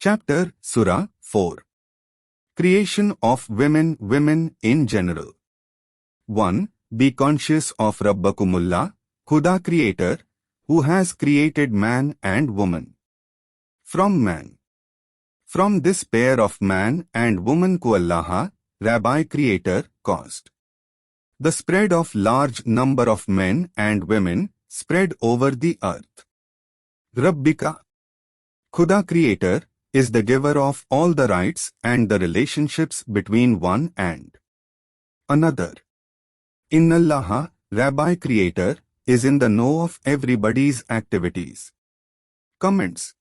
Chapter Surah 4. Creation of women in general. 1. Be conscious of Rabbakumullah, Khuda Creator, who has created man and woman. From man. From this pair of man and woman ko Allah, Rabbi Creator, caused the spread of large number of men and women spread over the earth. Rabbika, Khuda Creator, is the giver of all the rights and the relationships between one and another. Innallaha, Rabbi Creator, is in the know of everybody's activities. Comments.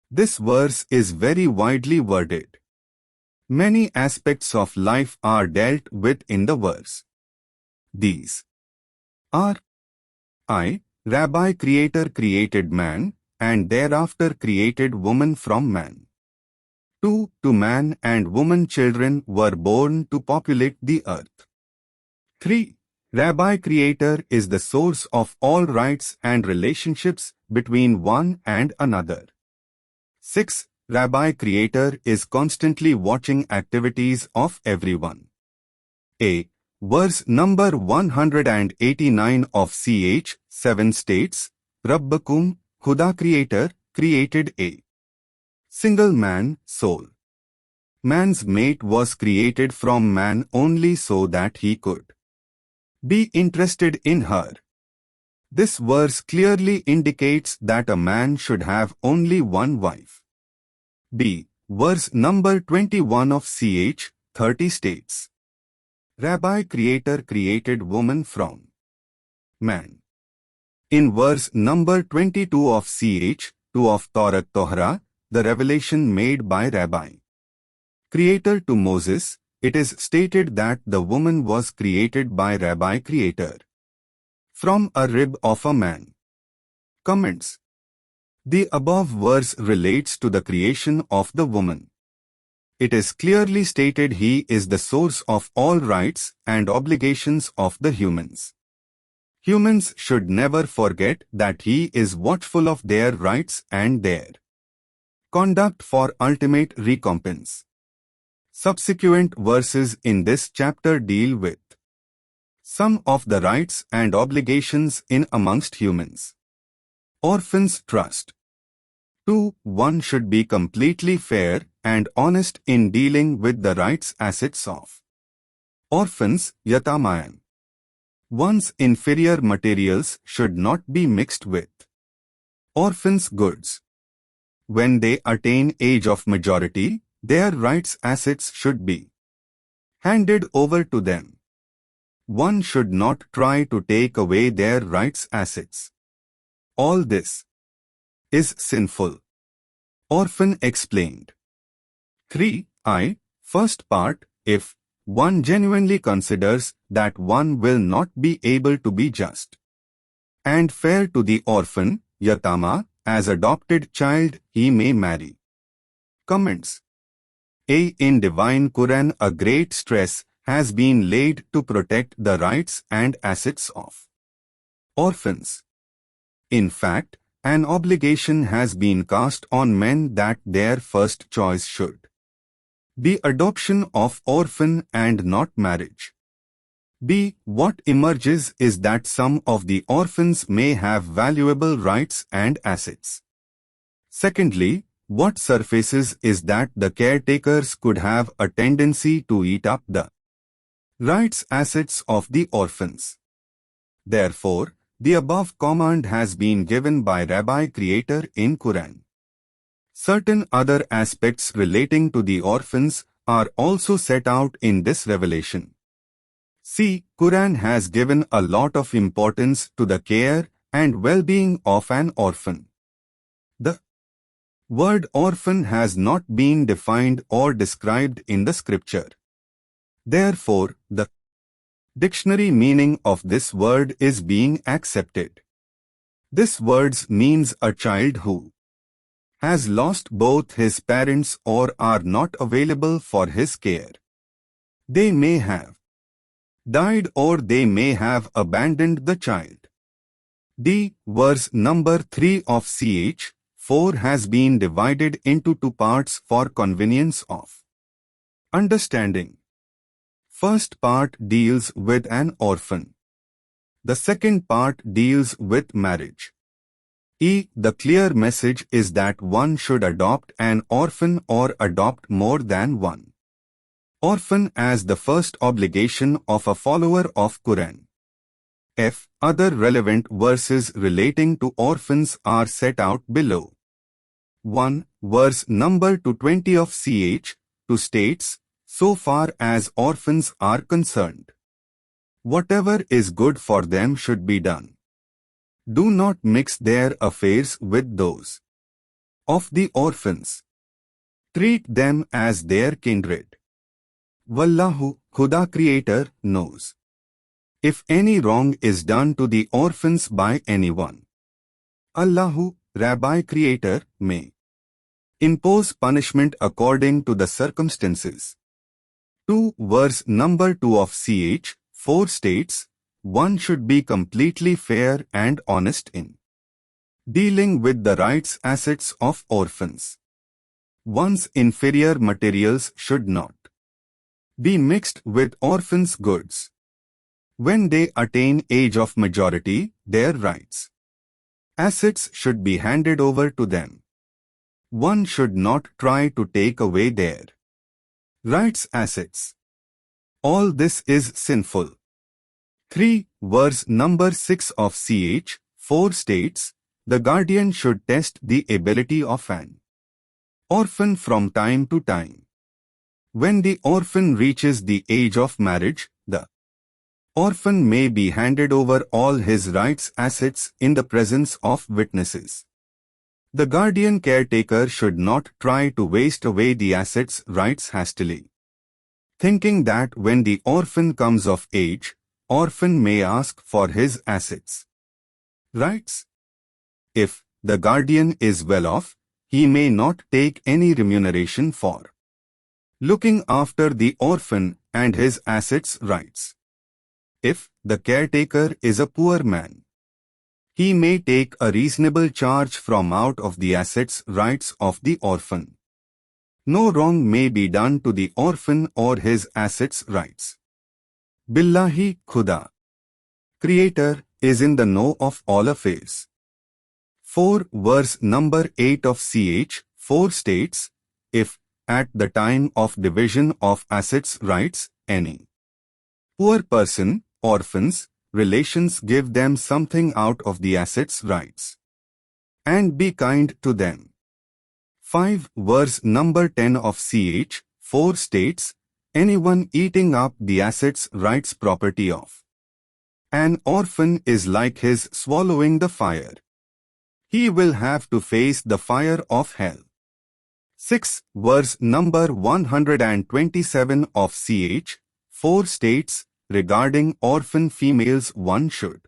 This verse is very widely worded. Many aspects of life are dealt with in the verse. These are I, Rabbi Creator created man, and thereafter created woman from man. 2. To man and woman children were born to populate the earth. 3. Rabbi Creator is the source of all rights and relationships between one and another. 6. Rabbi Creator is constantly watching activities of everyone. A. Verse number 189 of Ch. 7 states, Rabbakum, Khuda Creator, created a single man, soul. Man's mate was created from man only so that he could be interested in her. This verse clearly indicates that a man should have only one wife. B. Verse number 21 of Ch. 30 states, Rabbi Creator created woman from man. In verse number 22 of Ch. 2 of Taurat Tohra, the revelation made by Rabbi Creator to Moses, it is stated that the woman was created by Rabbi Creator from a rib of a man. Comments. The above verse relates to the creation of the woman. It is clearly stated he is the source of all rights and obligations of the humans. Humans should never forget that he is watchful of their rights and their conduct for ultimate recompense. Subsequent verses in this chapter deal with some of the rights and obligations in amongst humans. Orphans' trust. 2. One should be completely fair and honest in dealing with the rights assets of orphans, yatamayan. One's inferior materials should not be mixed with orphans' goods. When they attain age of majority, their rights assets should be handed over to them. One should not try to take away their rights assets. All this is sinful. Orphan explained. 3. First part, if one genuinely considers that one will not be able to be just and fair to the orphan, yatama, as adopted child, he may marry. Comments. In Divine Quran, a great stress has been laid to protect the rights and assets of orphans. In fact, an obligation has been cast on men that their first choice should be adoption of orphan and not marriage. B. What emerges is that some of the orphans may have valuable rights and assets. Secondly, what surfaces is that the caretakers could have a tendency to eat up the rights assets of the orphans. Therefore, the above command has been given by Rabbi Creator in Quran. Certain other aspects relating to the orphans are also set out in this revelation. See, Quran has given a lot of importance to the care and well-being of an orphan. The word orphan has not been defined or described in the scripture. Therefore, the dictionary meaning of this word is being accepted. This word means a child who has lost both his parents or are not available for his care. They may have died or they may have abandoned the child. D. Verse number 3 of Ch. 4 has been divided into two parts for convenience of understanding. First part deals with an orphan. The second part deals with marriage. The clear message is that one should adopt an orphan or adopt more than one orphan as the first obligation of a follower of Quran. Other relevant verses relating to orphans are set out below. 1. Verse number 220 of Ch. 2 states, so far as orphans are concerned, whatever is good for them should be done. Do not mix their affairs with those of the orphans. Treat them as their kindred. Wallahu, Khuda Creator, knows. If any wrong is done to the orphans by anyone, Allahu, Rabbi Creator, may impose punishment according to the circumstances. 2. Verse number 2 of Ch. 4 states, one should be completely fair and honest in dealing with the rights assets of orphans. One's inferior materials should not be mixed with orphans' goods. When they attain age of majority, their rights assets should be handed over to them. One should not try to take away their rights assets. All this is sinful. 3. Verse number 6 of Ch. 4 states, the guardian should test the ability of an orphan from time to time. When the orphan reaches the age of marriage, the orphan may be handed over all his rights assets in the presence of witnesses. The guardian caretaker should not try to waste away the assets' rights hastily, thinking that when the orphan comes of age, orphan may ask for his assets' rights. If the guardian is well off, he may not take any remuneration for looking after the orphan and his assets' rights. If the caretaker is a poor man, he may take a reasonable charge from out of the assets' rights of the orphan. No wrong may be done to the orphan or his assets' rights. Billahi, Khuda Creator, is in the know of all affairs. 4. Verse number 8 of Ch. 4 states, if, at the time of division of assets' rights, any poor person, orphans, relations give them something out of the assets' rights, and be kind to them. 5. Verse number 10 of Ch. 4 states, anyone eating up the assets' rights property of an orphan is like his swallowing the fire. He will have to face the fire of hell. 6. Verse number 127 of Ch. 4 states, regarding orphan females one should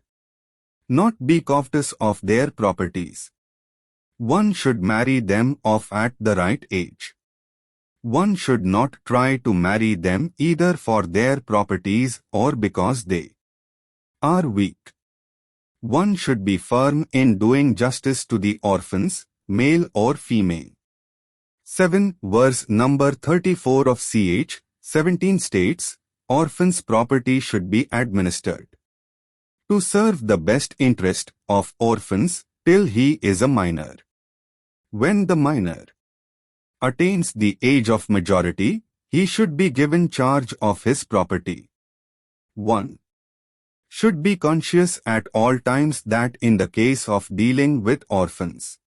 not be covetous of their properties. One should marry them off at the right age. One should not try to marry them either for their properties or because they are weak. One should be firm in doing justice to the orphans, male or female. 7. Verse number 34 of Ch. 17 states, orphans' property should be administered to serve the best interest of orphans till he is a minor. When the minor attains the age of majority, he should be given charge of his property. 1. Should be conscious at all times that in the case of dealing with orphans'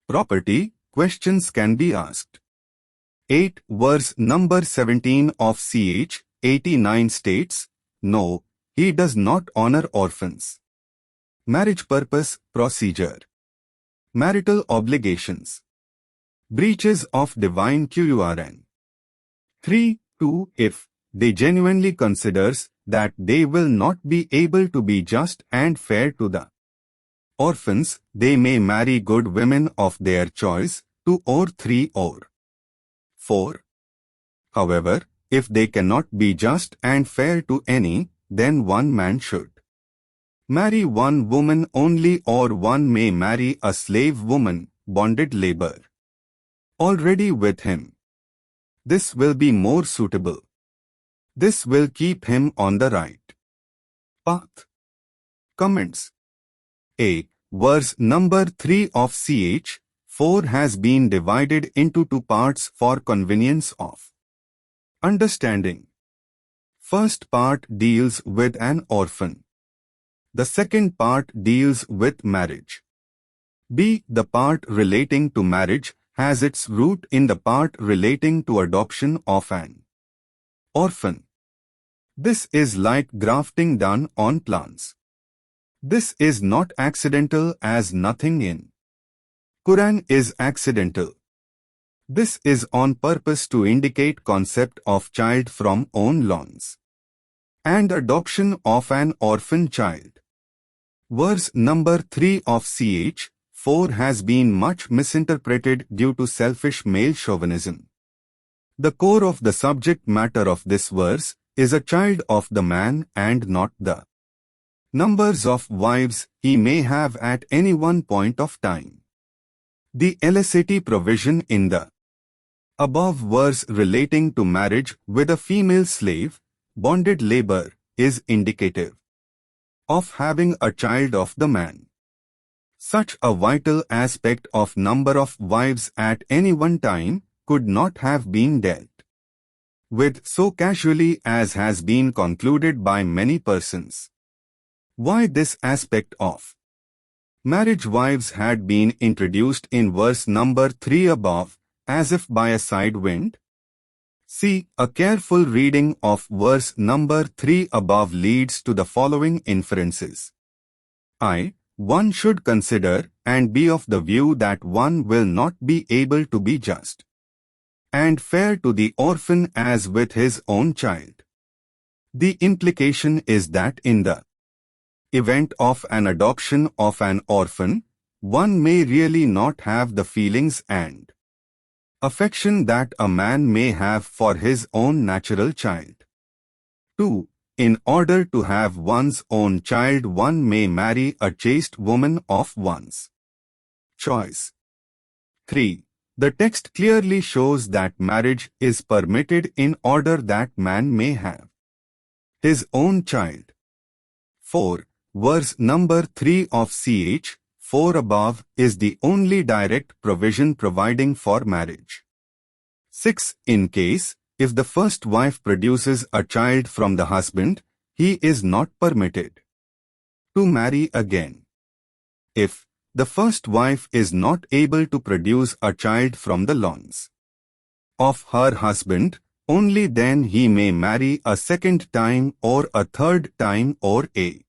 property, questions can be asked. 8. Verse number 17 of Ch. 89 states, no, he does not honor orphans. Marriage purpose, procedure, marital obligations, breaches of divine Quran. 3. 2. If they genuinely considers that they will not be able to be just and fair to the orphans, they may marry good women of their choice, 2 or 3 or 4. However, if they cannot be just and fair to any, then one man should marry one woman only, or one may marry a slave woman, bonded labor. Already with him. This will be more suitable. This will keep him on the right path. Comments. A. Verse number 3 of ch. 4 has been divided into two parts for convenience of understanding. First part deals with an orphan. The second part deals with marriage. B. The part relating to marriage has its root in the part relating to adoption of an orphan. This is like grafting done on plants. This is not accidental as nothing in Quran is accidental. This is on purpose to indicate concept of child from own loins and adoption of an orphan child. Verse number 3 of ch. 4 has been much misinterpreted due to selfish male chauvinism. The core of the subject matter of this verse is a child of the man and not the numbers of wives he may have at any one point of time. The LSAT provision in the above verse relating to marriage with a female slave, bonded labor, is indicative of having a child of the man. Such a vital aspect of number of wives at any one time could not have been dealt with so casually as has been concluded by many persons. Why this aspect of marriage wives had been introduced in verse number 3 above, as if by a side wind? See, a careful reading of verse number 3 above leads to the following inferences. One should consider and be of the view that one will not be able to be just and fair to the orphan as with his own child. The implication is that in the event of an adoption of an orphan, one may really not have the feelings and affection that a man may have for his own natural child. 2. In order to have one's own child, one may marry a chaste woman of one's choice. 3. The text clearly shows that marriage is permitted in order that man may have his own child. 4. Verse number 3 of ch. 4 above is the only direct provision providing for marriage. 6. In case, if the first wife produces a child from the husband, he is not permitted to marry again. If the first wife is not able to produce a child from the loins of her husband, only then he may marry a second time or a third time or a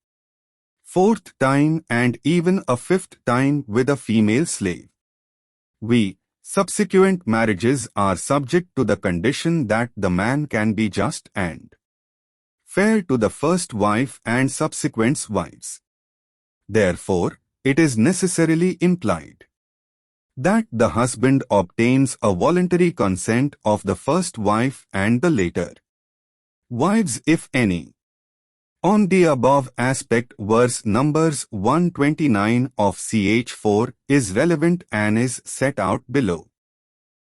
fourth time and even a fifth time with a female slave. Subsequent marriages are subject to the condition that the man can be just and fair to the first wife and subsequent wives. Therefore, it is necessarily implied that the husband obtains a voluntary consent of the first wife and the later wives if any. On the above aspect, verse numbers 129 of ch. 4 is relevant and is set out below.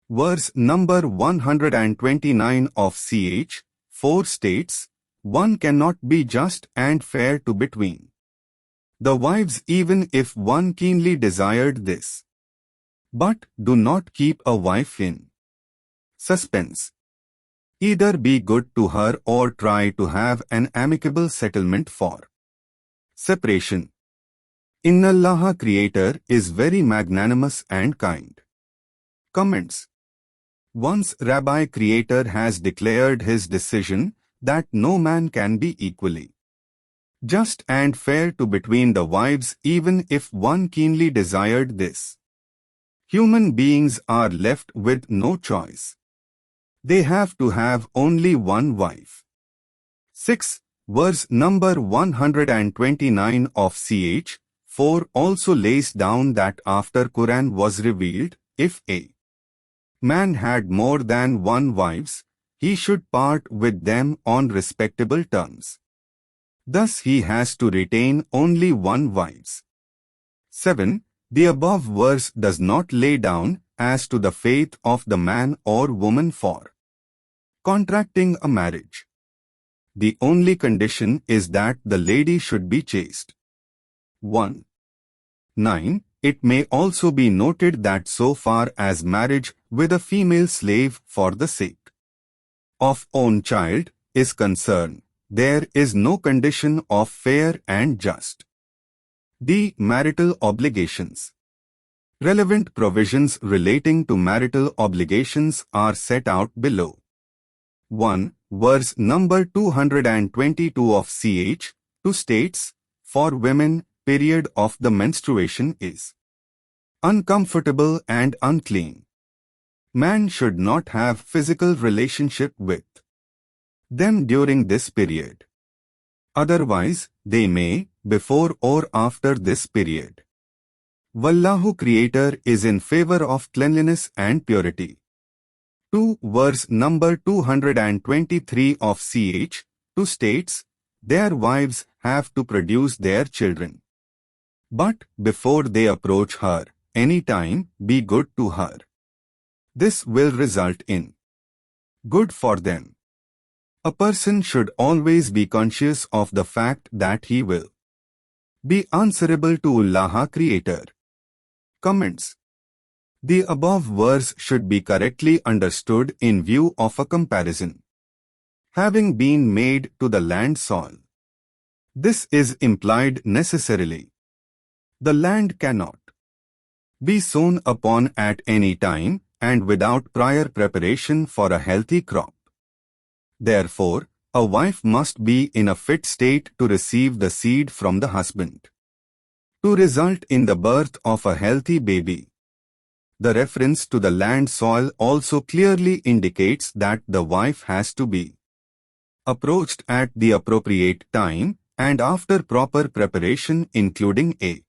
Verse number 129 of ch. 4 states, one cannot be just and fair to between the wives even if one keenly desired this. But do not keep a wife in suspense. Either be good to her or try to have an amicable settlement for separation. Inna Allah Creator is very magnanimous and kind. Comments. Once Rabbi Creator has declared his decision that no man can be equally just and fair to between the wives even if one keenly desired this. Human beings are left with no choice. They have to have only one wife. 6. Verse number 129 of ch. 4 also lays down that after Quran was revealed, if a man had more than one wives, he should part with them on respectable terms. Thus he has to retain only one wives. 7. The above verse does not lay down as to the faith of the man or woman for contracting a marriage. The only condition is that the lady should be chaste. 1. 9. It may also be noted that so far as marriage with a female slave for the sake of own child is concerned, there is no condition of fair and just. D. Marital obligations. Relevant provisions relating to marital obligations are set out below. 1. Verse number 222 of ch. 2 states, for women, period of the menstruation is uncomfortable and unclean. Man should not have physical relationship with them during this period. Otherwise, they may, before or after this period. Wallahu Creator is in favor of cleanliness and purity. 2. Verse number 223 of ch. 2 states, their wives have to produce their children. But, before they approach her, any time, be good to her. This will result in good for them. A person should always be conscious of the fact that he will be answerable to Allah Creator. Comments. The above verse should be correctly understood in view of a comparison having been made to the land soil. This is implied necessarily. The land cannot be sown upon at any time and without prior preparation for a healthy crop. Therefore, a wife must be in a fit state to receive the seed from the husband, to result in the birth of a healthy baby. The reference to the land soil also clearly indicates that the wife has to be approached at the appropriate time and after proper preparation, including a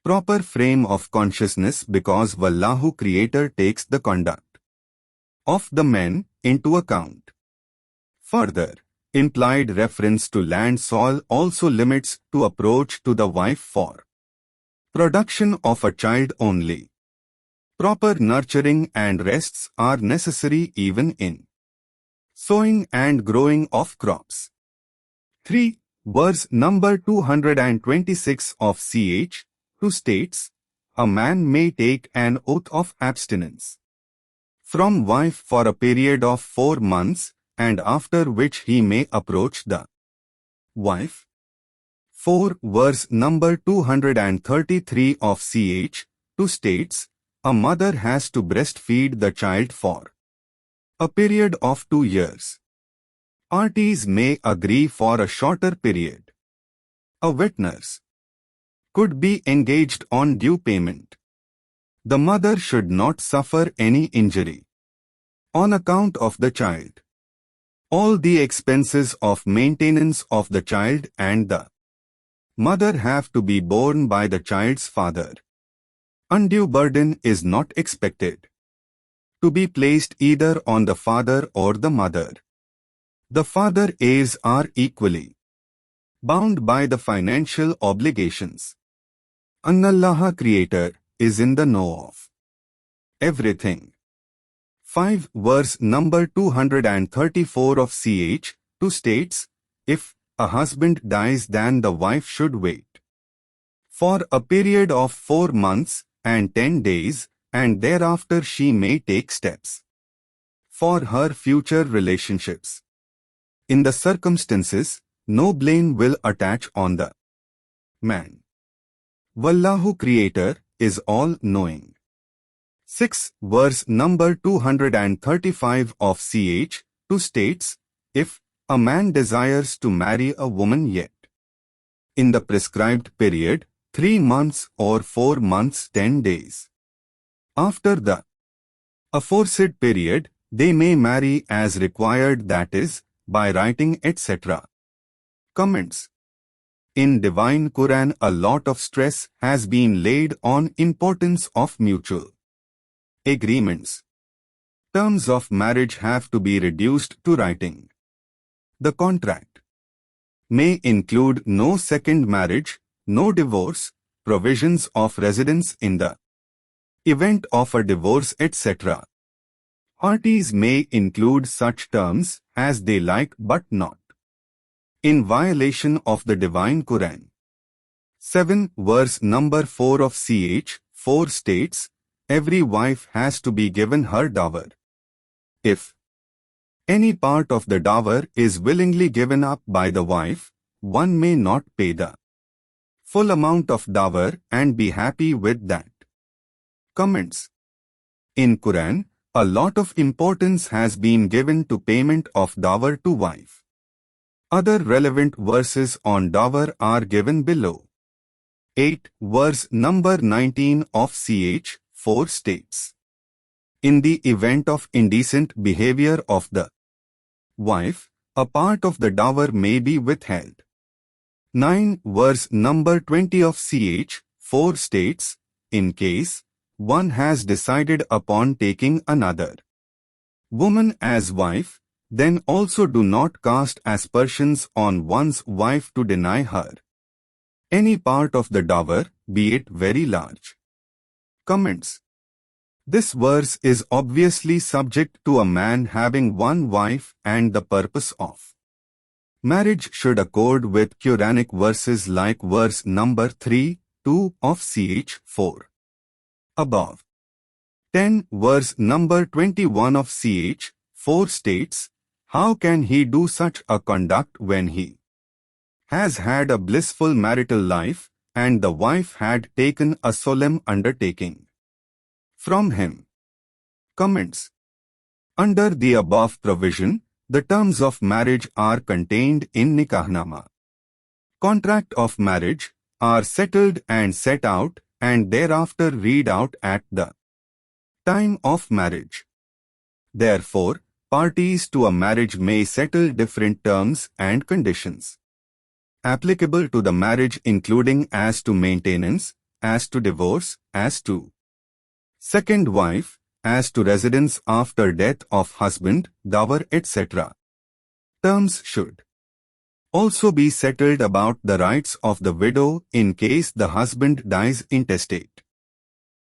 proper frame of consciousness, because Wallahu Creator takes the conduct of the men into account. Further, implied reference to land soil also limits to approach to the wife for production of a child only. Proper nurturing and rests are necessary even in sowing and growing of crops. 3. Verse number 226 of ch. 2 states, a man may take an oath of abstinence from wife for a period of 4 months, and after which he may approach the wife. 4. Verse number 233 of ch. 2 states, a mother has to breastfeed the child for a period of 2 years. Parties may agree for a shorter period. A wet nurse could be engaged on due payment. The mother should not suffer any injury on account of the child. All the expenses of maintenance of the child and the mother have to be borne by the child's father. Undue burden is not expected to be placed either on the father or the mother. The father heirs are equally bound by the financial obligations. Allah Creator is in the know of everything. 5. Verse number 234 of ch. 2 states, if a husband dies, then the wife should wait for a period of 4 months and 10 days, and thereafter she may take steps for her future relationships. In the circumstances, no blame will attach on the man. Wallahu Creator is all-knowing. 6. Verse number 235 of ch. 2 states, if a man desires to marry a woman yet in the prescribed period, 3 months or 4 months 10 days after the aforesaid period, they may marry as required, that is, by writing, etc. Comments. In Divine Quran, a lot of stress has been laid on importance of mutual agreements. Terms of marriage have to be reduced to writing. The contract may include no second marriage, no divorce, provisions of residence in the event of a divorce, etc. Parties may include such terms as they like but not in violation of the divine Quran. 7 verse number 4 of Ch. 4 states, every wife has to be given her dower. If any part of the dower is willingly given up by the wife, one may not pay the full amount of dower and be happy with that. Comments. In Quran, a lot of importance has been given to payment of dower to wife. Other relevant verses on dower are given below. 8 verse number 19 of Ch. 4 states, in the event of indecent behavior of the wife, a part of the dower may be withheld. 9 verse number 20 of Ch. 4 states, in case one has decided upon taking another woman as wife, then also do not cast aspersions on one's wife to deny her any part of the dower, be it very large. Comments. This verse is obviously subject to a man having one wife, and the purpose of marriage should accord with Quranic verses like verse number 3, 2 of Ch. 4. Above. 10 verse number 21 of Ch. 4 states, how can he do such a conduct when he has had a blissful marital life, and the wife had taken a solemn undertaking from him? Comments. Under the above provision, the terms of marriage are contained in Nikahnama. Contract of marriage are settled and set out and thereafter read out at the time of marriage. Therefore, parties to a marriage may settle different terms and conditions applicable to the marriage, including as to maintenance, as to divorce, as to second wife, as to residence after death of husband, dower, etc. Terms should also be settled about the rights of the widow in case the husband dies intestate.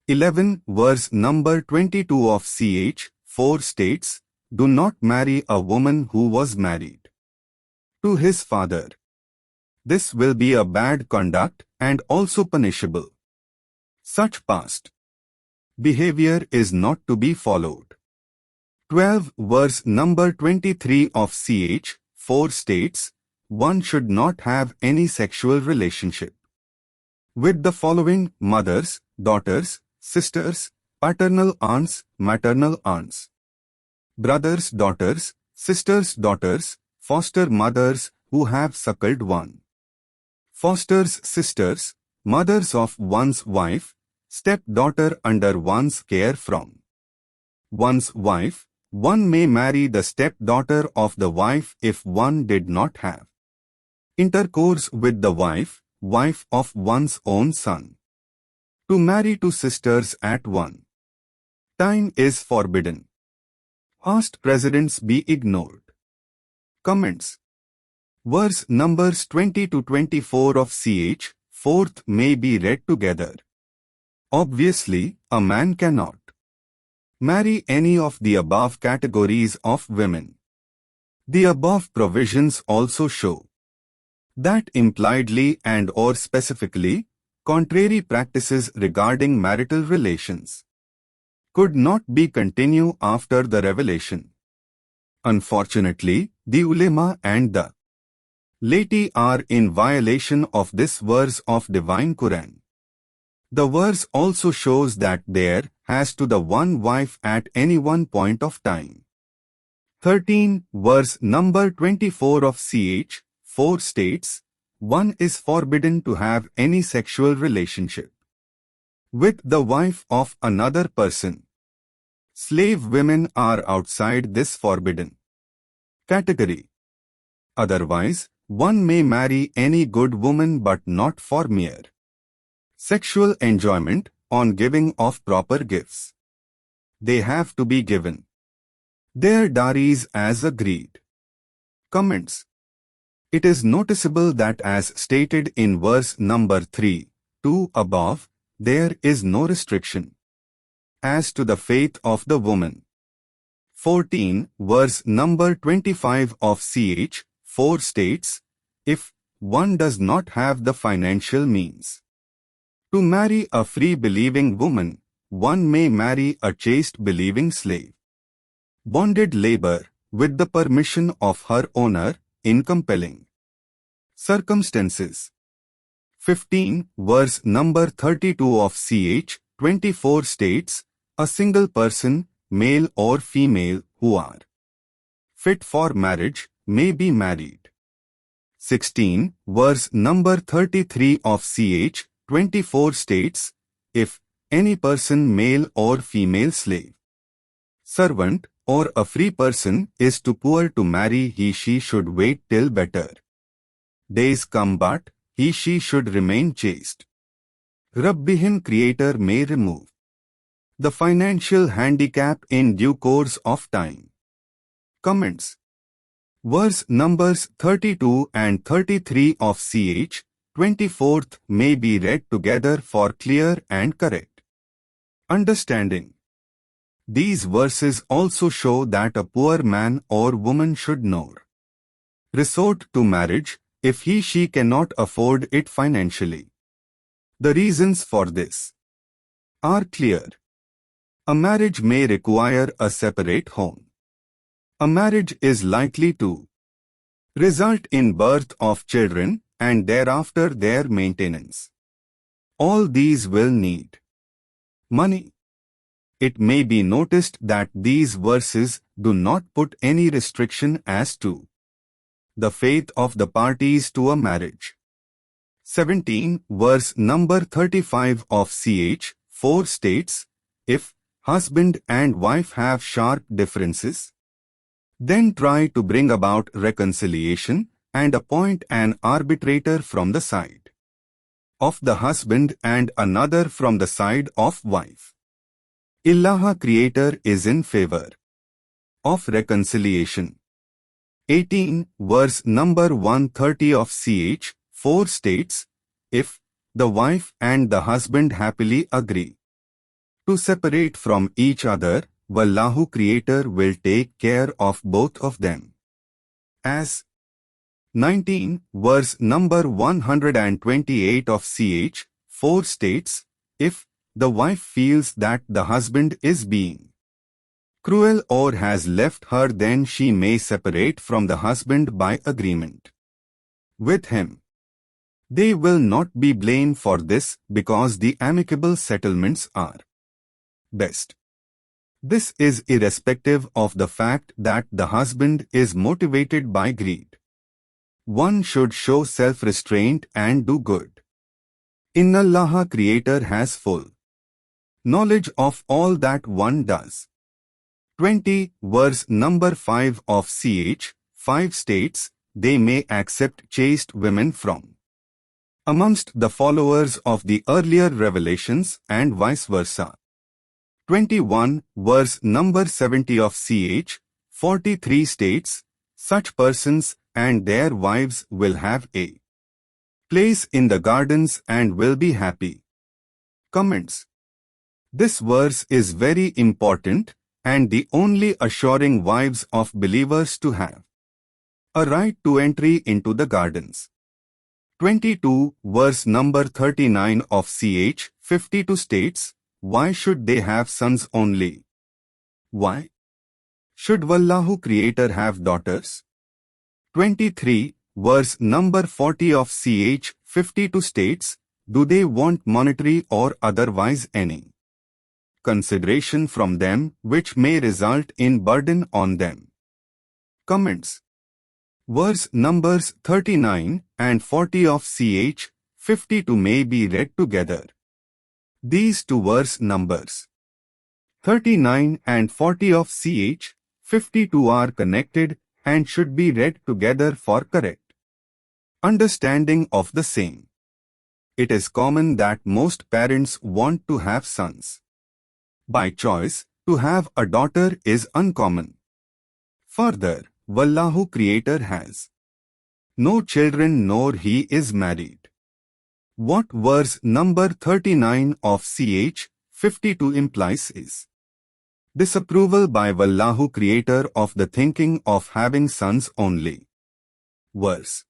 11 verse number 22 of Ch. 4 states, do not marry a woman who was married to his father. This will be a bad conduct and also punishable. Such past behavior is not to be followed. 12 verse number 23 of Ch. 4 states, one should not have any sexual relationship with the following: mothers, daughters, sisters, paternal aunts, maternal aunts, brothers, daughters, sisters, daughters, foster mothers who have suckled one, foster's sisters, mothers of one's wife, stepdaughter under one's care from one's wife. One may marry the stepdaughter of the wife if one did not have intercourse with the wife of one's own son. To marry two sisters at one time is forbidden. Past precedents be ignored. Comments. Verse numbers 20 to 24 of Ch. 4th may be read together. Obviously, a man cannot marry any of the above categories of women. The above provisions also show that impliedly and or specifically, contrary practices regarding marital relations could not be continued after the revelation. Unfortunately, the ulema and the laity are in violation of this verse of divine Quran. The verse also shows that there has to the one wife at any one point of time. 13 verse number 24 of Ch. 4 states, one is forbidden to have any sexual relationship with the wife of another person. Slave women are outside this forbidden category. Otherwise, one may marry any good woman but not for mere sexual enjoyment on giving of proper gifts. They have to be given their dowries as agreed. Comments. It is noticeable that as stated in verse number 3, 2 above, there is no restriction as to the faith of the woman. 14 verse number 25 of ch. 4 states, if one does not have the financial means to marry a free believing woman, one may marry a chaste believing slave. Bonded labor, with the permission of her owner, in compelling circumstances. 15 verse number 32 of ch. 24 states, a single person, male or female, who are fit for marriage, may be married. 16 verse number 33 of ch. 24 states, if any person, male or female slave, servant, or a free person is too poor to marry, he/she should wait till better days come, but he/she should remain chaste. Rabbihin Creator may remove the financial handicap in due course of time. Comments. Verse numbers 32 and 33 of ch. 24th may be read together for clear and correct understanding. These verses also show that a poor man or woman should not resort to marriage if he/she cannot afford it financially. The reasons for this are clear. A marriage may require a separate home. A marriage is likely to result in birth of children and thereafter their maintenance. All these will need money. It may be noticed that these verses do not put any restriction as to the faith of the parties to a marriage. 17 verse number 35 of ch. 4 states, if husband and wife have sharp differences, then try to bring about reconciliation and appoint an arbitrator from the side of the husband and another from the side of wife. Allah Creator is in favor of reconciliation. 18 verse number 130 of ch. 4 states, if the wife and the husband happily agree to separate from each other, Wallahu Creator will take care of both of them. As 19 verse number 128 of ch. 4 states, if the wife feels that the husband is being cruel or has left her, then she may separate from the husband by agreement with him. They will not be blamed for this because the amicable settlements are best. This is irrespective of the fact that the husband is motivated by greed. One should show self-restraint and do good. Inna Allah Creator has full knowledge of all that one does. 20 verse number 5 of ch. 5 states, they may accept chaste women from amongst the followers of the earlier revelations and vice versa. 21 verse number 70 of ch. 43 states, such persons and their wives will have a place in the gardens and will be happy. Comments. This verse is very important and the only assuring wives of believers to have a right to entry into the gardens. 22 verse number 39 of ch. 52 states, why should they have sons only? Why should Wallahu Creator have daughters? 23 verse number 40 of ch. 52 states, do they want monetary or otherwise any consideration from them which may result in burden on them? Comments. Verse numbers 39 and 40 of ch. 52 may be read together. These two verse numbers 39 and 40 of ch. 52 are connected and should be read together for correct understanding of the same. It is common that most parents want to have sons. By choice, to have a daughter is uncommon. Further, Wallahu Creator has no children nor he is married. What verse number 39 of ch. 52 implies is disapproval by Wallahu, creator of the thinking of having sons only. Verse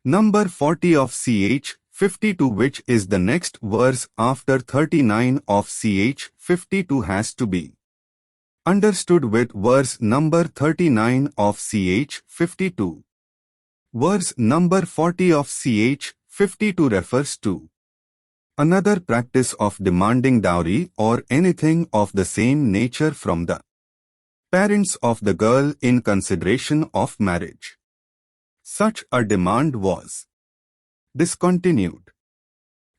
number 40 of ch. 52, which is the next verse after 39 of ch. 52, has to be understood with verse number 39 of ch. 52. Verse number 40 of ch. 52 refers to another practice of demanding dowry or anything of the same nature from the parents of the girl in consideration of marriage. Such a demand was discontinued.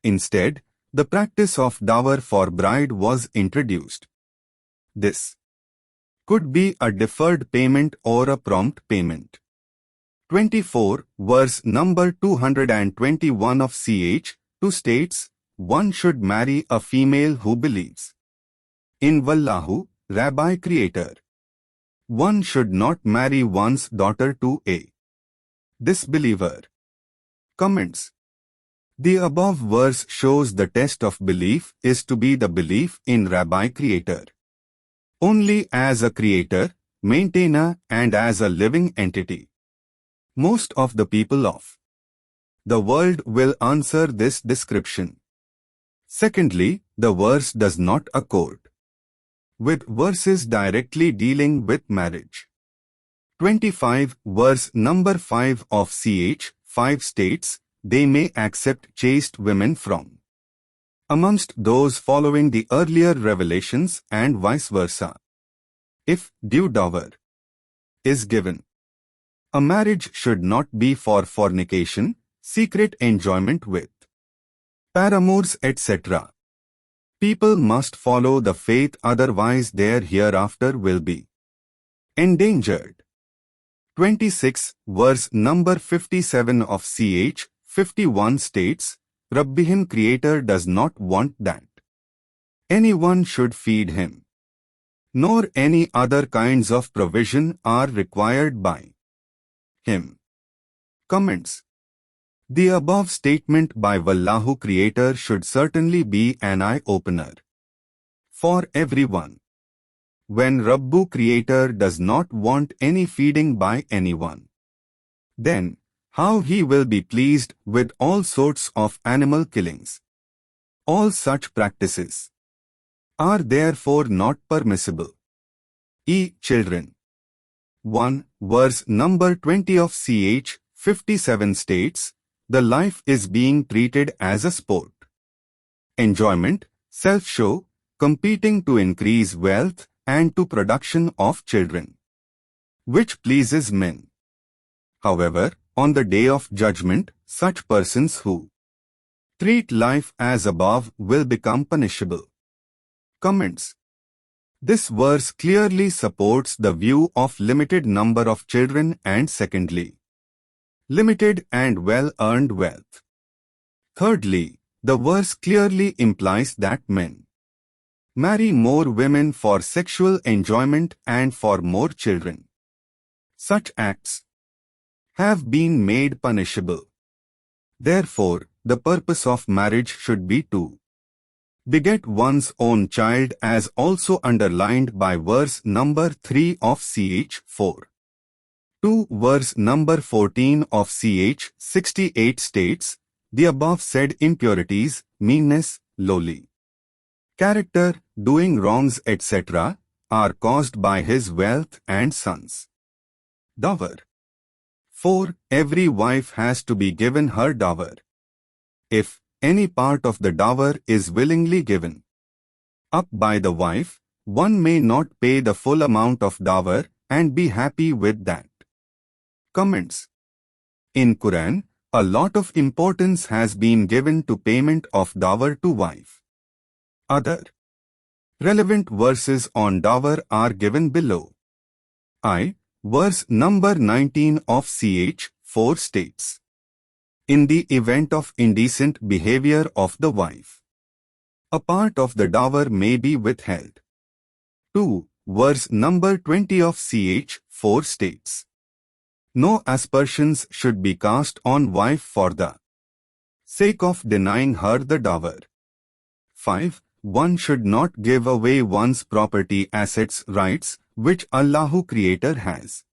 Instead, the practice of dower for bride was introduced. This could be a deferred payment or a prompt payment. 24, verse number 221 of ch. 2 states, one should marry a female who believes in Wallahu, Rabbi Creator. One should not marry one's daughter to a disbeliever. Comments. The above verse shows the test of belief is to be the belief in Rabbi Creator only as a creator, maintainer, and as a living entity. Most of the people of the world will answer this description. Secondly, the verse does not accord with verses directly dealing with marriage. 25, verse number 5 of ch. 5 states, they may accept chaste women from amongst those following the earlier revelations and vice versa. If due dower is given, a marriage should not be for fornication, secret enjoyment with paramours, etc. People must follow the faith, otherwise their hereafter will be endangered. 26, verse number 57 of ch. 51 states, Rabbihim, Creator does not want that anyone should feed him, nor any other kinds of provision are required by him. Comments. The above statement by Wallahu, Creator, should certainly be an eye-opener for everyone. When Rabbu, Creator, does not want any feeding by anyone, then how he will be pleased with all sorts of animal killings. All such practices are therefore not permissible. Children. 1, verse number 20 of ch. 57 states, the life is being treated as a sport. Enjoyment, self-show, competing to increase wealth and to production of children, which pleases men. However, on the day of judgment, such persons who treat life as above will become punishable. Comments. This verse clearly supports the view of limited number of children and secondly, limited and well-earned wealth. Thirdly, the verse clearly implies that men marry more women for sexual enjoyment and for more children. Such acts have been made punishable. Therefore, the purpose of marriage should be to beget one's own child, as also underlined by verse number 3 of ch. 4. 2, verse number 14 of ch. 68 states, the above said impurities, meanness, lowly character, doing wrongs, etc., are caused by his wealth and sons. Dower. 4. Every wife has to be given her dower. If any part of the dower is willingly given up by the wife, one may not pay the full amount of dower and be happy with that. Comments. In Quran, a lot of importance has been given to payment of dower to wife. Other relevant verses on dower are given below. Verse number 19 of ch. 4 states, in the event of indecent behavior of the wife, a part of the dower may be withheld. 2, verse number 20 of ch. 4 states, no aspersions should be cast on wife for the sake of denying her the dower. 5. One should not give away one's property, assets, rights, which Allahu Creator has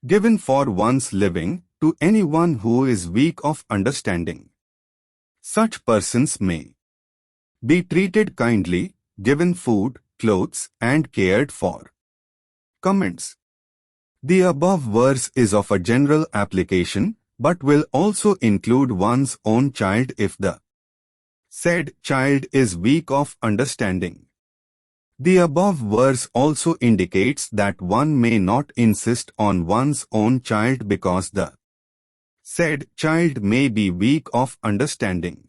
given for one's living, to anyone who is weak of understanding. Such persons may be treated kindly, given food, clothes, and cared for. Comments. The above verse is of a general application, but will also include one's own child if the said child is weak of understanding. The above verse also indicates that one may not insist on one's own child because the said child may be weak of understanding.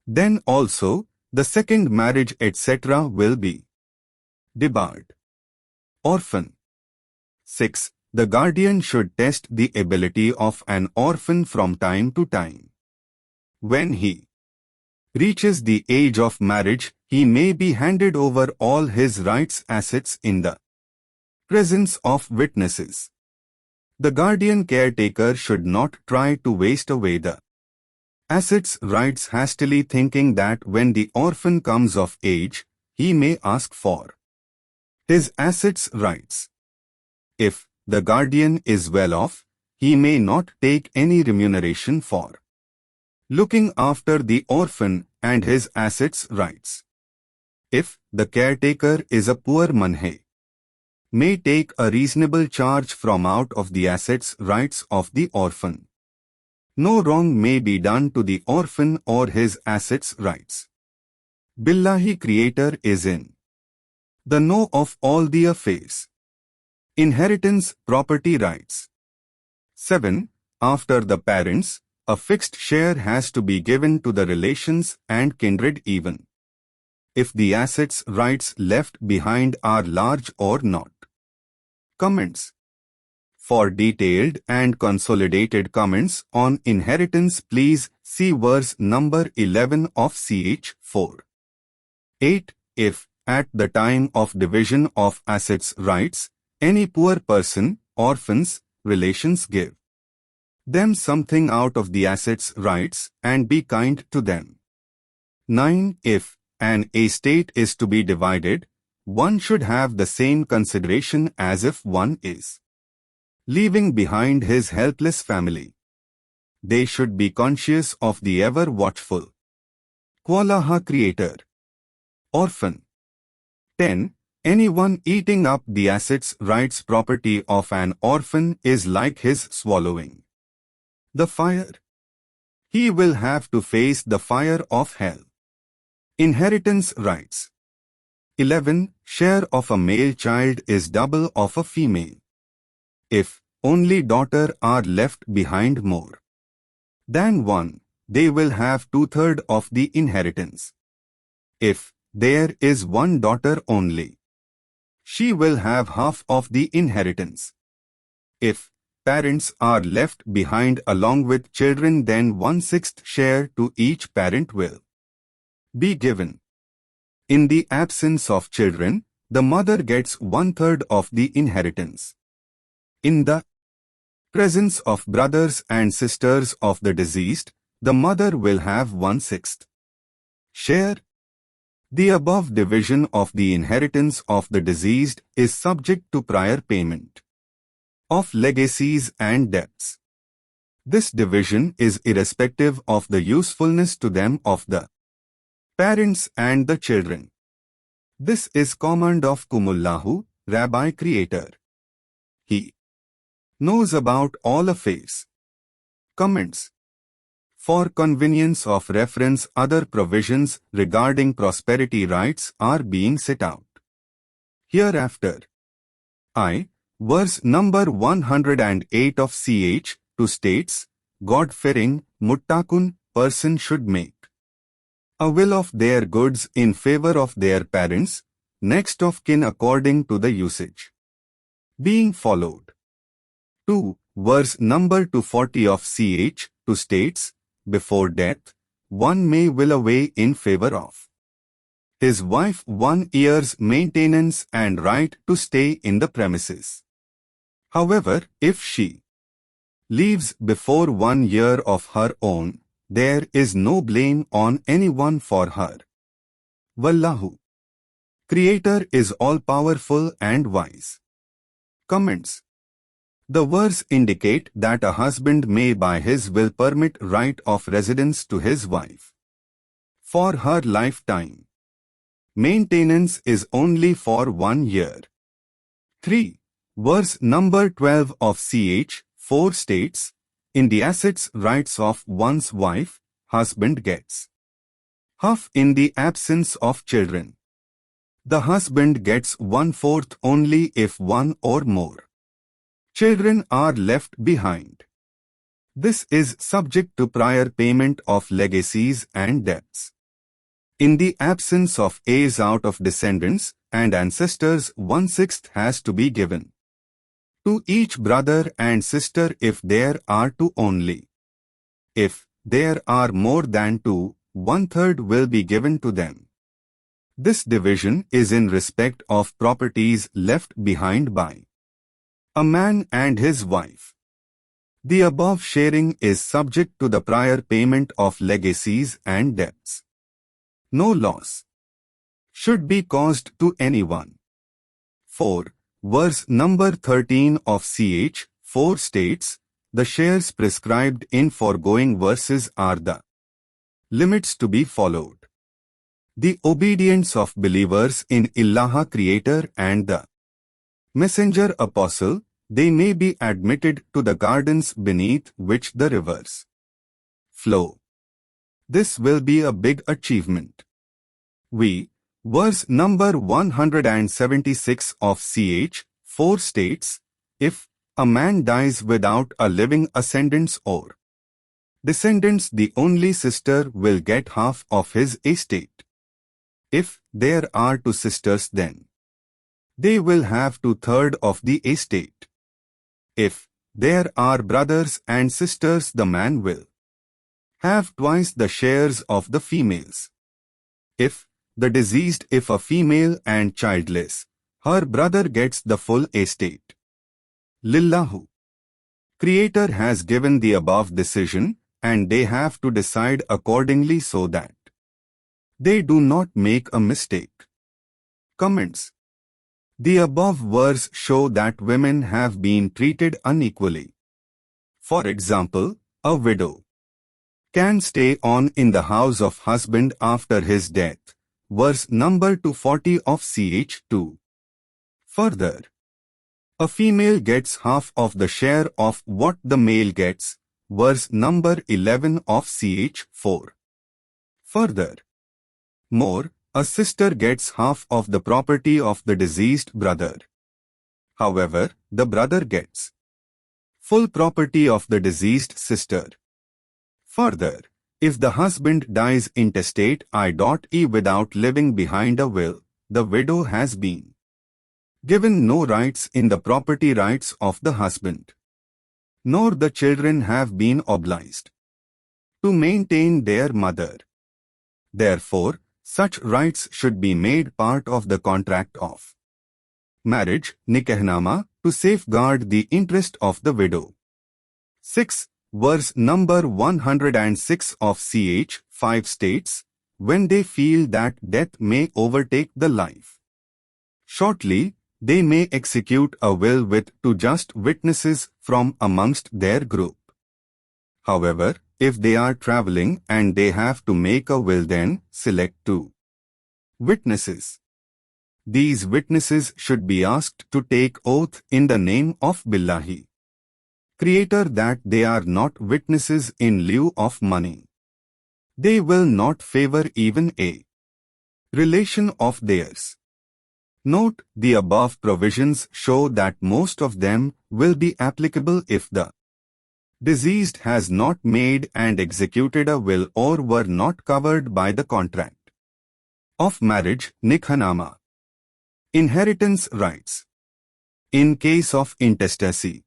Then also, the second marriage etc. will be debarred. Orphan. 6. The guardian should test the ability of an orphan from time to time. When he reaches the age of marriage, he may be handed over all his rights, assets in the presence of witnesses. The guardian caretaker should not try to waste away the assets, rights hastily, thinking that when the orphan comes of age, he may ask for his assets, rights. If the guardian is well off, he may not take any remuneration for looking after the orphan and his assets, rights. If the caretaker is a poor manhe, may take a reasonable charge from out of the assets, rights of the orphan. No wrong may be done to the orphan or his assets, rights. Billahi, Creator is in the know of all the affairs. Inheritance, property rights. 7. After the parents, a fixed share has to be given to the relations and kindred even if the assets, rights left behind are large or not. Comments. For detailed and consolidated comments on inheritance, please see verse number 11 of Ch. 4. 8. If, at the time of division of assets, rights, any poor person, orphans, relations give them something out of the assets, rights, and be kind to them. 9. If an estate is to be divided, one should have the same consideration as if one is leaving behind his helpless family. They should be conscious of the ever-watchful Quallaha Creator. Orphan. 10. Anyone eating up the assets, rights, property of an orphan is like his swallowing the fire. He will have to face the fire of hell. Inheritance rights. 11. Share of a male child is double of a female. If only daughter are left behind more than one, they will have 2/3 of the inheritance. If there is one daughter only, she will have half of the inheritance. If parents are left behind along with children, then 1/6 share to each parent will be given. In the absence of children, the mother gets 1/3 of the inheritance. In the presence of brothers and sisters of the deceased, the mother will have 1/6 share. The above division of the inheritance of the deceased is subject to prior payment of legacies and debts. This division is irrespective of the usefulness to them of the parents and the children. This is command of Kumullahu, Rabbi Creator. He knows about all affairs. Comments. For convenience of reference, other provisions regarding prosperity rights are being set out hereafter. Verse number 108 of Ch. 2 states, God-fearing, muttaqun person should make a will of their goods in favor of their parents, next of kin according to the usage being followed. 2. Verse number 240 of Ch. 2 states, before death, one may will away in favor of his wife 1 year's maintenance and right to stay in the premises. However, if she leaves before 1 year of her own, there is no blame on anyone for her. Wallahu. Creator is all-powerful and wise. Comments. The verse indicate that a husband may by his will permit right of residence to his wife for her lifetime. Maintenance is only for 1 year. 3. Verse number 12 of ch. 4 states, in the assets rights of one's wife, husband gets half in the absence of children. The husband gets 1/4 only if one or more children are left behind. This is subject to prior payment of legacies and debts. In the absence of heirs out of descendants and ancestors, 1/6 has to be given to each brother and sister if there are two only. If there are more than two, 1/3 will be given to them. This division is in respect of properties left behind by a man and his wife. The above sharing is subject to the prior payment of legacies and debts. No loss should be caused to anyone. 4. Verse number 13 of ch. 4 states, the shares prescribed in foregoing verses are the limits to be followed. The obedience of believers in Allah Creator and the Messenger Apostle, they may be admitted to the gardens beneath which the rivers flow. This will be a big achievement. Verse number 176 of ch. 4 states, if a man dies without a living ascendants or descendants, the only sister will get half of his estate. If there are two sisters, then they will have 2/3 of the estate. If there are brothers and sisters, the man will have twice the shares of the females. If the deceased, if a female and childless, her brother gets the full estate. Lillahu. Creator has given the above decision, and they have to decide accordingly so that they do not make a mistake. Comments. The above verse show that women have been treated unequally. For example, a widow can stay on in the house of husband after his death. Verse number 240 of ch. 2. Further, a female gets half of the share of what the male gets. Verse number 11 of ch. 4. Further, more, a sister gets half of the property of the deceased brother. However, the brother gets full property of the deceased sister. Further, if the husband dies intestate i.e. without leaving behind a will, the widow has been given no rights in the property rights of the husband, nor the children have been obliged to maintain their mother. Therefore, such rights should be made part of the contract of marriage, nikahnama, to safeguard the interest of the widow. 6. Verse number 106 of ch. 5 states, when they feel that death may overtake the life shortly, they may execute a will with 2 just witnesses from amongst their group. However, if they are traveling and they have to make a will, then select 2 witnesses. These witnesses should be asked to take oath in the name of Billahi Creator that they are not witnesses in lieu of money. They will not favor even a relation of theirs. Note, the above provisions show that most of them will be applicable if the deceased has not made and executed a will or were not covered by the contract of marriage, nikhanama. Inheritance rights. In case of intestacy.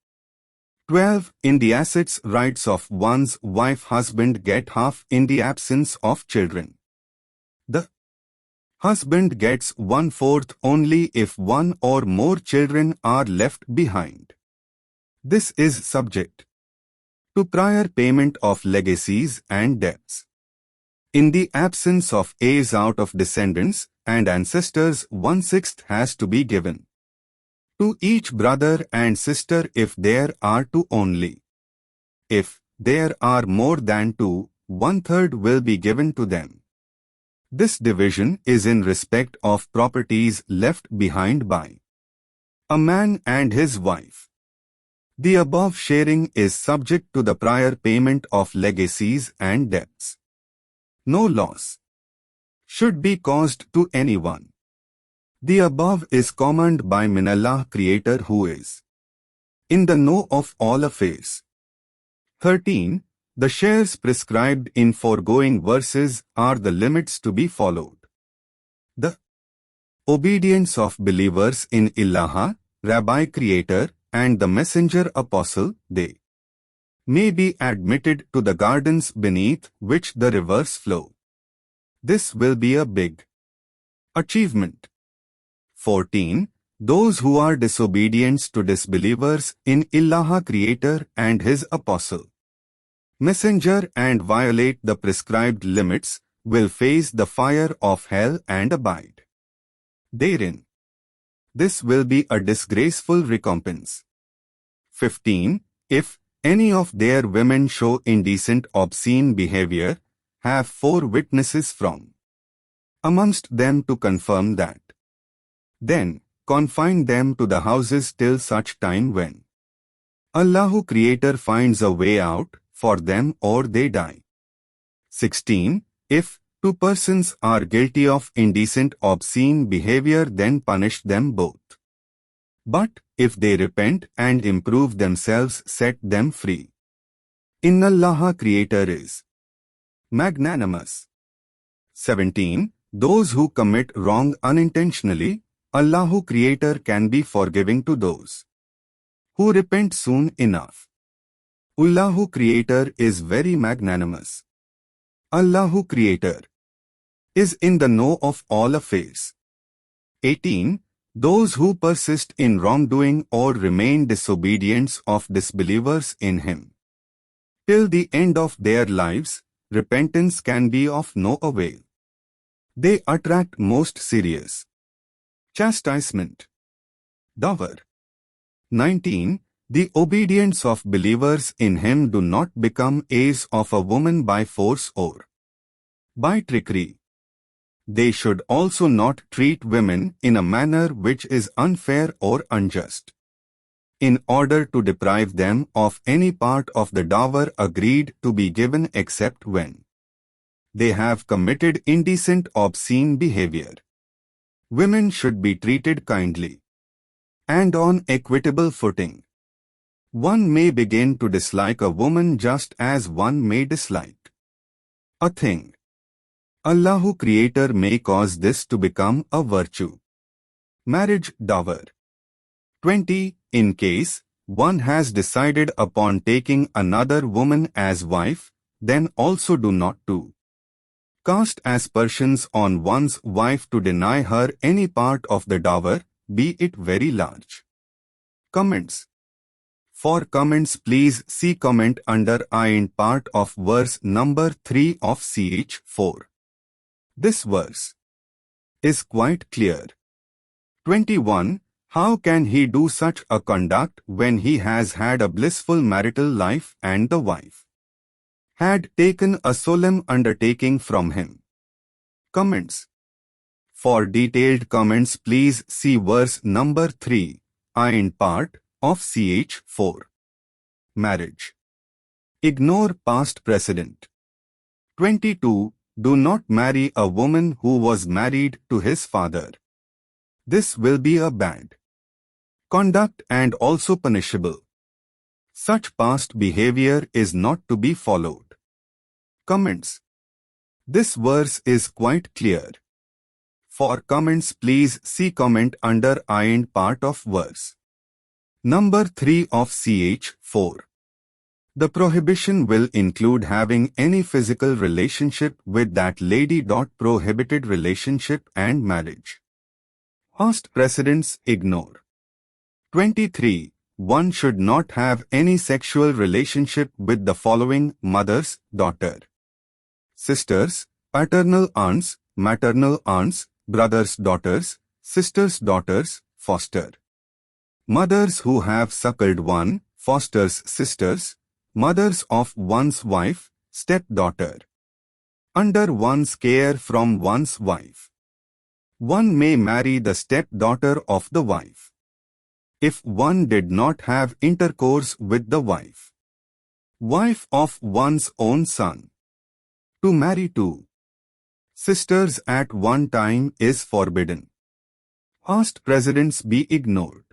12. In the assets rights of one's wife, husband get half in the absence of children. The husband gets 1/4 only if one or more children are left behind. This is subject to prior payment of legacies and debts. In the absence of heirs out of descendants and ancestors, 1/6 has to be given to each brother and sister if there are two only. If there are more than two, 1/3 will be given to them. This division is in respect of properties left behind by a man and his wife. The above sharing is subject to the prior payment of legacies and debts. No loss should be caused to anyone. The above is commended by Minallah Creator, who is in the know of all affairs. 13. The shares prescribed in foregoing verses are the limits to be followed. The obedience of believers in Allah, Rabbi Creator, and the Messenger Apostle, they may be admitted to the gardens beneath which the rivers flow. This will be a big achievement. 14. Those who are disobedient to disbelievers in Allah Creator and His Apostle, Messenger and violate the prescribed limits will face the fire of hell and abide therein. This will be a disgraceful recompense. 15. If any of their women show indecent obscene behavior, have 4 witnesses from amongst them to confirm that. Then confine them to the houses till such time when Allahu Creator finds a way out for them or they die. 16. If 2 persons are guilty of indecent obscene behavior, then punish them both. But if they repent and improve themselves, set them free. Inna Allah Creator is magnanimous. 17. Those who commit wrong unintentionally, Allahu Creator can be forgiving to those who repent soon enough. Allahu Creator is very magnanimous. Allahu Creator is in the know of all affairs. 18. Those who persist in wrongdoing or remain disobedient of disbelievers in Him till the end of their lives, repentance can be of no avail. They attract most serious chastisement. Dower. 19. The obedience of believers in Him do not become heirs of a woman by force or by trickery. They should also not treat women in a manner which is unfair or unjust, in order to deprive them of any part of the dower agreed to be given except when they have committed indecent obscene behavior. Women should be treated kindly and on equitable footing. One may begin to dislike a woman just as one may dislike a thing. Allahu Creator may cause this to become a virtue. Marriage dower. 20. In case one has decided upon taking another woman as wife, then also do not to cast aspersions on one's wife to deny her any part of the dower, be it very large. Comments. For comments, please see comment under I and part of verse number 3 of Ch 4. This verse is quite clear. 21. How can he do such a conduct when he has had a blissful marital life and the wife had taken a solemn undertaking from him? Comments. For detailed comments, please see verse number 3, I and part of Ch 4. Marriage. Ignore past precedent. 22. Do not marry a woman who was married to his father. This will be a bad conduct and also punishable. Such past behavior is not to be followed. Comments. This verse is quite clear. For comments, please see comment under I and part of verse number 3 of Ch 4. The prohibition will include having any physical relationship with that lady. Prohibited relationship and marriage. Past precedents ignore. 23. one should not have any sexual relationship with the following: mothers, daughter, sisters, paternal aunts, maternal aunts, brothers' daughters, sisters' daughters, foster mothers who have suckled one, foster's sisters, mothers of one's wife, stepdaughter, under one's care from one's wife. One may marry the stepdaughter of the wife if one did not have intercourse with the wife. Wife of one's own son. To marry two sisters at one time is forbidden. Past precedents be ignored.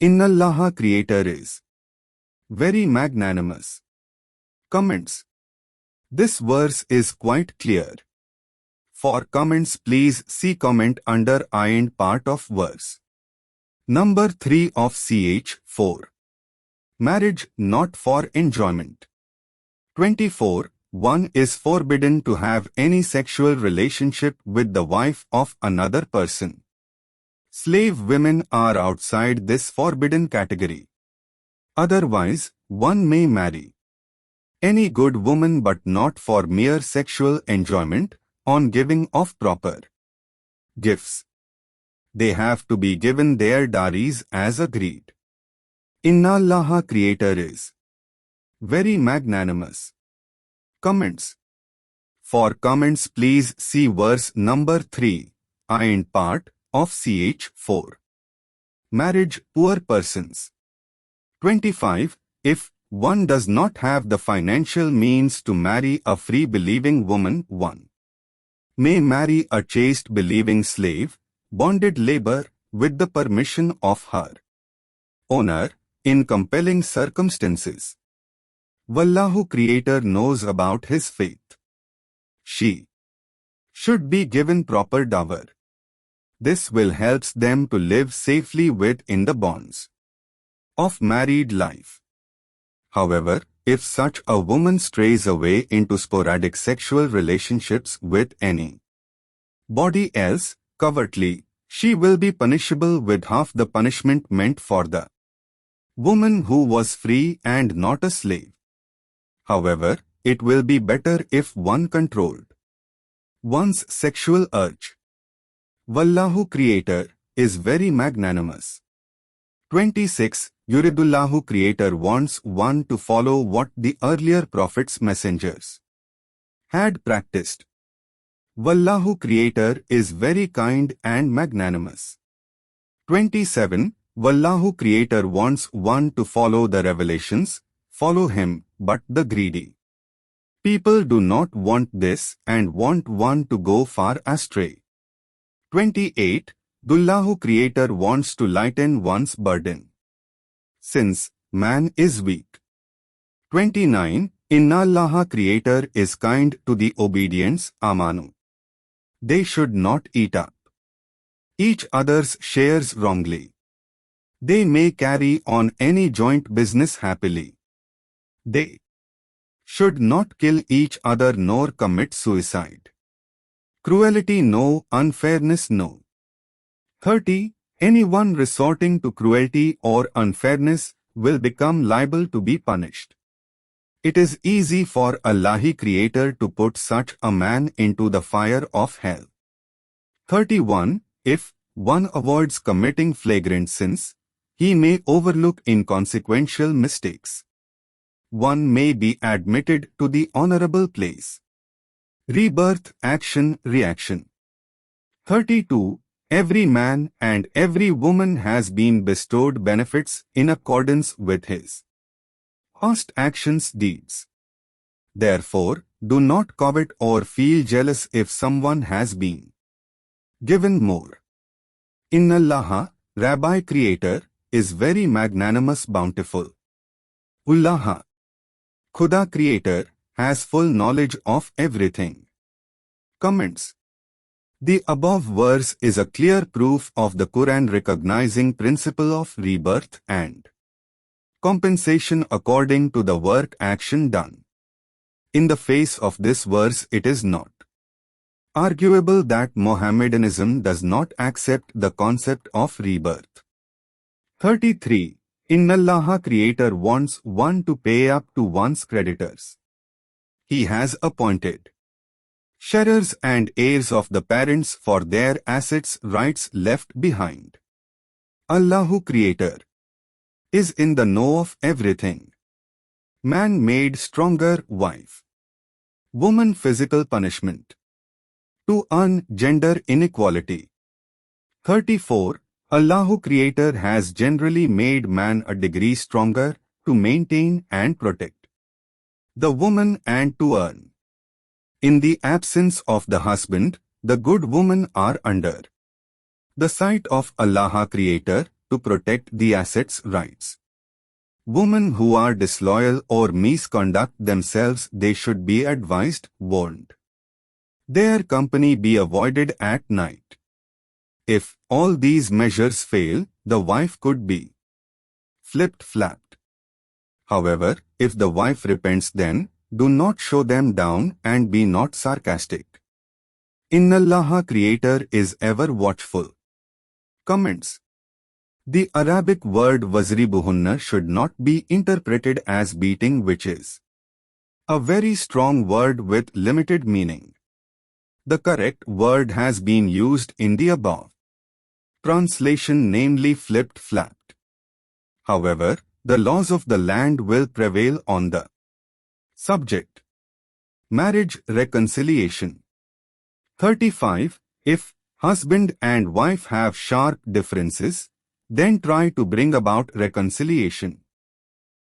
Innallaha Creator is very magnanimous. Comments. This verse is quite clear. For comments, please see comment under I and part of verse. Number 3 of ch. 4. Marriage not for enjoyment. 24. One is forbidden to have any sexual relationship with the wife of another person. Slave women are outside this forbidden category. Otherwise, one may marry any good woman but not for mere sexual enjoyment on giving of proper gifts. They have to be given their dowries as agreed. Innallaha Creator is very magnanimous. Comments. For comments, please see verse number 3, I and part of ch. 4. Marriage poor persons. 25. If one does not have the financial means to marry a free believing woman, one may marry a chaste believing slave, bonded labor, with the permission of her owner, in compelling circumstances. Wallahu Creator knows about his faith. She should be given proper dower. This will help them to live safely within the bonds of married life. However, if such a woman strays away into sporadic sexual relationships with any body else, covertly, she will be punishable with half the punishment meant for the woman who was free and not a slave. However, it will be better if one controlled one's sexual urge. Wallahu Creator is very magnanimous. 26. Yuridullahu Creator wants one to follow what the earlier prophets' messengers had practiced. Wallahu Creator is very kind and magnanimous. 27. Wallahu Creator wants one to follow the revelations, follow him, but the greedy people do not want this and want one to go far astray. 28. Dullahu Creator wants to lighten one's burden, since man is weak. 29. Innallaha Creator is kind to the obedience, amanu. They should not eat up each other's shares wrongly. They may carry on any joint business happily. They should not kill each other nor commit suicide. Cruelty no, unfairness no. 30. Anyone resorting to cruelty or unfairness will become liable to be punished. It is easy for Allahi Creator to put such a man into the fire of hell. 31. If one avoids committing flagrant sins, he may overlook inconsequential mistakes. One may be admitted to the honorable place. Rebirth, action, reaction. 32. Every man and every woman has been bestowed benefits in accordance with his past actions, deeds. Therefore, do not covet or feel jealous if someone has been given more. Innallaha, Rabbi Creator, is very magnanimous, bountiful. Ullaha, Khuda Creator, has full knowledge of everything. Comments. The above verse is a clear proof of the Quran recognizing principle of rebirth and compensation according to the work action done. In the face of this verse, it is not arguable that Mohammedanism does not accept the concept of rebirth. 33. Innallaha Creator wants one to pay up to one's creditors. He has appointed sharers and heirs of the parents for their assets rights left behind. Allahu Creator is in the know of everything. Man made stronger wife. Woman physical punishment. To earn gender inequality. 34. Allahu Creator has generally made man a degree stronger to maintain and protect the woman and to earn. In the absence of the husband, the good women are under the sight of Allah Creator to protect the assets' rights. Women who are disloyal or misconduct themselves, they should be advised, warned. Their company be avoided at night. If all these measures fail, the wife could be flipped-flapped. However, if the wife repents, then do not show them down and be not sarcastic. Innallaha Creator is ever watchful. Comments. The Arabic word wazribuhunna should not be interpreted as beating, which is a very strong word with limited meaning. The correct word has been used in the above translation, namely flipped-flapped. However, the laws of the land will prevail on the subject. Marriage reconciliation. 35. If husband and wife have sharp differences, then try to bring about reconciliation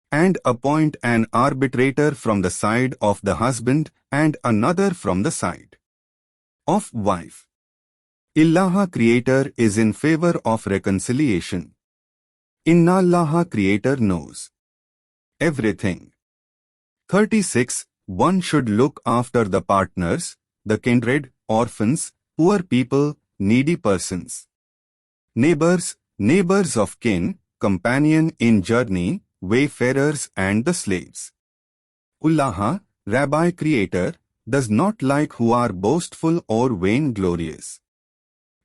and appoint an arbitrator from the side of the husband and another from the side of wife. Allah Creator is in favor of reconciliation. Innallaha Creator knows everything. 36. One should look after the partners, the kindred, orphans, poor people, needy persons, neighbors of kin, companion in journey, wayfarers and the slaves. Allah, Rabbi Creator, does not like who are boastful or vainglorious.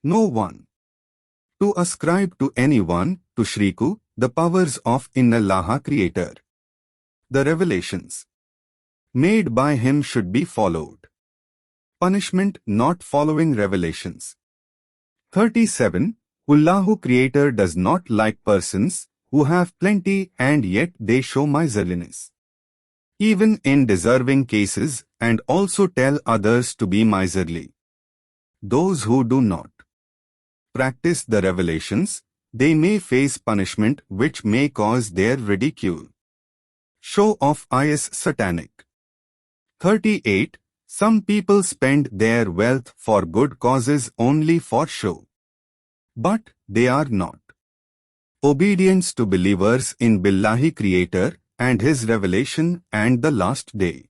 No one to ascribe to anyone, to shriku, the powers of Innallaha Creator. The revelations made by him should be followed. Punishment not following revelations. 37. Allahu Creator does not like persons who have plenty and yet they show miserliness, even in deserving cases, and also tell others to be miserly. Those who do not practice the revelations, they may face punishment which may cause their ridicule. Show of is satanic. 38. Some people spend their wealth for good causes only for show, but they are not obedience to believers in Billahi Creator and His revelation and the last day.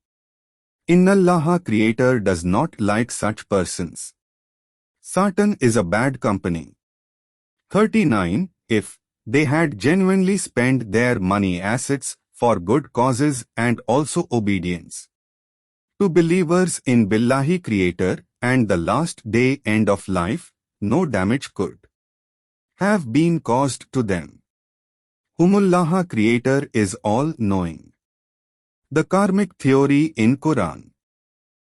Innallaha Creator does not like such persons. Satan is a bad company. 39. If they had genuinely spent their money assets for good causes and also obedience to believers in Billahi Creator and the last day end of life, no damage could have been caused to them. Humullaha Creator is all-knowing. The karmic theory in Quran.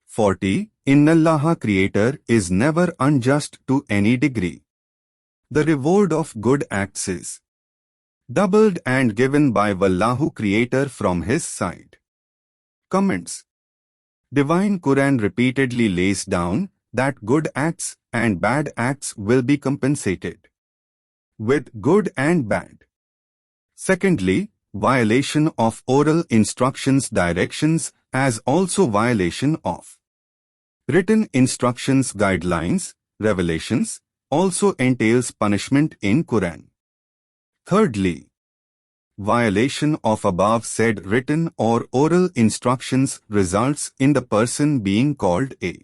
40. Innallaha Creator is never unjust to any degree. The reward of good acts is doubled and given by Wallahu Creator from His side. Comments. Divine Quran repeatedly lays down that good acts and bad acts will be compensated with good and bad. Secondly, violation of oral instructions directions as also violation of written instructions guidelines, revelations, also entails punishment in Quran. Thirdly, violation of above said written or oral instructions results in the person being called a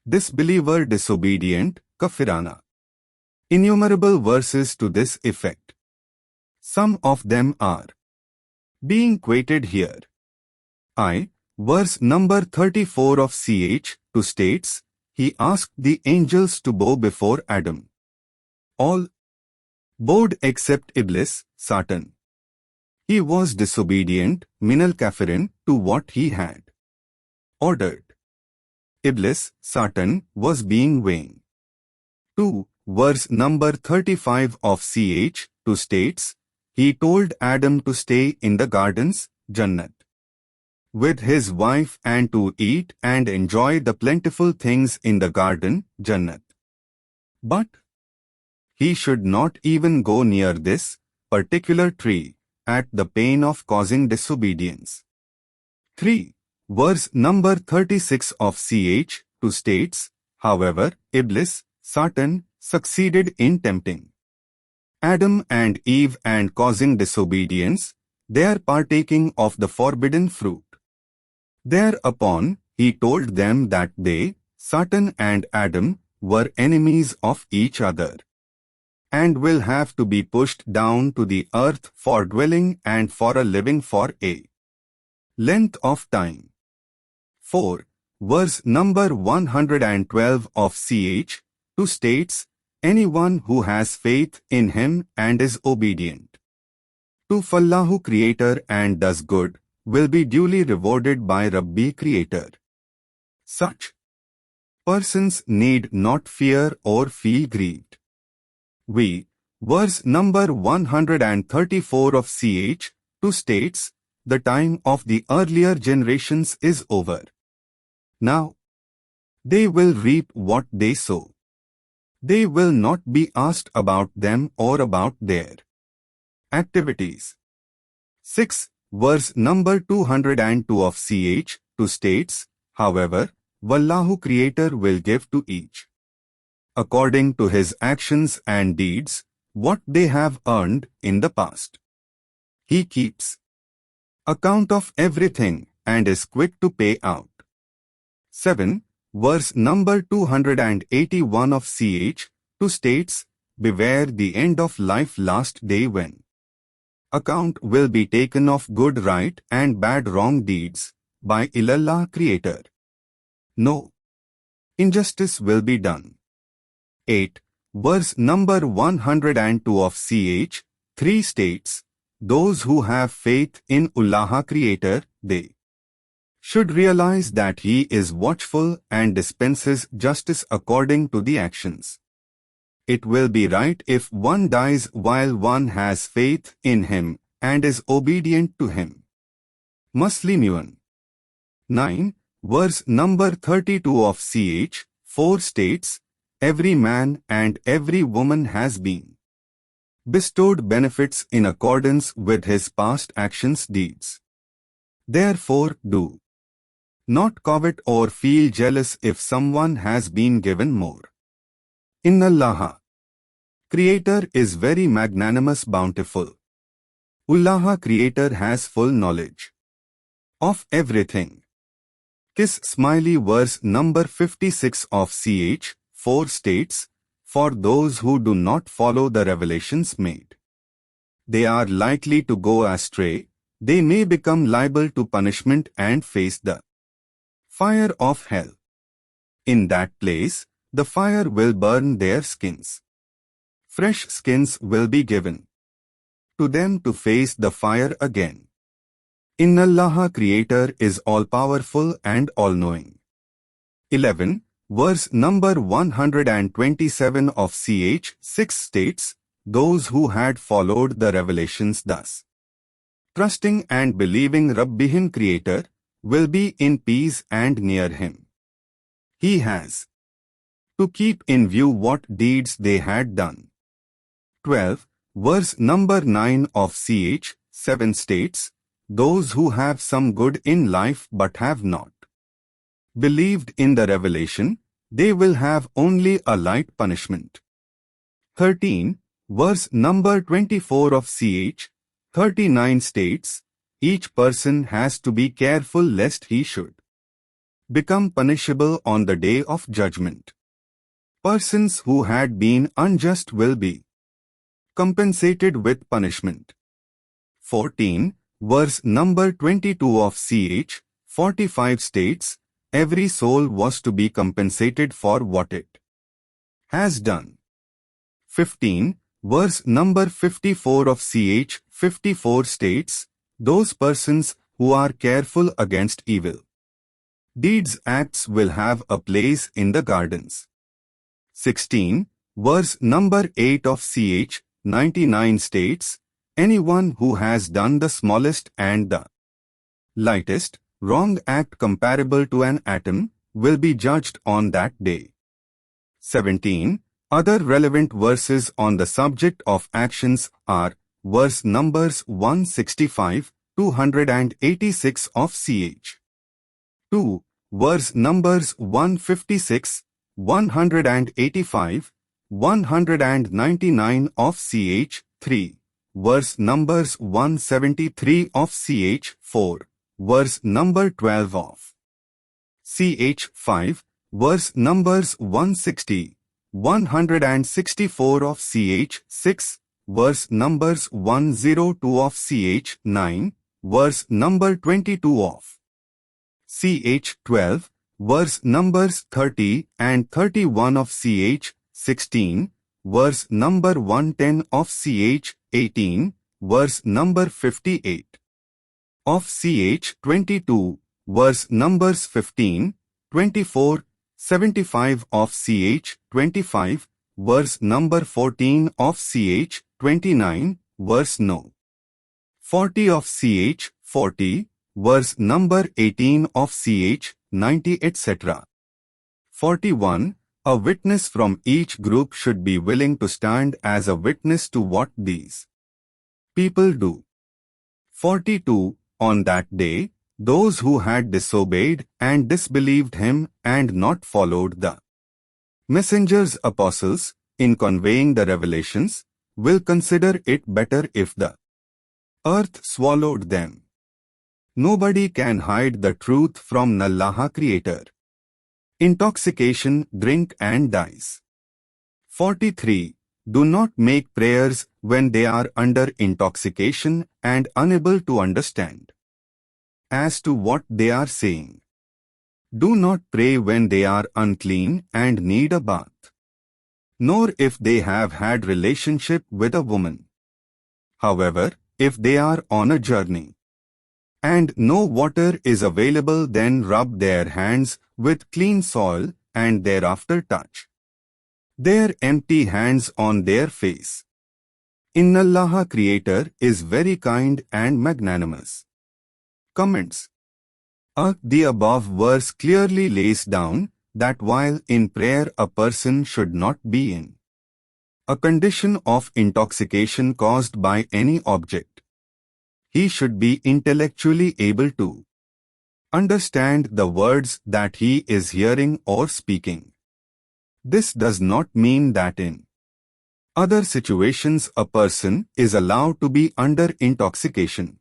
disbeliever, disobedient, kafirana. Innumerable verses to this effect. Some of them are being quoted here. Verse number 34 of ch. 2 states, He asked the angels to bow before Adam. All bowed except Iblis, Satan. He was disobedient, minal kafirin, to what he had ordered. Iblis, Satan, was being vain. 2. Verse number 35 of Ch. 2 states, he told Adam to stay in the gardens, Jannat, with his wife and to eat and enjoy the plentiful things in the garden, Jannat. But he should not even go near this particular tree, at the pain of causing disobedience. 3. Verse number 36 of Ch. 2 states, however, Iblis, Satan, succeeded in tempting Adam and Eve and causing disobedience, their partaking of the forbidden fruit. Thereupon, he told them that they, Satan and Adam, were enemies of each other, and will have to be pushed down to the earth for dwelling and for a living for a length of time. 4. Verse number 112 of Ch. 2 states, anyone who has faith in him and is obedient to Fallahu Creator and does good, will be duly rewarded by Rabbi Creator. Such persons need not fear or feel grieved. Verse number 134 of Ch. 2 states, the time of the earlier generations is over. Now, they will reap what they sow. They will not be asked about them or about their activities. 6. Verse number 202 of Ch. 2 states, however, Wallahu Creator will give to each, according to his actions and deeds, what they have earned in the past. He keeps account of everything and is quick to pay out. 7. Verse number 281 of Ch. 2 states, beware the end of life last day when account will be taken of good right and bad wrong deeds by Ilallah Creator. No injustice will be done. 8. Verse number 102 of Ch. 3 states, those who have faith in Allah Creator, they should realize that He is watchful and dispenses justice according to the actions. It will be right if one dies while one has faith in Him and is obedient to Him. Muslimun. 9. Verse number 32 of Ch. 4 states, every man and every woman has been bestowed benefits in accordance with his past actions deeds. Therefore do not covet or feel jealous if someone has been given more. Innallaha Creator is very magnanimous bountiful. Allah Creator has full knowledge of everything. Kiss smiley verse number 56 of Ch. 4 states, for those who do not follow the revelations made, they are likely to go astray, they may become liable to punishment and face the fire of hell. In that place, the fire will burn their skins. Fresh skins will be given to them to face the fire again. Innallaha Creator is all-powerful and all-knowing. 11. Verse number 127 of Ch. 6 states, those who had followed the revelations thus, trusting and believing Rabbihim Creator, will be in peace and near Him. He has to keep in view what deeds they had done. 12. Verse number 9 of Ch. 7 states, those who have some good in life but have not believed in the revelation, they will have only a light punishment. 13. Verse number 24 of Ch. 39 states, each person has to be careful lest he should become punishable on the day of judgment. Persons who had been unjust will be compensated with punishment. 14. Verse number 22 of Ch. 45 states, every soul was to be compensated for what it has done. 15. Verse number 54 of ch 54 states, those persons who are careful against evil deeds acts will have a place in the gardens. 16. Verse number 8 of ch 99 states, anyone who has done the smallest and the lightest wrong act comparable to an atom will be judged on that day. 17. Other relevant verses on the subject of actions are verse numbers 165, 286 of ch. 2. Verse numbers 156, 185, 199 of ch. 3. Verse numbers 173 of ch. 4. Verse number 12 of ch. 5. Verse numbers 160, 164 of ch. 6. Verse numbers 102 of ch. 9. Verse number 22 of ch. 12. Verse numbers 30 and 31 of ch. 16. Verse number 110 of ch. 18. Verse number 58 of ch. 22. Verse numbers 15, 24, 75 of ch. 25. Verse number 14 of ch. 29. Verse no. 40 of ch. 40. Verse number 18 of ch. 90 etc. 41. A witness from each group should be willing to stand as a witness to what these people do. 42. On that day, those who had disobeyed and disbelieved him and not followed the messenger's apostles in conveying the revelations will consider it better if the earth swallowed them. Nobody can hide the truth from Allah Creator. Intoxication, drink and dice. 43. Do not make prayers when they are under intoxication and unable to understand as to what they are saying. Do not pray when they are unclean and need a bath, nor if they have had relationship with a woman. However, if they are on a journey and no water is available, then rub their hands with clean soil and thereafter touch their empty hands on their face. Inna Allah Creator is very kind and magnanimous. Comments. The above verse clearly lays down that while in prayer a person should not be in a condition of intoxication caused by any object. He should be intellectually able to understand the words that he is hearing or speaking. This does not mean that in other situations a person is allowed to be under intoxication.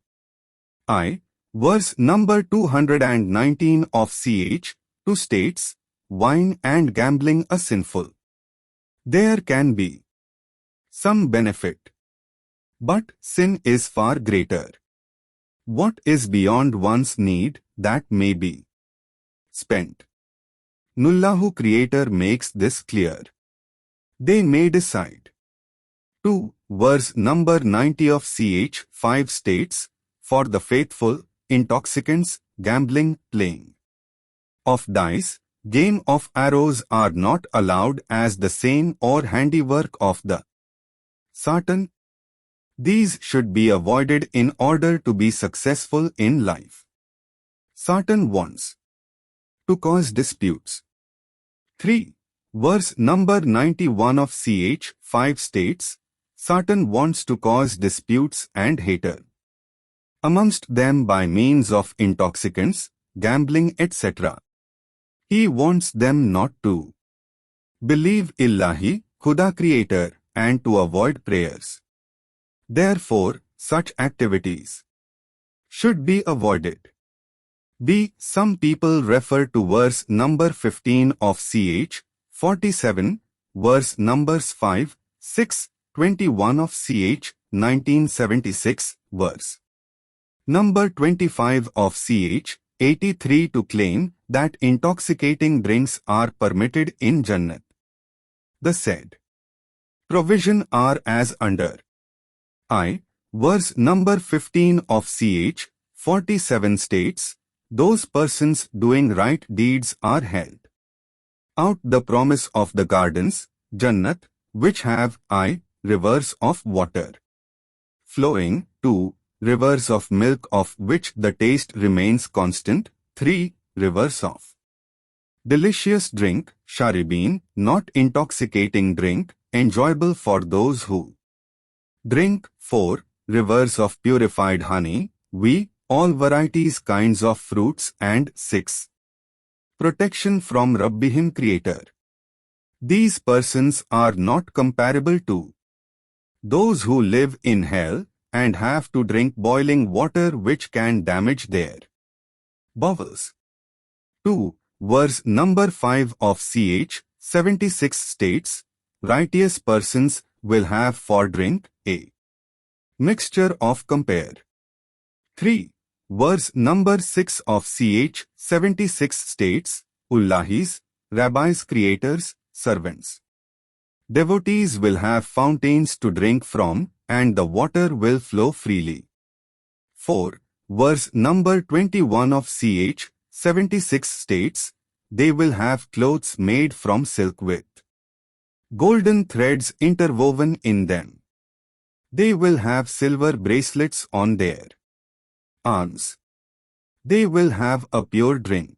Verse number 219 of ch. 2 states, wine and gambling are sinful. There can be some benefit, but sin is far greater. What is beyond one's need, that may be spent. Nullahu Creator makes this clear. They may decide. 2. Verse number 90 of ch. 5 states, for the faithful, intoxicants, gambling, playing of dice, game of arrows are not allowed as the saying or handiwork of the Satan. These should be avoided in order to be successful in life. Satan wants to cause disputes. 3. Verse number 91 of ch. 5 states, Satan wants to cause disputes and hatred amongst them by means of intoxicants, gambling, etc. He wants them not to believe Illahi, Khuda Creator, and to avoid prayers. Therefore, such activities should be avoided. Some people refer to verse number 15 of ch. 47, verse numbers 5, 6, 21 of ch. 1976, verse number 25 of ch. 83 to claim that intoxicating drinks are permitted in Jannat. The said provision are as under. I. Verse number 15 of ch. 47 states, those persons doing right deeds are held out the promise of the gardens, Jannat, which have I. Rivers of water flowing, 2. Rivers of milk of which the taste remains constant, 3. Rivers of delicious drink, Sharibin, not intoxicating drink, enjoyable for those who drink, 4. Rivers of purified honey, all varieties kinds of fruits, and 6. Protection from Rabbihim Creator. These persons are not comparable to those who live in hell and have to drink boiling water which can damage their bowels. 2. Verse number 5 of ch. 76 states, righteous persons will have for drink a mixture of compare. 3. Verse number 6 of ch. 76 states, Ullahis, rabbis, creators, servants. Devotees will have fountains to drink from, and the water will flow freely. 4. Verse number 21 of ch. 76 states, they will have clothes made from silk with golden threads interwoven in them. They will have silver bracelets on their arms. They will have a pure drink.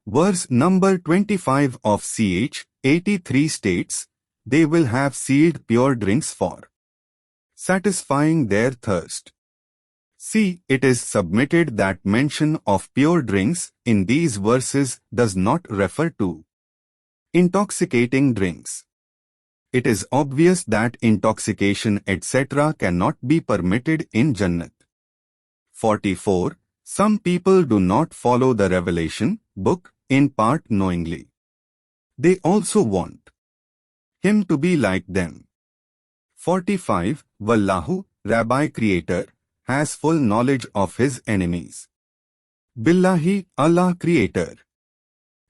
Verse number 25 of ch. 83 states, they will have sealed pure drinks for satisfying their thirst. See, it is submitted that mention of pure drinks in these verses does not refer to intoxicating drinks. It is obvious that intoxication etc. cannot be permitted in Jannat. 44. Some people do not follow the revelation book in part knowingly. They also want him to be like them. 45. Wallahu, Rabbi Creator, has full knowledge of his enemies. Billahi, Allah Creator,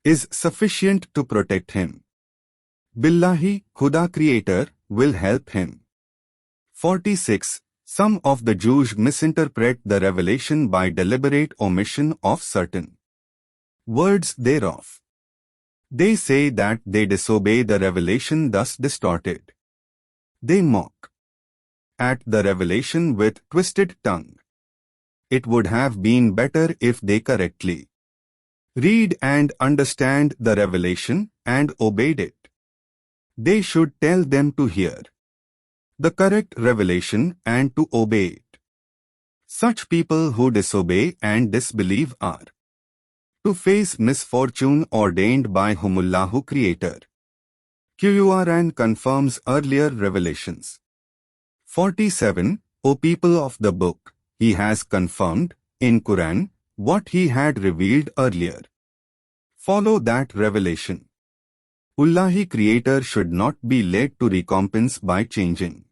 is sufficient to protect him. Billahi, Khuda Creator, will help him. 46. Some of the Jews misinterpret the revelation by deliberate omission of certain words thereof. They say that they disobey the revelation thus distorted. They mock at the revelation with twisted tongue. It would have been better if they correctly read and understand the revelation and obeyed it. They should tell them to hear the correct revelation and to obey it. Such people who disobey and disbelieve are to face misfortune ordained by Humullahu Creator. Quran confirms earlier revelations. 47. O people of the book, He has confirmed, in Quran, what He had revealed earlier. Follow that revelation. Ullahi Creator should not be led to recompense by changing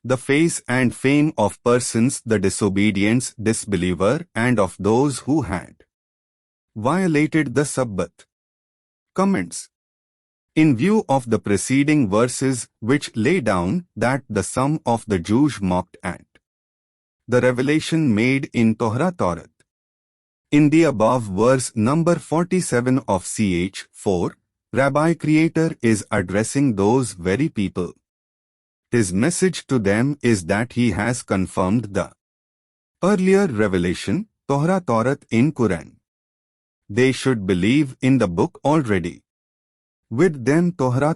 the face and fame of persons the disobedience, disbeliever, and of those who had violated the Sabbath. Comments. In view of the preceding verses which lay down that the sum of the Jews mocked at the revelation made in Torah, in the above verse number 47 of ch. 4, Rabbi Creator is addressing those very people. His message to them is that He has confirmed the earlier revelation, Torah in Quran. They should believe in the book already with them Torah.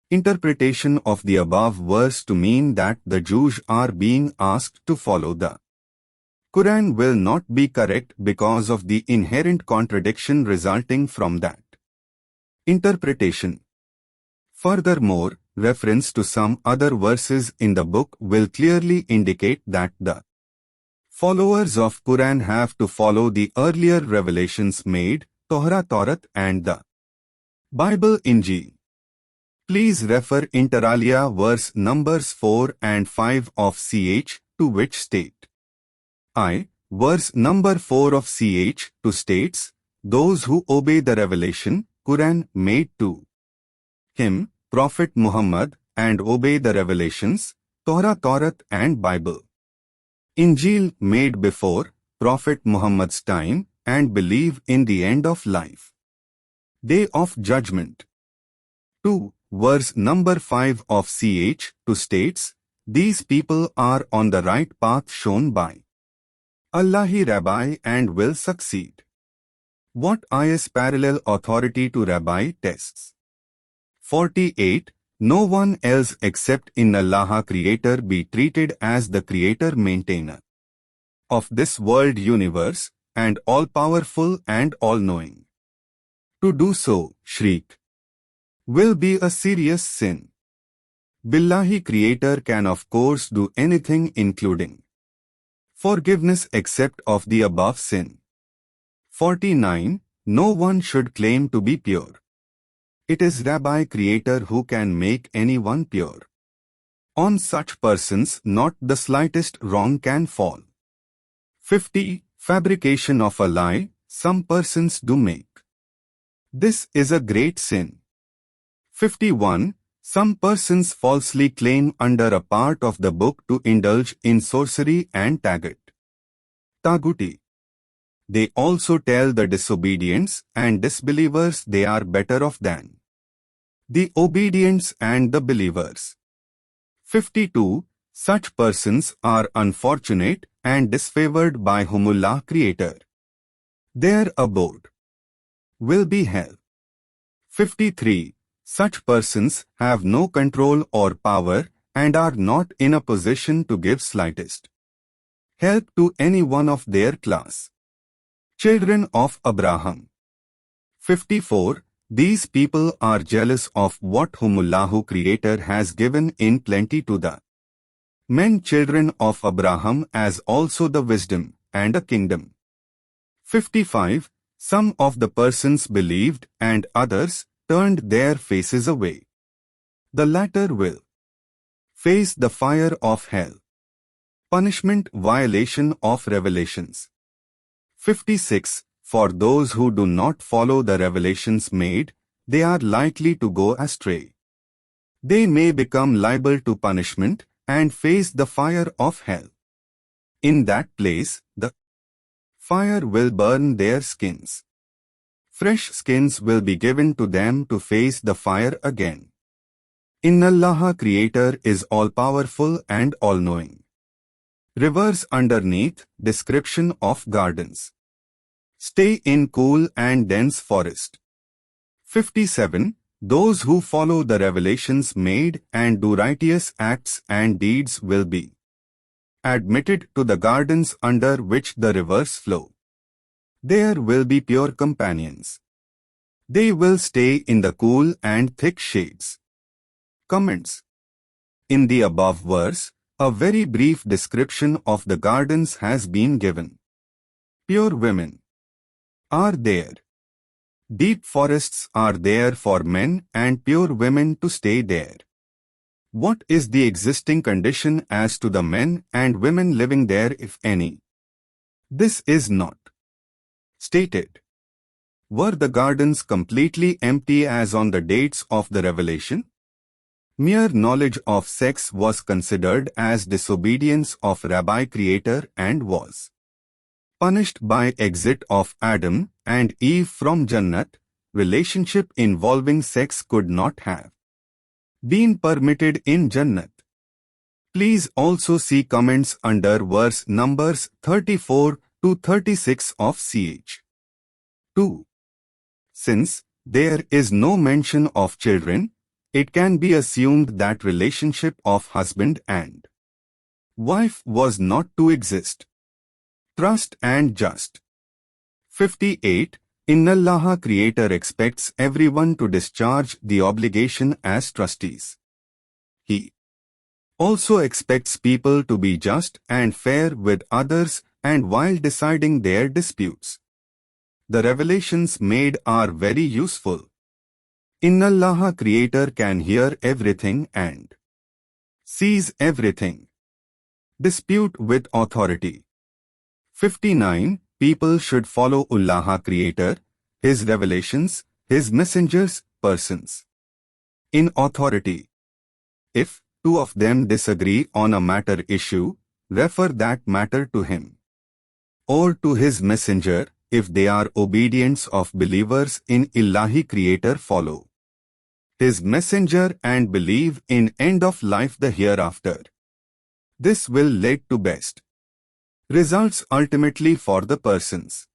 Interpretation of the above verse to mean that the Jews are being asked to follow the Quran will not be correct because of the inherent contradiction resulting from that interpretation. Furthermore, reference to some other verses in the book will clearly indicate that the followers of Quran have to follow the earlier revelations made, Torah and the Bible Injil. Please refer inter alia verse numbers 4 and 5 of ch. to which state. Verse number 4 of ch. to states, those who obey the revelation, Quran made to him, Prophet Muhammad, and obey the revelations, Torah, Taurat and Bible. Injil made before Prophet Muhammad's time and believe in the end of life. Day of Judgment. 2. Verse number 5 of ch. 2 states, these people are on the right path shown by Allahi Rabbi and will succeed. What is parallel authority to Rabbi tests? 48. No one else except in Allah Creator be treated as the Creator maintainer of this world universe and all-powerful and all-knowing. To do so, shirk, will be a serious sin. Billahi Creator can of course do anything including forgiveness except of the above sin. 49. No one should claim to be pure. It is Rabbi Creator who can make anyone pure. On such persons not the slightest wrong can fall. 50. Fabrication of a lie, some persons do make. This is a great sin. 51. Some persons falsely claim under a part of the book to indulge in sorcery and taguti. They also tell the disobedients and disbelievers they are better off than the obedients and the believers. 52. Such persons are unfortunate and disfavored by whomullah Creator. Their abode will be hell. 53. Such persons have no control or power and are not in a position to give slightest help to any one of their class. Children of Abraham. 54. These people are jealous of what whomullahu Creator has given in plenty to the men children of Abraham as also the wisdom and a kingdom. 55. Some of the persons believed and others turned their faces away. The latter will face the fire of hell. Punishment violation of revelations. 56. For those who do not follow the revelations made, they are likely to go astray. They may become liable to punishment and face the fire of hell. In that place, the fire will burn their skins. Fresh skins will be given to them to face the fire again. Allah Creator is all-powerful and all-knowing. Rivers underneath, description of gardens. Stay in cool and dense forest. 57. Those who follow the revelations made and do righteous acts and deeds will be admitted to the gardens under which the rivers flow. There will be pure companions. They will stay in the cool and thick shades. Comments. In the above verse, a very brief description of the gardens has been given. Pure women are there. Deep forests are there for men and pure women to stay there. What is the existing condition as to the men and women living there, if any? This is not stated. Were the gardens completely empty as on the dates of the revelation? Mere knowledge of sex was considered as disobedience of Rabbi Creator and was punished by exit of Adam and Eve from Jannat. Relationship involving sex could not have been permitted in Jannat. Please also see comments under verse numbers 34 to 36 of ch. 2. Since there is no mention of children, it can be assumed that relationship of husband and wife was not to exist. Trust and just. 58. Allah Creator expects everyone to discharge the obligation as trustees. He also expects people to be just and fair with others and while deciding their disputes. The revelations made are very useful. Allah Creator can hear everything and sees everything. Dispute with authority. 59. People should follow Allah Creator, His revelations, His messengers, persons in authority. If two of them disagree on a matter issue, refer that matter to him or to his messenger. If they are obedience of believers in Ilahi Creator, follow his messenger and believe in end of life, the hereafter. This will lead to best results ultimately for the persons.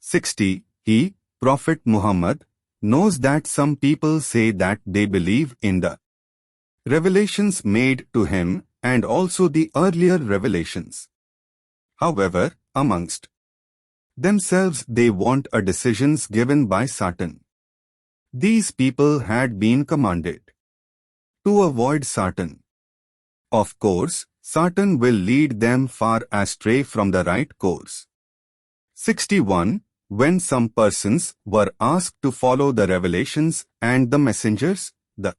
60. He, Prophet Muhammad, knows that some people say that they believe in the revelations made to him and also the earlier revelations. However, amongst themselves they want a decisions given by Satan. These people had been commanded to avoid Satan. Of course, Satan will lead them far astray from the right course. 61. When some persons were asked to follow the revelations and the messengers, the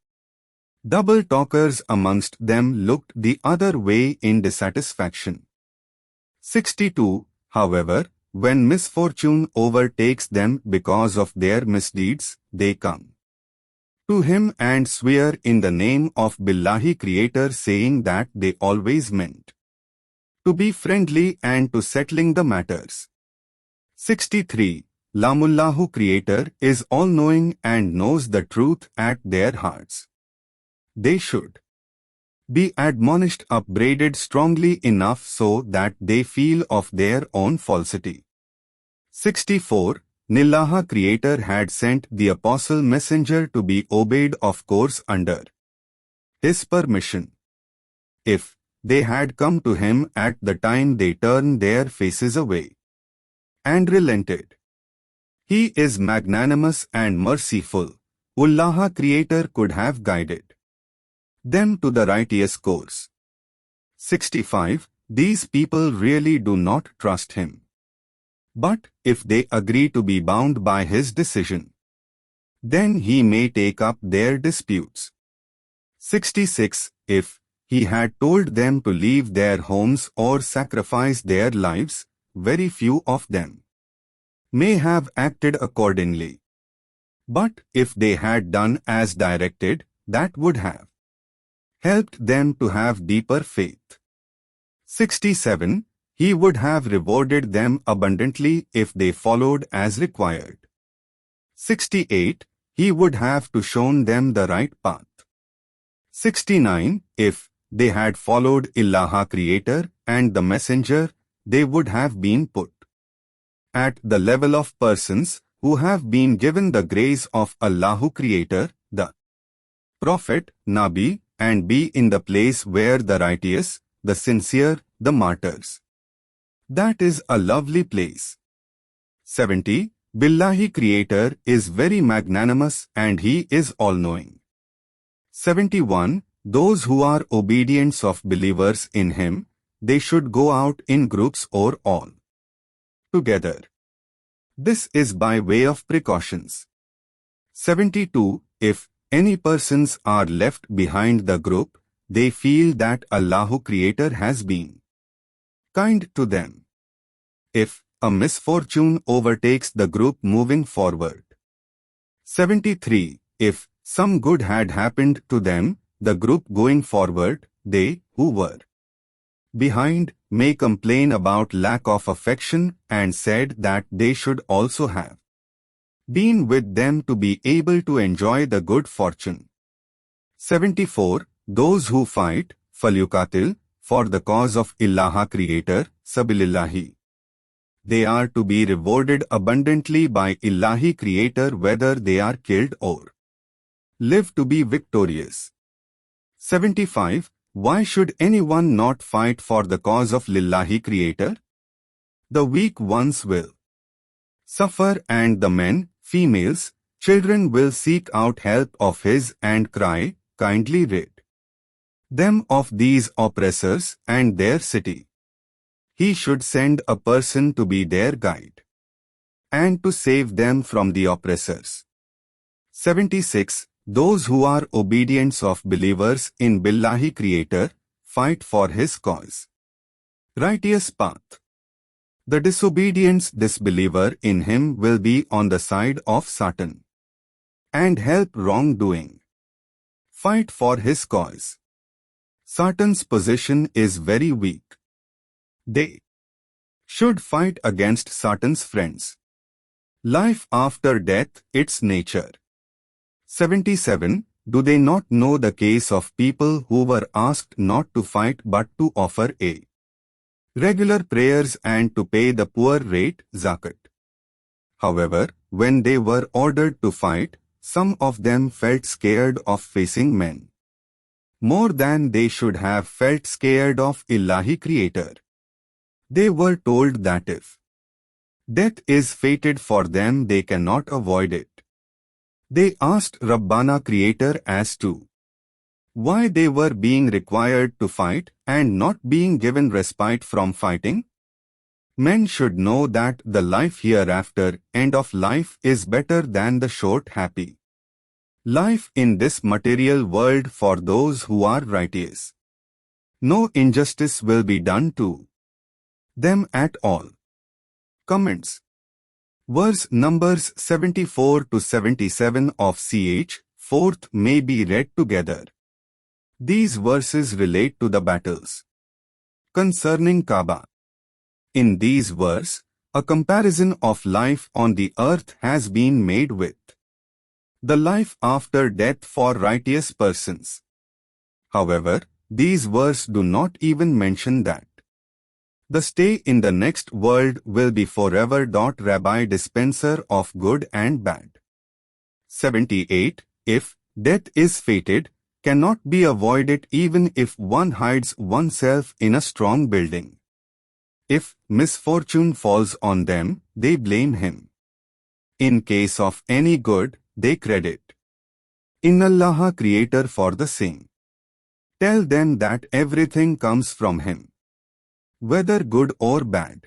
double talkers amongst them looked the other way in dissatisfaction. 62. However, when misfortune overtakes them because of their misdeeds, they come to him and swear in the name of Billahi Creator, saying that they always meant to be friendly and to settling the matters. 63. Lamullahu Creator is all-knowing and knows the truth at their hearts. They should be admonished, upbraided strongly enough so that they feel of their own falsity. 64. Nillaha Creator had sent the apostle messenger to be obeyed, of course under his permission. If they had come to him at the time, they turned their faces away and relented. He is magnanimous and merciful. Allaha Creator could have guided them to the righteous course. 65. These people really do not trust him. But if they agree to be bound by his decision, then he may take up their disputes. 66. If he had told them to leave their homes or sacrifice their lives, very few of them may have acted accordingly. But if they had done as directed, that would have helped them to have deeper faith. 67. He would have rewarded them abundantly if they followed as required. 68. He would have to shown them the right path. 69. If they had followed Allaha Creator and the Messenger, they would have been put at the level of persons who have been given the grace of Allahu Creator, the Prophet, Nabi, and be in the place where the righteous, the sincere, the martyrs. That is a lovely place. 70. Billahi Creator is very magnanimous and he is all-knowing. 71. Those who are obedients of believers in him, they should go out in groups or all together. This is by way of precautions. 72. If any persons are left behind the group, they feel that Allahu Creator has been kind to them. If a misfortune overtakes the group moving forward. 73. If some good had happened to them, the group going forward, they who were behind may complain about lack of affection and said that they should also have been with them to be able to enjoy the good fortune. 74. Those who fight, falyukatil, for the cause of Allaha Creator, sabilillahi. They are to be rewarded abundantly by Ilahi Creator whether they are killed or live to be victorious. 75. Why should anyone not fight for the cause of Lillahi Creator? The weak ones will suffer and the men, females, children will seek out help of his and cry, kindly rid them of these oppressors and their city. He should send a person to be their guide and to save them from the oppressors. 76. Those who are obedients of believers in Billahi Creator, fight for his cause. Righteous path. The disobedient disbeliever in him will be on the side of Satan and help wrongdoing. fight for his cause. Satan's position is very weak. They should fight against Satan's friends. Life after death, its nature. 77. Do they not know the case of people who were asked not to fight but to offer a regular prayers and to pay the poor rate, zakat? However, when they were ordered to fight, some of them felt scared of facing men more than they should have felt scared of Ilahi Creator. They were told that if death is fated for them, they cannot avoid it. They asked Rabbana Creator as to why they were being required to fight and not being given respite from fighting. Men should know that the life hereafter, end of life, is better than the short happy life in this material world for those who are righteous. No injustice will be done to them at all. Comments. Verse numbers 74 to 77 of ch. 4th may be read together. These verses relate to the battles concerning Kaaba. In these verses, a comparison of life on the earth has been made with the life after death for righteous persons. However, these verses do not even mention that the stay in the next world will be forever. Rabbi dispenser of good and bad. 78. If death is fated, cannot be avoided even if one hides oneself in a strong building. If misfortune falls on them, they blame him. In case of any good, they credit Allah Creator for the same. Tell them that everything comes from Him, whether good or bad.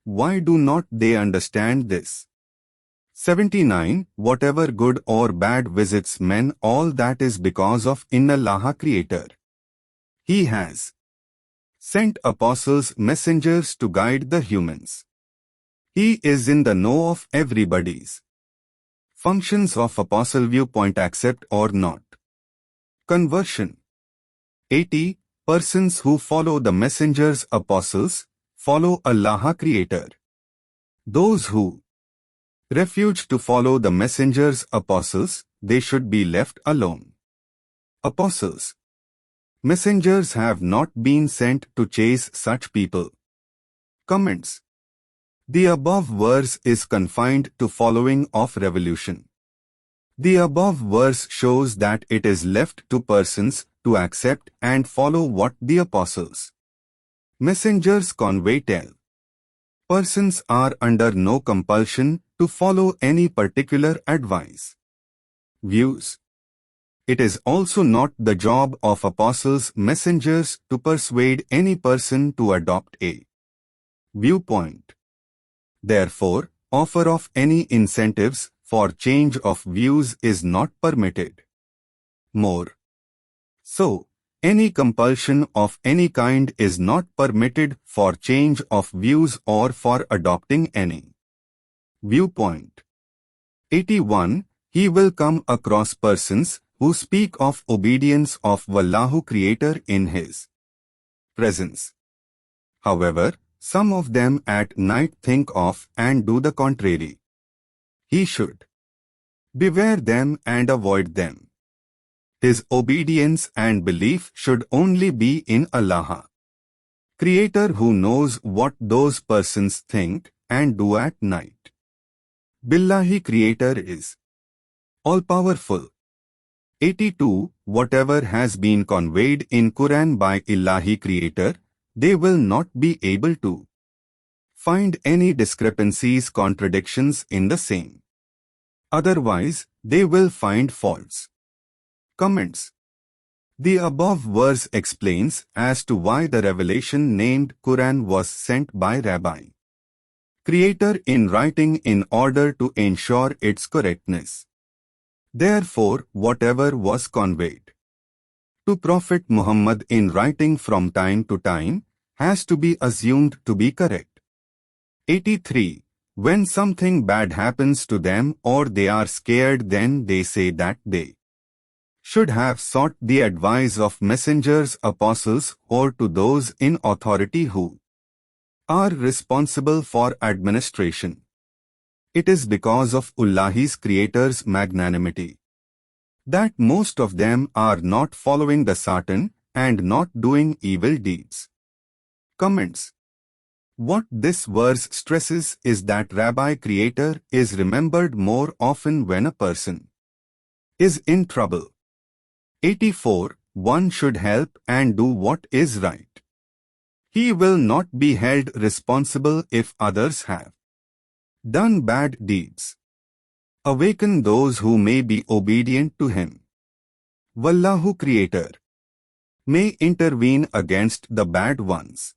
Why do not they understand this? 79. Whatever good or bad visits men, all that is because of Allah Creator. He has sent apostles, messengers to guide the humans. He is in the know of everybody's functions of apostle viewpoint, accept or not. Conversion. 80. Persons who follow the messengers, apostles, follow Allah Creator. Those who refuse to follow the messengers, apostles, they should be left alone. Apostles, messengers have not been sent to chase such people. Comments. The above verse is confined to following of revolution. The above verse shows that it is left to persons to accept and follow what the apostles, messengers convey. Tell. Persons are under no compulsion to follow any particular advice, views. It is also not the job of apostles, messengers to persuade any person to adopt a viewpoint. Therefore, offer of any incentives for change of views is not permitted. More so, any compulsion of any kind is not permitted for change of views or for adopting any viewpoint. 81. He will come across persons who speak of obedience of Wallahu Creator in His presence. However, some of them at night think of and do the contrary. He should beware them and avoid them. His obedience and belief should only be in Allah Creator, who knows what those persons think and do at night. Billahi Creator is all-powerful. 82. Whatever has been conveyed in Quran by Ilahi Creator, they will not be able to find any discrepancies, contradictions in the same. Otherwise, they will find faults. Comments. The above verse explains as to why the revelation named Quran was sent by Rabbi Creator in writing in order to ensure its correctness. Therefore, whatever was conveyed to Prophet Muhammad in writing from time to time has to be assumed to be correct. 83. When something bad happens to them or they are scared, then they say that they should have sought the advice of messengers, apostles, or to those in authority who are responsible for administration. It is because of Allah's Creator's magnanimity that most of them are not following the Satan and not doing evil deeds. Comments. What this verse stresses is that Rabbi Creator is remembered more often when a person is in trouble. 84. One should help and do what is right. He will not be held responsible if others have done bad deeds. Awaken those who may be obedient to him. Wallahu Creator may intervene against the bad ones.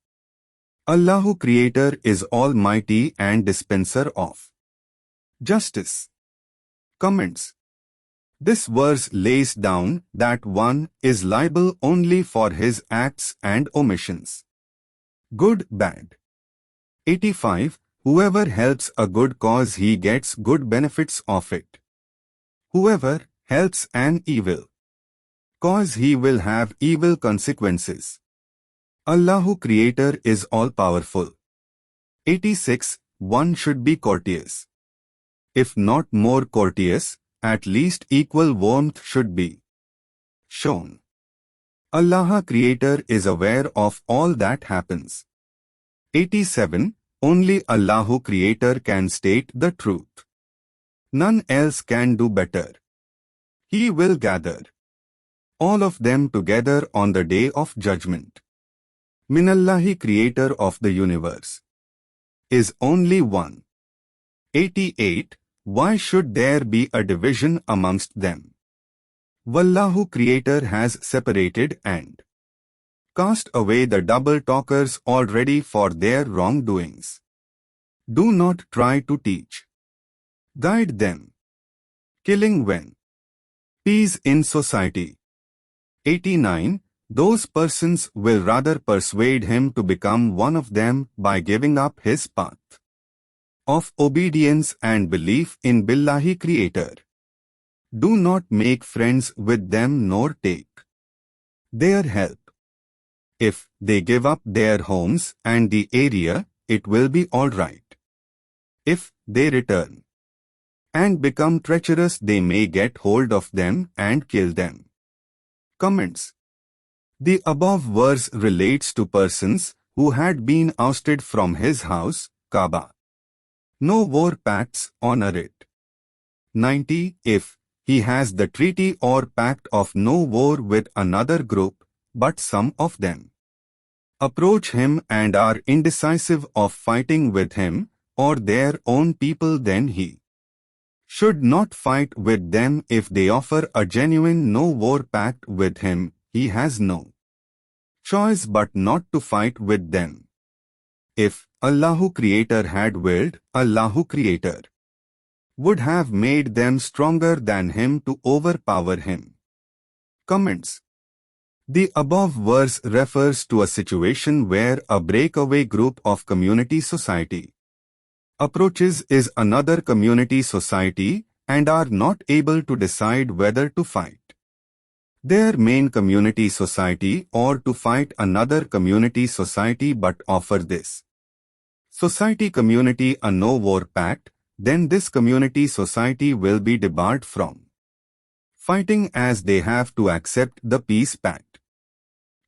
Allahu Creator is almighty and dispenser of justice. Comments. This verse lays down that one is liable only for his acts and omissions. Good, bad. 85. Whoever helps a good cause, he gets good benefits of it. Whoever helps an evil cause, he will have evil consequences. Allahu Creator is all-powerful. 86. One should be courteous. If not more courteous, at least equal warmth should be shown. Allah Creator is aware of all that happens. 87. Only Allahu Creator can state the truth. None else can do better. He will gather all of them together on the day of judgment. Minallahi, Creator of the universe, is only one. 88. Why should there be a division amongst them? Wallahu Creator has separated and cast away the double talkers already for their wrongdoings. Do not try to teach. Guide them. Killing when peace in society. 89. Those persons will rather persuade him to become one of them by giving up his path of obedience and belief in Billahi Creator. Do not make friends with them nor take their help. If they give up their homes and the area, it will be all right. If they return and become treacherous, they may get hold of them and kill them. Comments. The above verse relates to persons who had been ousted from his house, Kaaba. No war pacts honor it. 90. If he has the treaty or pact of no war with another group, but some of them approach him and are indecisive of fighting with him or their own people, then he should not fight with them. If they offer a genuine no war pact with him, he has no choice but not to fight with them. If Allahu Creator had willed, Allahu Creator would have made them stronger than him to overpower him. Comments. The above verse refers to a situation where a breakaway group of community society approaches is another community society and are not able to decide whether to fight their main community society or to fight another community society, but offer this society community a no war pact, then this community society will be debarred from fighting as they have to accept the peace pact.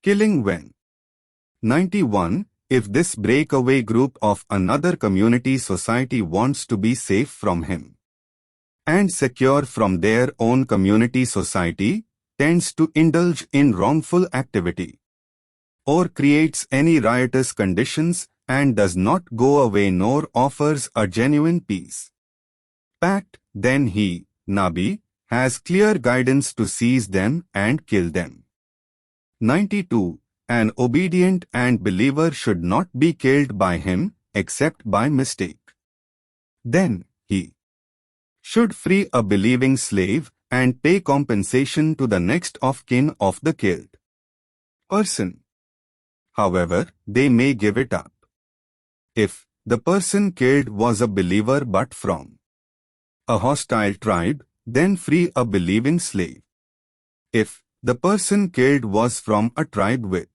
Killing when 91. If this breakaway group of another community society wants to be safe from him and secure from their own community society, tends to indulge in wrongful activity or creates any riotous conditions and does not go away nor offers a genuine peace pact, then he, Nabi, has clear guidance to seize them and kill them. 92. An obedient and believer should not be killed by him except by mistake. Then he should free a believing slave and pay compensation to the next of kin of the killed person. However, they may give it up. If the person killed was a believer but from a hostile tribe, then free a believing slave. If the person killed was from a tribe with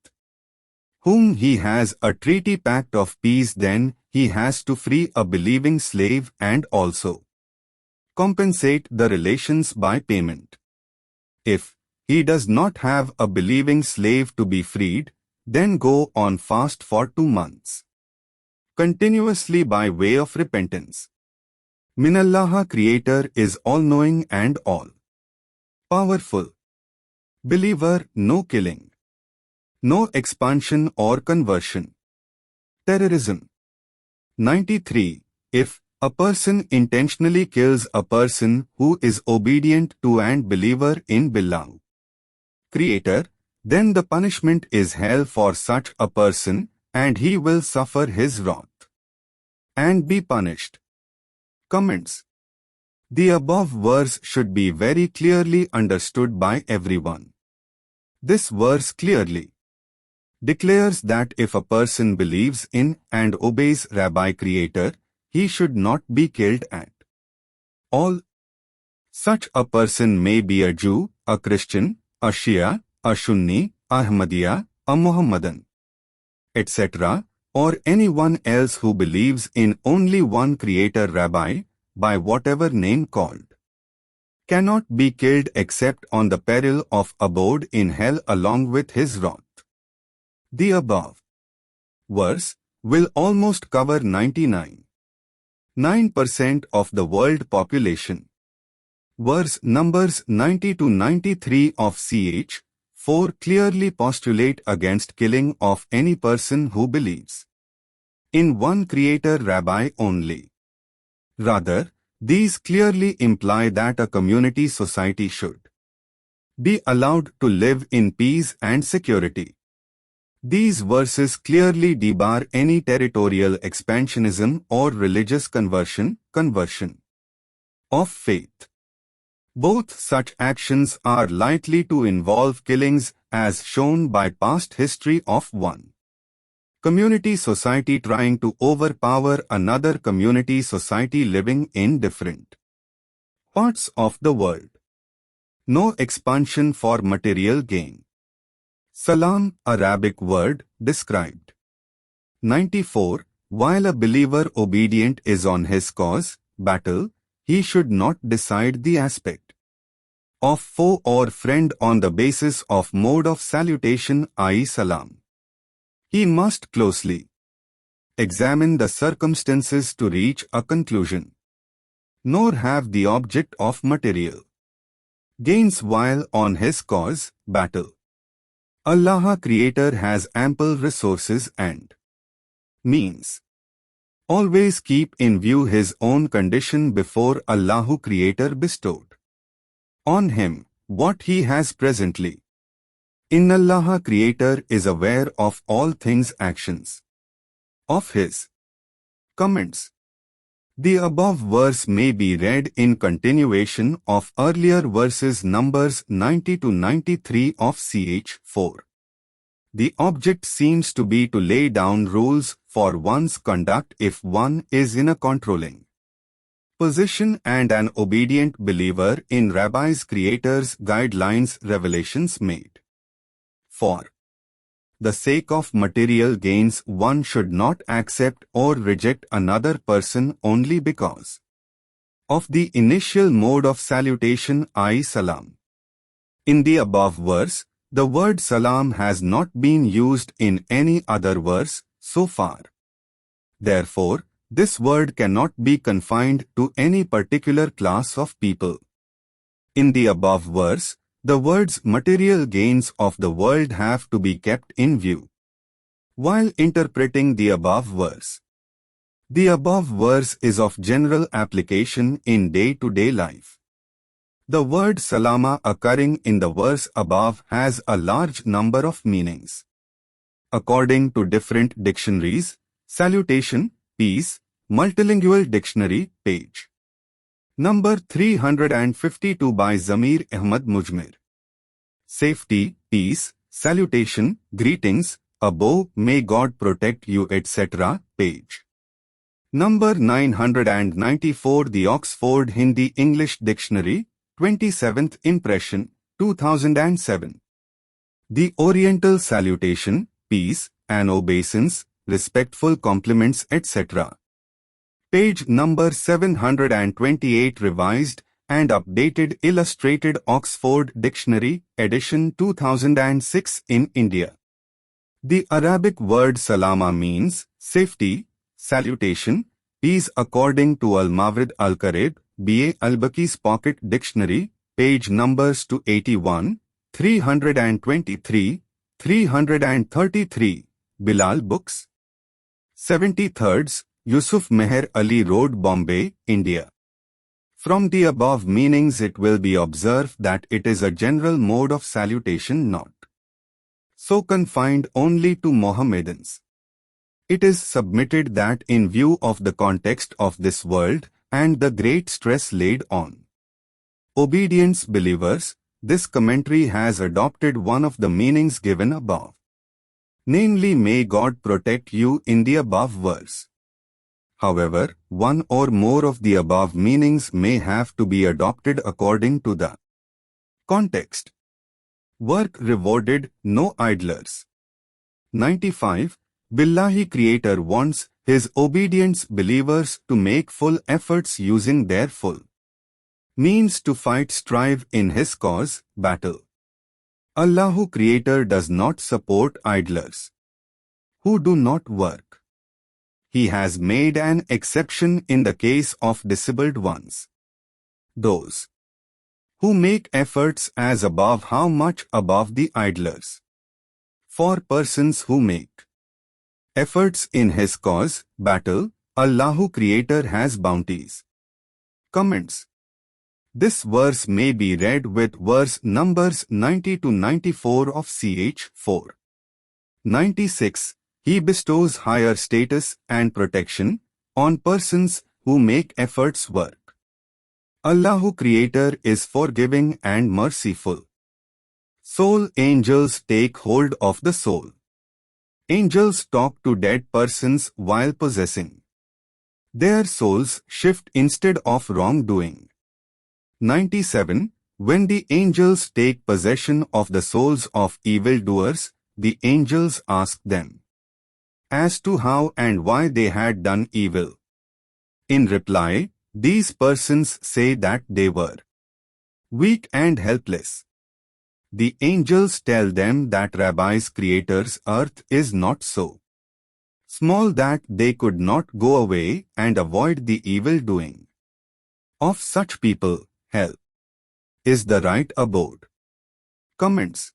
whom he has a treaty pact of peace, then he has to free a believing slave and also compensate the relations by payment. If he does not have a believing slave to be freed, then go on fast for 2 months, continuously by way of repentance. Minallah Creator is all-knowing and all-powerful. Believer, no killing, no expansion or conversion. Terrorism. 93. If a person intentionally kills a person who is obedient to and believer in Billah Creator, then the punishment is hell for such a person, and he will suffer his wrath and be punished. Comments. The above verse should be very clearly understood by everyone. This verse clearly declares that if a person believes in and obeys Rabbi Creator, he should not be killed at all. Such a person may be a Jew, a Christian, a Shia, a Sunni, Ahmadiyya, a Muhammadan, etc., or anyone else who believes in only one Creator Rabbi, by whatever name called, cannot be killed except on the peril of abode in hell along with his wrath. The above verse will almost cover 99.9% of the world population. Verse numbers 90 to 93 of ch. 4 clearly postulate against killing of any person who believes in one Creator Rabbi only. Rather, these clearly imply that a community society should be allowed to live in peace and security. These verses clearly debar any territorial expansionism or religious conversion of faith. Both such actions are likely to involve killings as shown by past history of one community society trying to overpower another community society living in different parts of the world. No expansion for material gain. Salam, Arabic word, described. 94. While a believer obedient is on his cause, battle, he should not decide the aspect of foe or friend on the basis of mode of salutation, i.e. salam. He must closely examine the circumstances to reach a conclusion, nor have the object of material gains while on his cause, battle. Allah Creator has ample resources and means. Always keep in view his own condition before Allah Creator bestowed on him what he has presently. Allah Creator is aware of all things actions of his. Comments. The above verse may be read in continuation of earlier verses numbers 90 to 93 of ch. 4. The object seems to be to lay down rules for one's conduct if one is in a controlling position and an obedient believer in Rabbi's Creator's guidelines revelations made. For the sake of material gains, one should not accept or reject another person only because of the initial mode of salutation, i.e. salam. In the above verse, the word salam has not been used in any other verse so far. Therefore, this word cannot be confined to any particular class of people. In the above verse, the words material gains of the world have to be kept in view while interpreting the above verse. The above verse is of general application in day-to-day life. The word salama occurring in the verse above has a large number of meanings. According to different dictionaries, salutation, peace, multilingual dictionary, page number 352 by Zamir Ahmad Mujmir. Safety, peace, salutation, greetings, above, may God protect you, etc. Page number 994. The Oxford Hindi English Dictionary, 27th impression, 2007. The Oriental salutation, peace, and obeisance, respectful compliments, etc. Page number 728 revised and updated Illustrated Oxford Dictionary, edition 2006 in India. The Arabic word salama means safety, salutation, peace according to Al-Mawrid Al-Karib, B.A. Al-Baki's Pocket Dictionary, page numbers 281, 323, 333, Bilal Books. 73rd, Yusuf Meher Ali Road, Bombay, India. From the above meanings it will be observed that it is a general mode of salutation not so confined only to Mohammedans. It is submitted that in view of the context of this world and the great stress laid on obedience believers, this commentary has adopted one of the meanings given above. Namely, may God protect you in the above verse. However, one or more of the above meanings may have to be adopted according to the context. Work rewarded, no idlers. 95. Billahi Creator wants His obedient believers to make full efforts using their full means to fight strive in His cause, battle. Allahu Creator does not support idlers who do not work. He has made an exception in the case of disabled ones. Those who make efforts as above, how much above the idlers. For persons who make efforts in His cause, battle, Allahu Creator has bounties. Comments. This verse may be read with verse numbers 90 to 94 of ch. 4. 96. He bestows higher status and protection on persons who make efforts work. Allahu Creator is forgiving and merciful. Soul angels take hold of the soul. Angels talk to dead persons while possessing their souls shift instead of wrongdoing. 97. When the angels take possession of the souls of evildoers, the angels ask them as to how and why they had done evil. In reply, these persons say that they were weak and helpless. The angels tell them that Rabbi's Creator's earth is not so small that they could not go away and avoid the evil doing of such people. Hell is the right abode. Comments.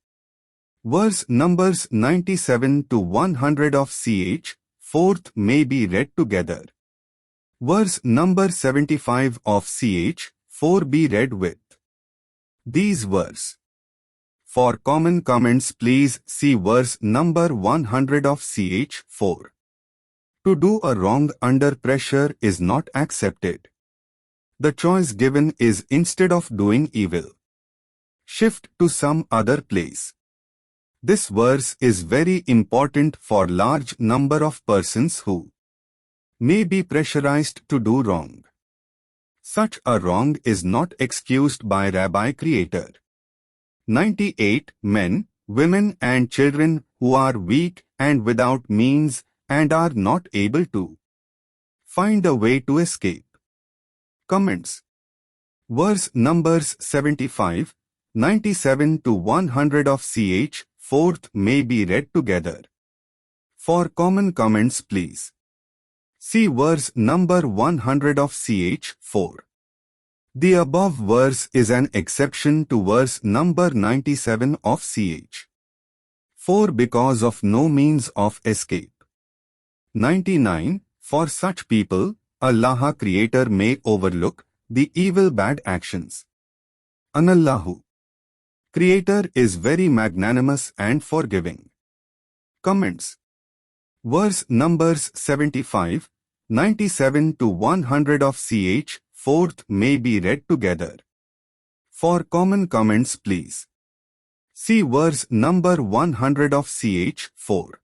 Verse numbers 97 to 100 of ch. 4th may be read together. Verse number 75 of ch. 4 be read with these verse. For common comments please see verse number 100 of ch. 4. To do a wrong under pressure is not accepted. The choice given is instead of doing evil, shift to some other place. This verse is very important for large number of persons who may be pressurized to do wrong. Such a wrong is not excused by Rabbi Creator. 98. Men, women and children who are weak and without means and are not able to find a way to escape. Comments. Verse numbers 75, 97 to 100 of ch. 4th may be read together. For common comments please see verse number 100 of ch. 4. The above verse is an exception to verse number 97 of ch. 4 because of no means of escape. 99. For such people, Allah Creator may overlook the evil bad actions. Anallahu Creator is very magnanimous and forgiving. Comments. Verse numbers 75, 97 to 100 of ch. 4th may be read together. For common comments please see verse number 100 of ch. 4.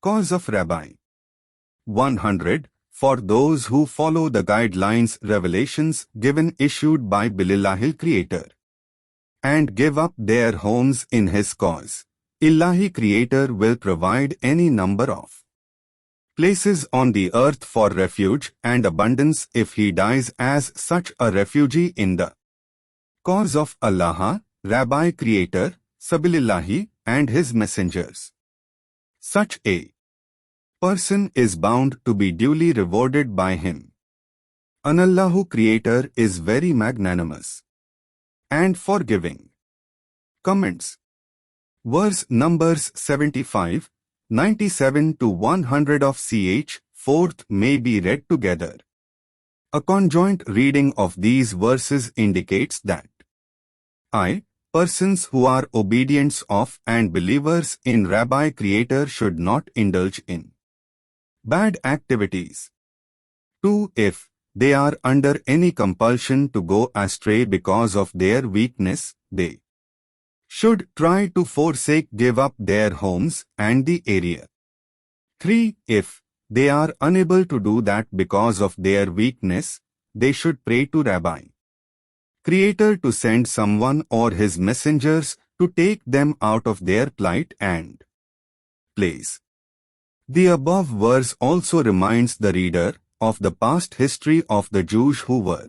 Cause of Rabbi. 100. For those who follow the guidelines revelations given issued by Billahil Creator. and give up their homes in His cause, Ilahi Creator will provide any number of places on the earth for refuge and abundance if he dies as such a refugee in the cause of Allah, Rabbi Creator, Sabilillahi, and His messengers. Such a person is bound to be duly rewarded by Him. Anallahu Creator is very magnanimous and forgiving. Comments. Verse numbers 75, 97 to 100 of ch. 4th may be read together. A conjoint reading of these verses indicates that persons who are obedients of and believers in Rabbi Creator should not indulge in bad activities. 2. If they are under any compulsion to go astray because of their weakness, they should try to forsake, give up their homes and the area. 3. If they are unable to do that because of their weakness, they should pray to Rabbi Creator to send someone or His messengers to take them out of their plight and place. The above verse also reminds the reader of the past history of the Jews who were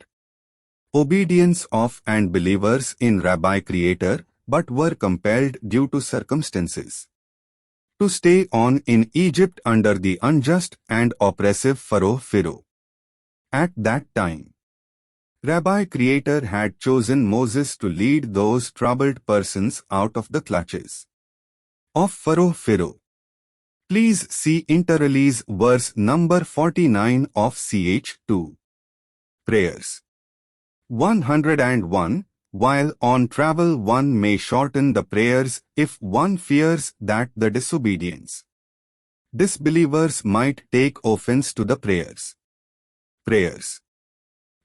obedients of and believers in Rabbi Creator but were compelled due to circumstances to stay on in Egypt under the unjust and oppressive Pharaoh. At that time, Rabbi Creator had chosen Moses to lead those troubled persons out of the clutches of Pharaoh. Please see interrelease verse number 49 of ch. 2. Prayers. 101. While on travel one may shorten the prayers if one fears that the disbelievers might take offense to the prayers. Prayers.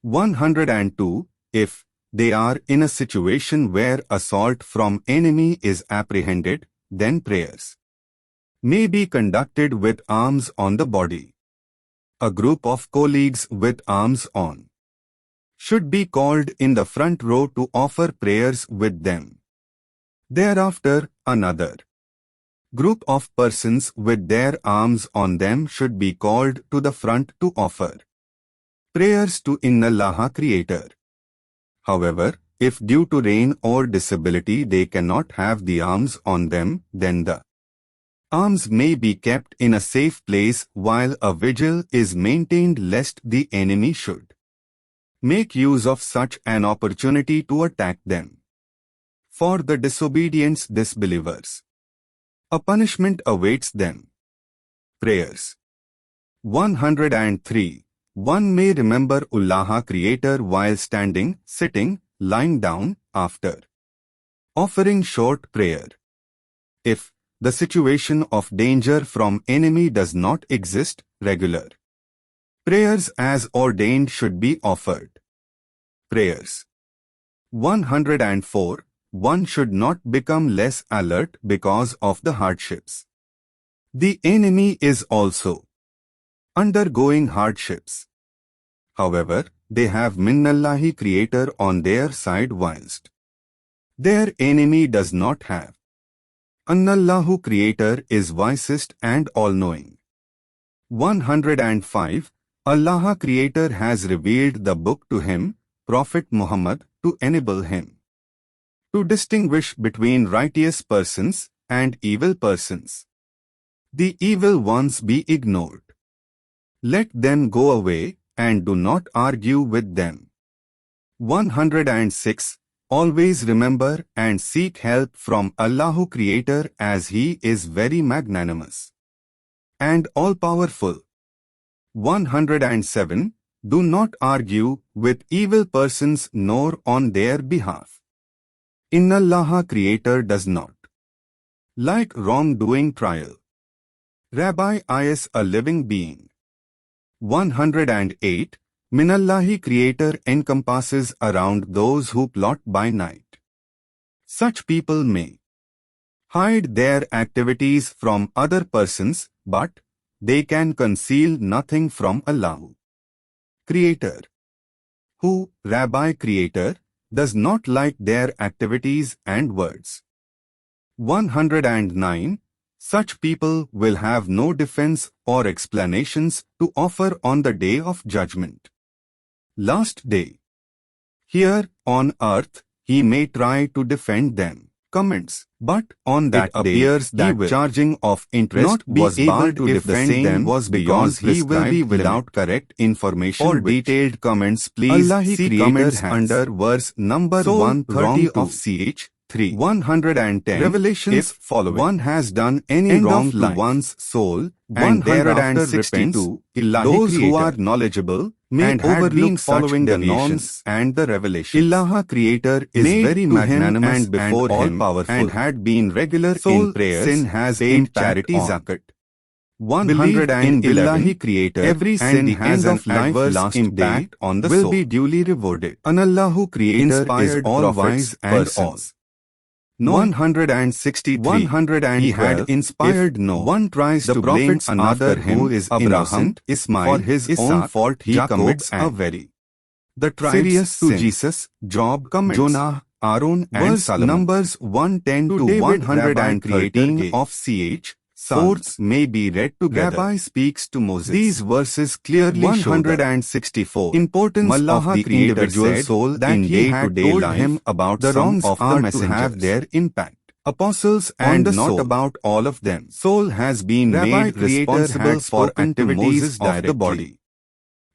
102. If they are in a situation where assault from enemy is apprehended, then prayers may be conducted with arms on the body. A group of colleagues with arms on should be called in the front row to offer prayers with them. Thereafter, another group of persons with their arms on them should be called to the front to offer prayers to Innallaha Creator. However, if due to rain or disability they cannot have the arms on them, then the arms may be kept in a safe place while a vigil is maintained lest the enemy should make use of such an opportunity to attack them. For the disobedient disbelievers, a punishment awaits them. Prayers. 103. One may remember Allah Creator while standing, sitting, lying down, after offering short prayer. If the situation of danger from enemy does not exist, regular prayers as ordained should be offered. Prayers. 104. One should not become less alert because of the hardships. The enemy is also undergoing hardships. However, they have Minnallahi Creator on their side whilst their enemy does not have. Annallahu Creator is wisest and all-knowing. 105. Allah Creator has revealed the book to him, Prophet Muhammad, to enable him to distinguish between righteous persons and evil persons. The evil ones be ignored. Let them go away and do not argue with them. 106. Always remember and seek help from Allahu Creator as He is very magnanimous and all-powerful. 107. Do not argue with evil persons nor on their behalf. Innallaha Creator does not like wrongdoing trial. Rabbi is a living being. 108. Minallahi Creator encompasses around those who plot by night. Such people may hide their activities from other persons, but they can conceal nothing from Allah Creator. Who, Rabbi Creator, does not like their activities and words. 109. Such people will have no defense or explanations to offer on the day of judgment. Last day. Here, on earth, he may try to defend them. Comments. But on that it appears day, that he will charging of interest not be was able barred to if defend the same them was because beyond he will be prescribed without limit. correct information. For which detailed comments, please Allahi see Creator comments has. under verse number Soul 130 wrong of ch. 3. 110. Revelations. If following one has done any End wrong of to life. one's soul and thereafter repents, 162. Illahi those who Creator are knowledgeable may and overlook overlook following the deviations norms and the revelations. Illaha Creator is made very to him magnanimous and before and him all-powerful and had been regular Soul in prayers, sin has paid impact charity on. zakat. Believe in 111. Illahi Creator, Every and sin the has end an of life adverse last impact day on the will soul. be duly rewarded. Anallahu Creator Inspired is all prophets, wise and persons. all. 163. 112. He had inspired If Noah. one tries The to blame prophets another after him, who is Abraham, innocent, Ismail, for his own Isaac, fault he Jacob, commits a and very the tribes serious to sin. Jesus, Job, Comments. Jonah, Aaron and Verse Solomon. Numbers 110 to David 113 Rabbi of ch. Quotes Psalms may be read together. Rabbi speaks to Moses. These verses clearly show the 164 importance Mallaha of the Creator individual said soul that in he had day-to-day told life him about the some wrongs of the are to messengers. have their impact. Apostles On and the not soul. about all of them. Soul has been Rabbi made Creator responsible had for spoken to activities Moses of the directly. body.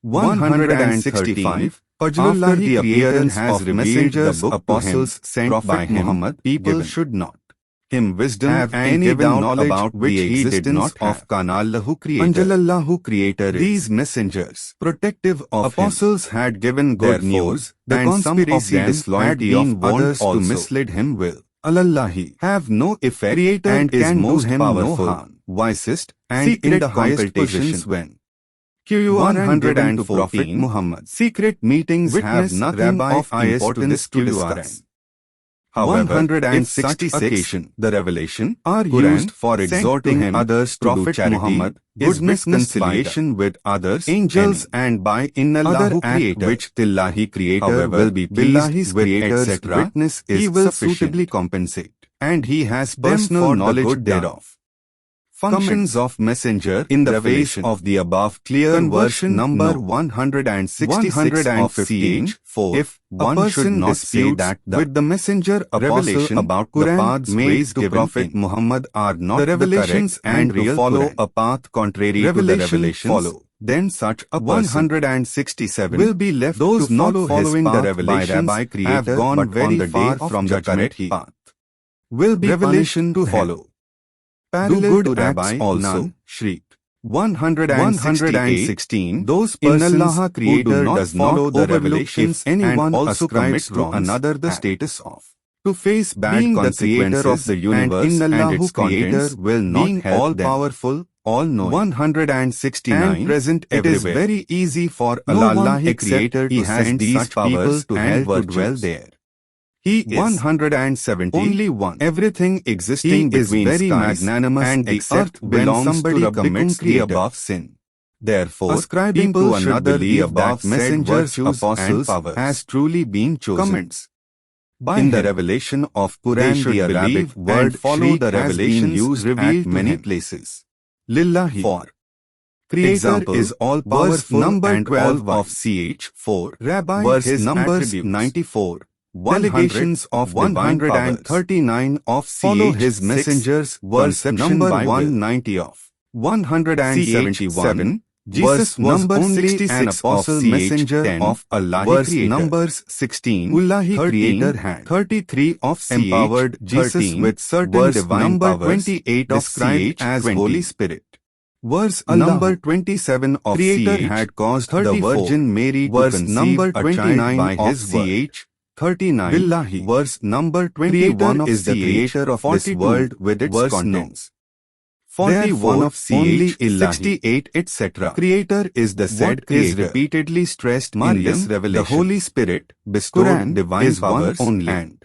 165. After Fajlullahi the Creator appearance has of revealed messengers, the book to apostles him, sent Prophet by him, Muhammad, people given should not him wisdom have and any given doubt knowledge about which the he did existence not of have. Kanallahu Creator. Anjalallahu Creator is These messengers, protective of apostles had given good Therefore, news, the and some of conspiracy them had disloyalty been of warned others also. to mislead him will Allahi have no effect Creator and is can most do him powerful, no harm, wisest and secret in the highest consultations position when Quran given to 114 Prophet Muhammad. Secret meetings have Witness nothing Rabbi of Is to importance this to Quran. discuss. However, if 166. such occasion, The revelation are Quran used for sent to exhorting him, others to do Prophet charity, Muhammad is is witnessed reconciliation with others, angels and by other Innallahu act Creator, which Tillahi Creator However, will be pleased Billahi's with, Creator's etc. witness is He will sufficient. suitably compensate, and he has them personal for the knowledge good done. thereof. Functions of messenger In the revelation. face of the above clear verse Conversion number no. 166 of 115. 4, If one one should should not not say say that that with the messenger revelation apostle about the Quran paths made ways to given Prophet in Muhammad are not the the revelations correct and and to real follow Quran. a path contrary Revelation to the revelations, follow. then such a person 167 will be left those to not follow following his the path revelations by Rabbi have Creator gone but very on the far day from of the judgment correct path will be Revelation punished to hell. follow. Parallel good to acts Rabbi also. Nun, Shriek. 116. Those Persons Innallaha who Creator do not does not follow the overlook revelations if anyone and also ascribes commits to to wrongs another the and status of to face bad being the consequences creator of the universe and and Innallahu its Creator contents, will not being help all them. powerful, all knowing, 169 and present It is everywhere. very easy for No one Allah except Creator He to has send these such people powers to and hell to dwell virtues. there. He is 170 only one. Everything existing He is between very skies magnanimous and the except earth when belongs somebody to commits the Creator. above sin. Therefore, Ascribing people to should another the believe above that said messengers, virtues apostles, and powers. has truly been chosen. Comments. By In the him. revelation of They Quran, should the Arabic believe word and follow Shriek the has been revelations used revealed at to many him. places. Lillahi. For Creator example, is all verse powerful number and 12 all of wise. ch. 4, Rabbi verse his numbers attributes. 94. Delegations of 139 of follow his 6, messengers verse conception number by will. 190 of 171 Jesus verse was number only 66 an of apostle ch. messenger 10, of Allah verse Creator. numbers 16, Allahi 13, Creator had 33 of ch. empowered Jesus 13, with certain verse divine number powers 28 of described ch. as 20. Holy Spirit. Verse Allah. number 27 of Creator ch. had caused 34. the Virgin Mary to Verse conceive number a child 29 by of his word. ch. 39. Billahi. Verse number 21 Creator of is the ch. creator of this 42. world with its Verse contents. 41 Therefore, of ch. only Illahi. 68 etc. Creator is the said What creator. is repeatedly stressed in Maryam, this the revelation. Holy Spirit, bestowed Quran divine is one powers only. and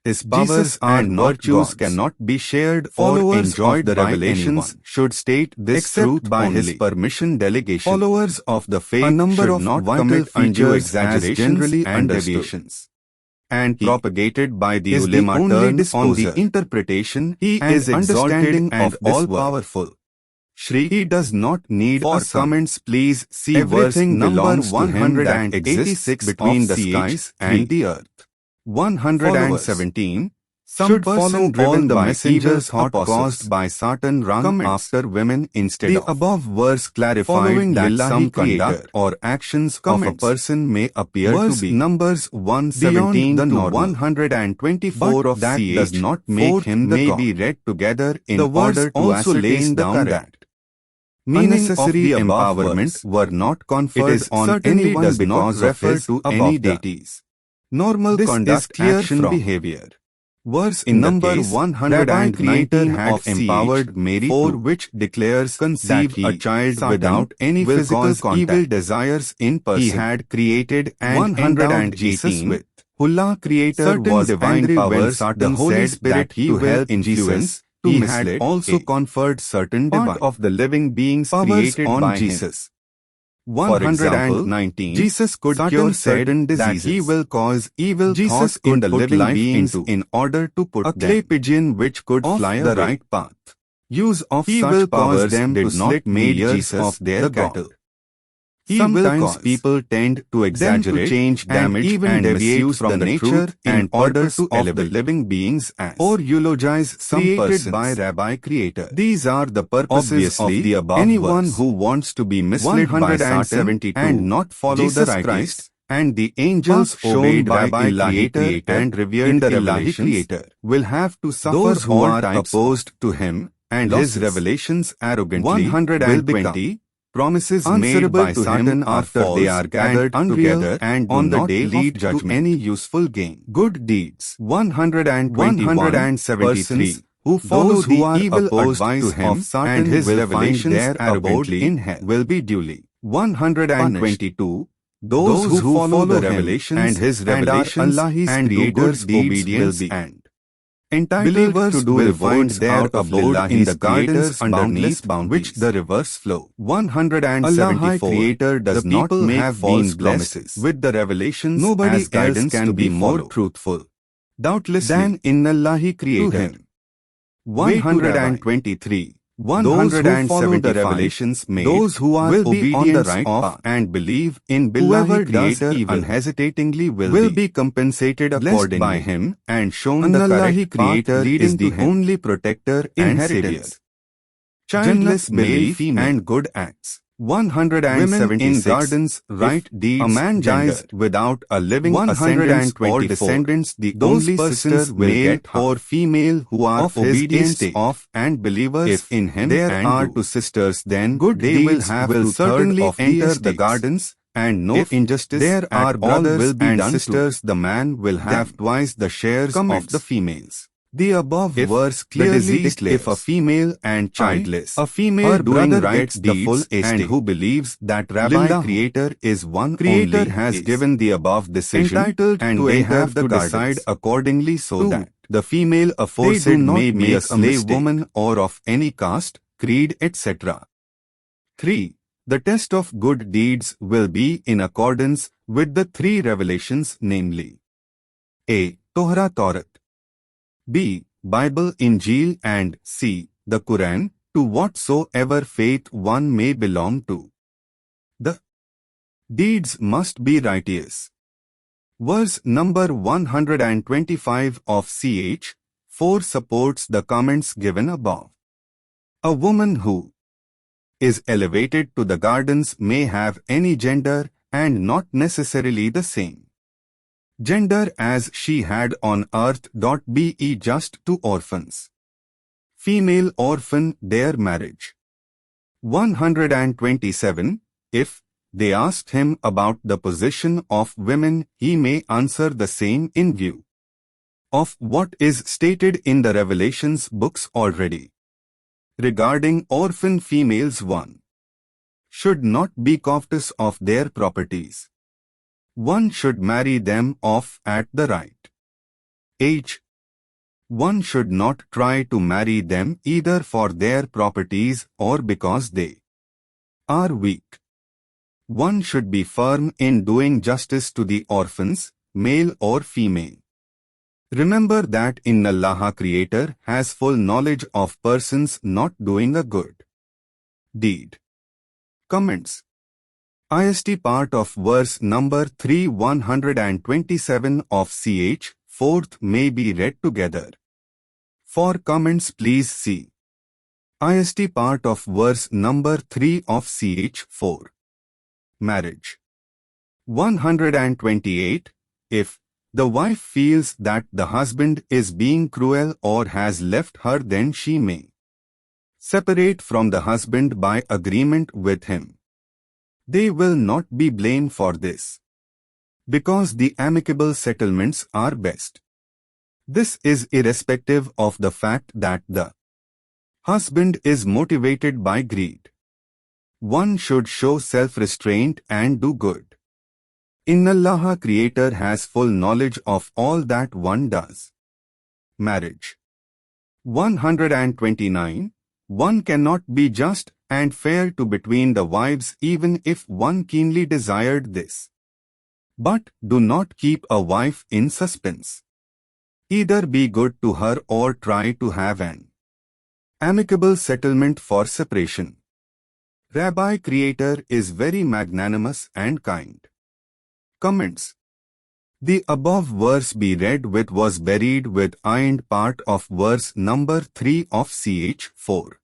His powers powers and and not virtues God's. cannot be shared or Followers enjoyed of the by revelations anyone. Should state this except truth by his only. permission delegation. Followers of the faith A number should of not vital commit undue features as exaggerations generally and understood. deviations. and He propagated by the is the ulema only turn on disposer. the interpretation He and is exalted understanding and of this work. all-powerful. Shri, he does not need For our some, comments. Please see verse everything number belongs to him that 186 exists between the of skies CH3. and the earth. 117. Some should person follow driven all the by messenger evil thought apostles. caused by Satan run Comments. after women instead The of. above verse clarified following that Lillahi some Creator. conduct or actions Comments. of a person may appear Verse to be numbers 117 beyond the to normal. 124 But of that CH does not make 4 him the may God. be read together in The verse order to also lays ascertain the down correct that meaning of unnecessary the above empowerment verse. were not conferred It is on certainly anyone does not because of refer his to any above the deities. Normal This is conduct clear action from behavior. Verse in the number case, 119 Rabbi Creator had of empowered Mary for to which declares conceive that a he, child Satan, without any will physical cause contact. evil desires in person. He had created and 118 endowed Jesus with. Hulla Creator certain was divine angry when powers. Satan The Holy said Spirit that he to will help influence. to He mislead had also a conferred certain part divine of the living beings powers created on by Jesus. him. For example, 119. Jesus could Satan cure said certain that diseases. he will cause evil Jesus thoughts could in the put living life beings into in order to put a them clay pigeon which could off fly the away. right path. Use of He such will powers cause them did to not slit make the ears Jesus of their the cattle. God. He will Sometimes cause people tend to exaggerate, change and damage even and deviate misuse from the the nature truth and in order purpose to of the elevate living beings as or eulogize some created persons by Rabbi Creator. These are the purposes Obviously, of the above anyone verse. who wants to be misled by Satan 172 and not follow Jesus the righteous Christ and the angels path shown obeyed by Rabbi Illahi Creator and revered in the Illahi Revelations Creator will have to suffer those who all are types opposed to him and losses. his revelations arrogantly 120 will become promises made answerable by to Satan him are after they false are gathered and unreal together and on do the not day of lead to judgment. any useful gain. Good deeds. 173 persons who follow those who the are evil opposed advice to him of Satan and his will revelations find their abode arrogantly in hell will be duly 122. Those who follow the him revelations and his and are revelations Allah's and do creator's good deeds obedience will be and entitled believers to do will rewards find their out of abode Lillahi's in the gardens creator's underneath boundless which bounties. the rivers flow. 174. Allah Creator does the not people make have false been promises. blessed with the revelations Nobody as guidance else can to be be more followed. truthful Doubtlessly, than in Allahi to Creator. him. 123. Those who follow the 175 revelations made those who are will be on the obedient right of path. and believe in Whoever Billahi does Creator evil unhesitatingly will be compensated blessed accordingly by him and shown And the Allahi correct Creator path leading is the to him. only protector and savior. Inheritance. Childless Jannah, male, belief female. and good acts. 176 Women in gardens, right if deeds a man dies gender. without a living 124 ascendants or descendants the Those only persons sisters will male get half or female who are of his obedient estate. of and believers If in him there and are do two sisters then good they will deeds have will to certainly of the enter the estates. gardens and no If injustice there at are all brothers will be and done sisters, to the man will have them. twice the shares Comments. of the females. The above If verse the clearly deceased declares if a female and childless a female her doing brother right gets the full deeds estate and who believes that Rabbi Lillahu Creator is one Creator only has is given the above decision entitled and to they enter have the to gardens. decide accordingly so 2. that the female They aforesaid do not may be a make a slave mistake. woman or of any caste, creed etc. 3. The test of good deeds will be in accordance with the three revelations namely A. Torah Taurat B. Bible Injil and C. The Quran, to whatsoever faith one may belong to. The deeds must be righteous. Verse number 125 of CH 4 supports the comments given above. A woman who is elevated to the gardens may have any gender and not necessarily the same gender as she had on earth. Be just to orphans. Female orphan their marriage. 127. If they asked him about the position of women, he may answer the same in view of what is stated in the Revelations books already. Regarding orphan females, one should not be covetous of their properties. One should marry them off at the right age. One should not try to marry them either for their properties or because they are weak. One should be firm in doing justice to the orphans, male or female. Remember that Inna Allah Creator has full knowledge of persons not doing a good deed. Comments. IST part of verse number 3 127 of ch. 4th may be read together. For comments please see IST part of verse number 3 of ch. 4. Marriage. 128. If the wife feels that the husband is being cruel or has left her, then she may separate from the husband by agreement with him. They will not be blamed for this, because the amicable settlements are best. This is irrespective of the fact that the husband is motivated by greed. One should show self-restraint and do good. Inna Allah Creator has full knowledge of all that one does. Marriage. 129. One cannot be just and fair to between the wives even if one keenly desired this. But do not keep a wife in suspense. Either be good to her or try to have an amicable settlement for separation. Rabbi Creator is very magnanimous and kind. Comments. The above verse be read with was buried with and part of verse number 3 of ch. 4.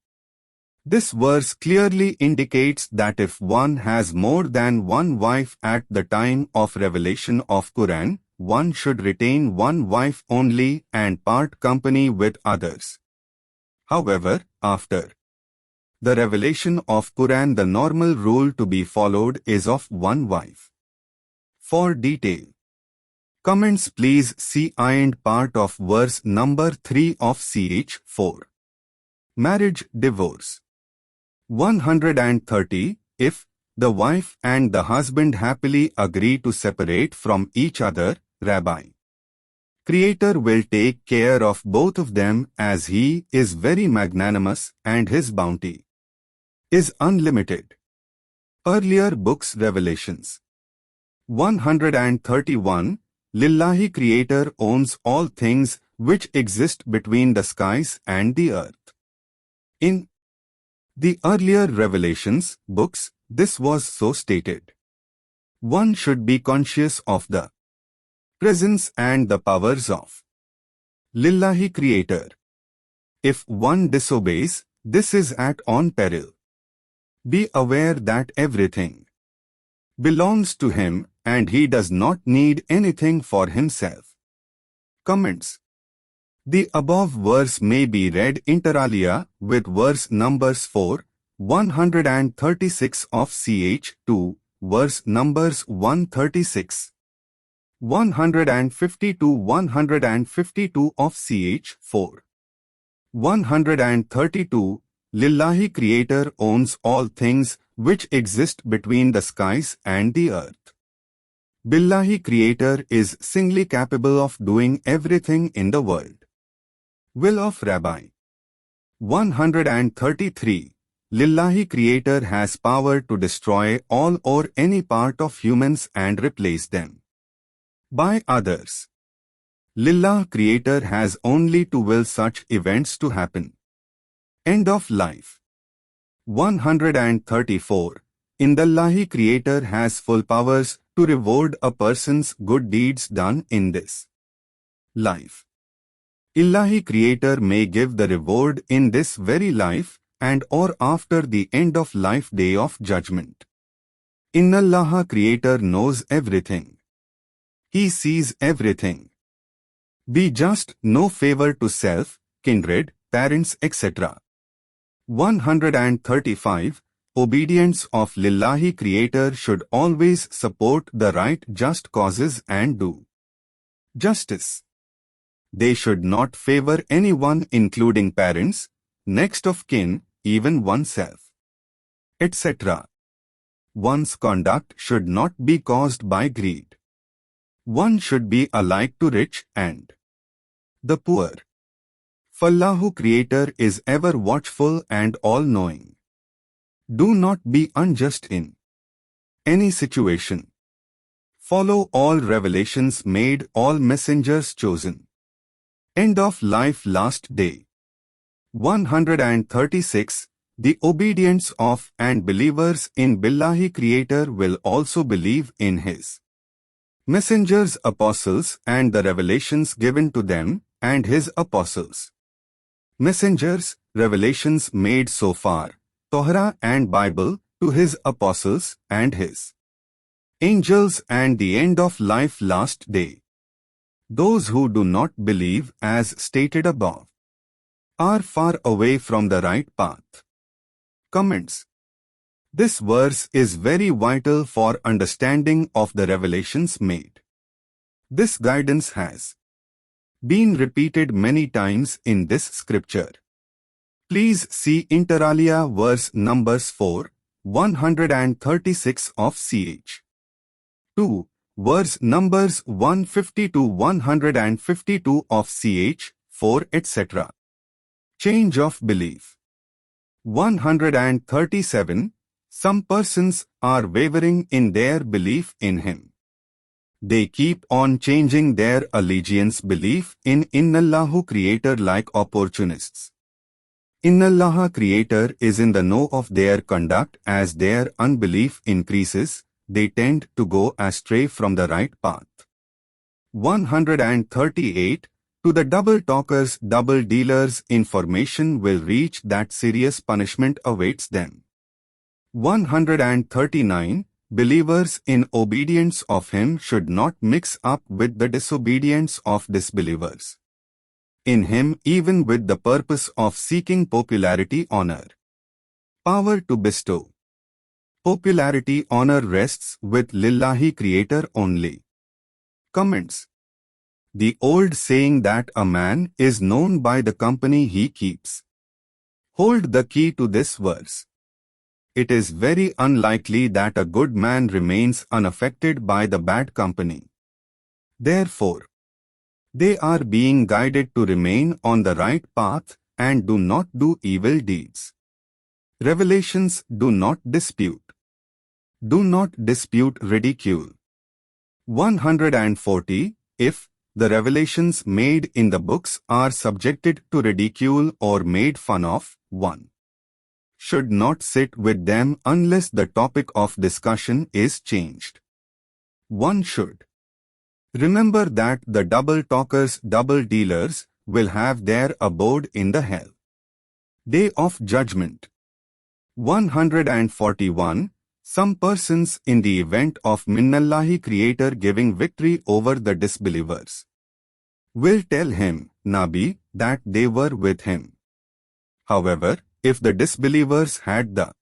This verse clearly indicates that if one has more than one wife at the time of revelation of Quran, one should retain one wife only and part company with others. However, after the revelation of Quran, the normal rule to be followed is of one wife. For detail comments please see and part of verse number 3 of ch. 4. Marriage, divorce. 130. If the wife and the husband happily agree to separate from each other, Rabbi Creator will take care of both of them as He is very magnanimous and His bounty is unlimited. Earlier books Revelations. 131. Lillahi Creator owns all things which exist between the skies and the earth. In the earlier Revelations books, this was so stated. One should be conscious of the presence and the powers of Lillahi Creator. If one disobeys, this is at on peril. Be aware that everything belongs to Him and He does not need anything for Himself. Comments. The above verse may be read inter alia with verse numbers 4, 136 of ch. 2, verse numbers 136, 152 of ch. 4. 132. Lillahi Creator owns all things which exist between the skies and the earth. Billahi Creator is singly capable of doing everything in the world. Will of Rabbi. 133. Lillahi Creator has power to destroy all or any part of humans and replace them by others. Lillah Creator has only to will such events to happen. End of life. 134. Indallahi Creator has full powers to reward a person's good deeds done in this life. Illahi Creator may give the reward in this very life and or after the end of life day of judgment. Innallaha Creator knows everything. He sees everything. Be just, no favor to self, kindred, parents, etc. 135. Obedience of Lillahi Creator should always support the right just causes and do justice. They should not favor anyone including parents, next of kin, even oneself, etc. One's conduct should not be caused by greed. One should be alike to rich and the poor. Fallahu Creator is ever watchful and all-knowing. Do not be unjust in any situation. Follow all revelations made, all messengers chosen. End of life last day. 136. The obedience of and believers in Billahi Creator will also believe in His messengers, apostles, and the revelations given to them, and His apostles. Messengers, revelations made so far, Torah and Bible, to His apostles and His angels, and the end of life last day. Those who do not believe as stated above are far away from the right path. Comments. This verse is very vital for understanding of the revelations made. This guidance has been repeated many times in this scripture. Please see inter alia verse numbers 4, 136 of ch. 2. Verse numbers 150 to 152 of ch. 4 etc. Change of belief. 137. Some persons are wavering in their belief in Him. They keep on changing their allegiance belief in Innallahu Creator like opportunists. Innallah Creator is in the know of their conduct. As their unbelief increases, they tend to go astray from the right path. 138. To the double talkers, double dealers, information will reach that serious punishment awaits them. 139. Believers in obedience of Him should not mix up with the disobedience of disbelievers in Him, even with the purpose of seeking popularity, honor, power to bestow. Popularity, honor rests with Lillahi Creator only. Comments. The old saying that a man is known by the company he keeps hold the key to this verse. It is very unlikely that a good man remains unaffected by the bad company. Therefore, they are being guided to remain on the right path and do not do evil deeds. Revelations do not dispute. Do not dispute ridicule. 140. If the revelations made in the books are subjected to ridicule or made fun of, one should not sit with them unless the topic of discussion is changed. One should remember that the double talkers, double dealers, will have their abode in the hell. Day of Judgment. 141. Some persons in the event of Minnallahi Creator giving victory over the disbelievers will tell him, Nabi, that they were with him. However, if the disbelievers had the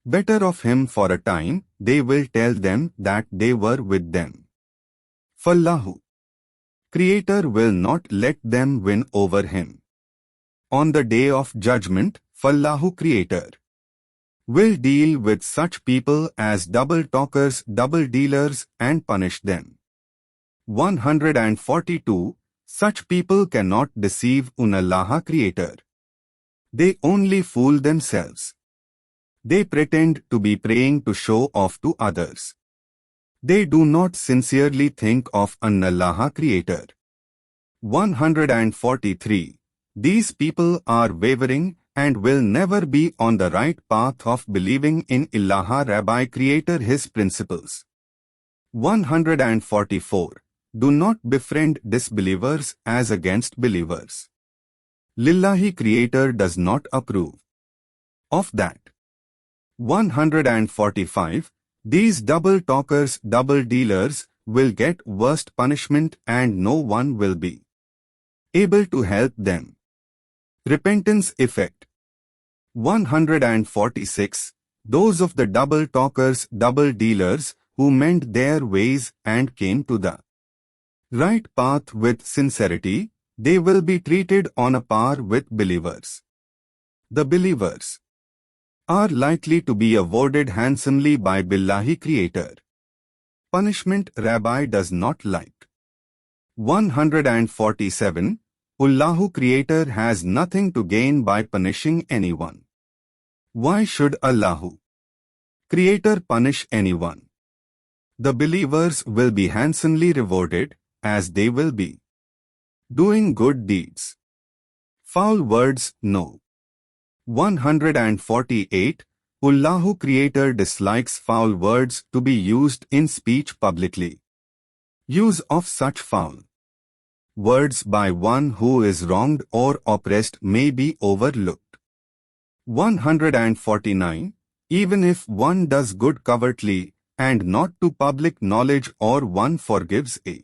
better of him for a time, they will tell them that they were with them. Fallahu Creator will not let them win over him. On the day of judgment, Fallahu Creator will deal with such people as double talkers, double dealers, and punish them. 142. Such people cannot deceive Unallaha Creator. They only fool themselves. They pretend to be praying to show off to others. They do not sincerely think of Unallaha Creator. 143. These people are wavering and will never be on the right path of believing in Illaha Rabbi Creator His principles. 144. Do not befriend disbelievers as against believers. Lillahi Creator does not approve of that. 145. These double talkers, double dealers, will get worst punishment and no one will be able to help them. Repentance effect. 146. Those of the double talkers, double dealers, who mend their ways and came to the right path with sincerity, they will be treated on a par with believers. The believers are likely to be awarded handsomely by Billahi Creator. Punishment Rabbi does not like. 147. Allahu Creator has nothing to gain by punishing anyone. Why should Allahu Creator punish anyone? The believers will be handsomely rewarded, as they will be Doing good deeds. Foul words, no. 148. Allahu Creator dislikes foul words to be used in speech publicly. Use of such foul words by one who is wronged or oppressed may be overlooked. 149. Even if one does good covertly and not to public knowledge, or one forgives a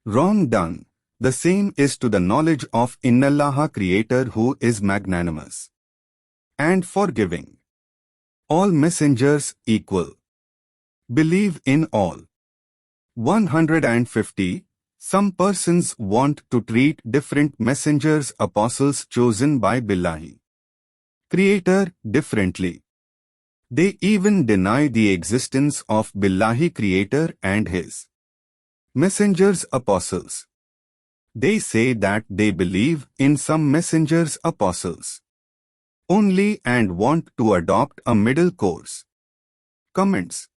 wrong done, the same is to the knowledge of Innallaha Creator who is magnanimous and forgiving. All messengers equal. Believe in all. 150. Some persons want to treat different messengers, apostles chosen by Billahi Creator, differently. They even deny the existence of Billahi Creator and His messengers, apostles. They say that they believe in some messengers, apostles only and want to adopt a middle course. Comments.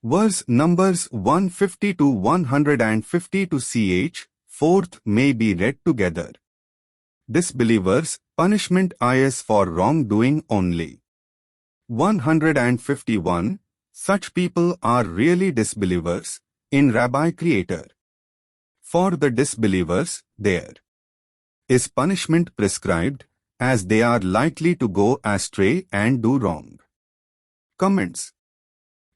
Verse numbers 150 to 152 ch. 4th may be read together. Disbelievers, punishment is for wrongdoing only. 151. Such people are really disbelievers in Rabbi Creator. For the disbelievers, there is punishment prescribed, as they are likely to go astray and do wrong. Comments.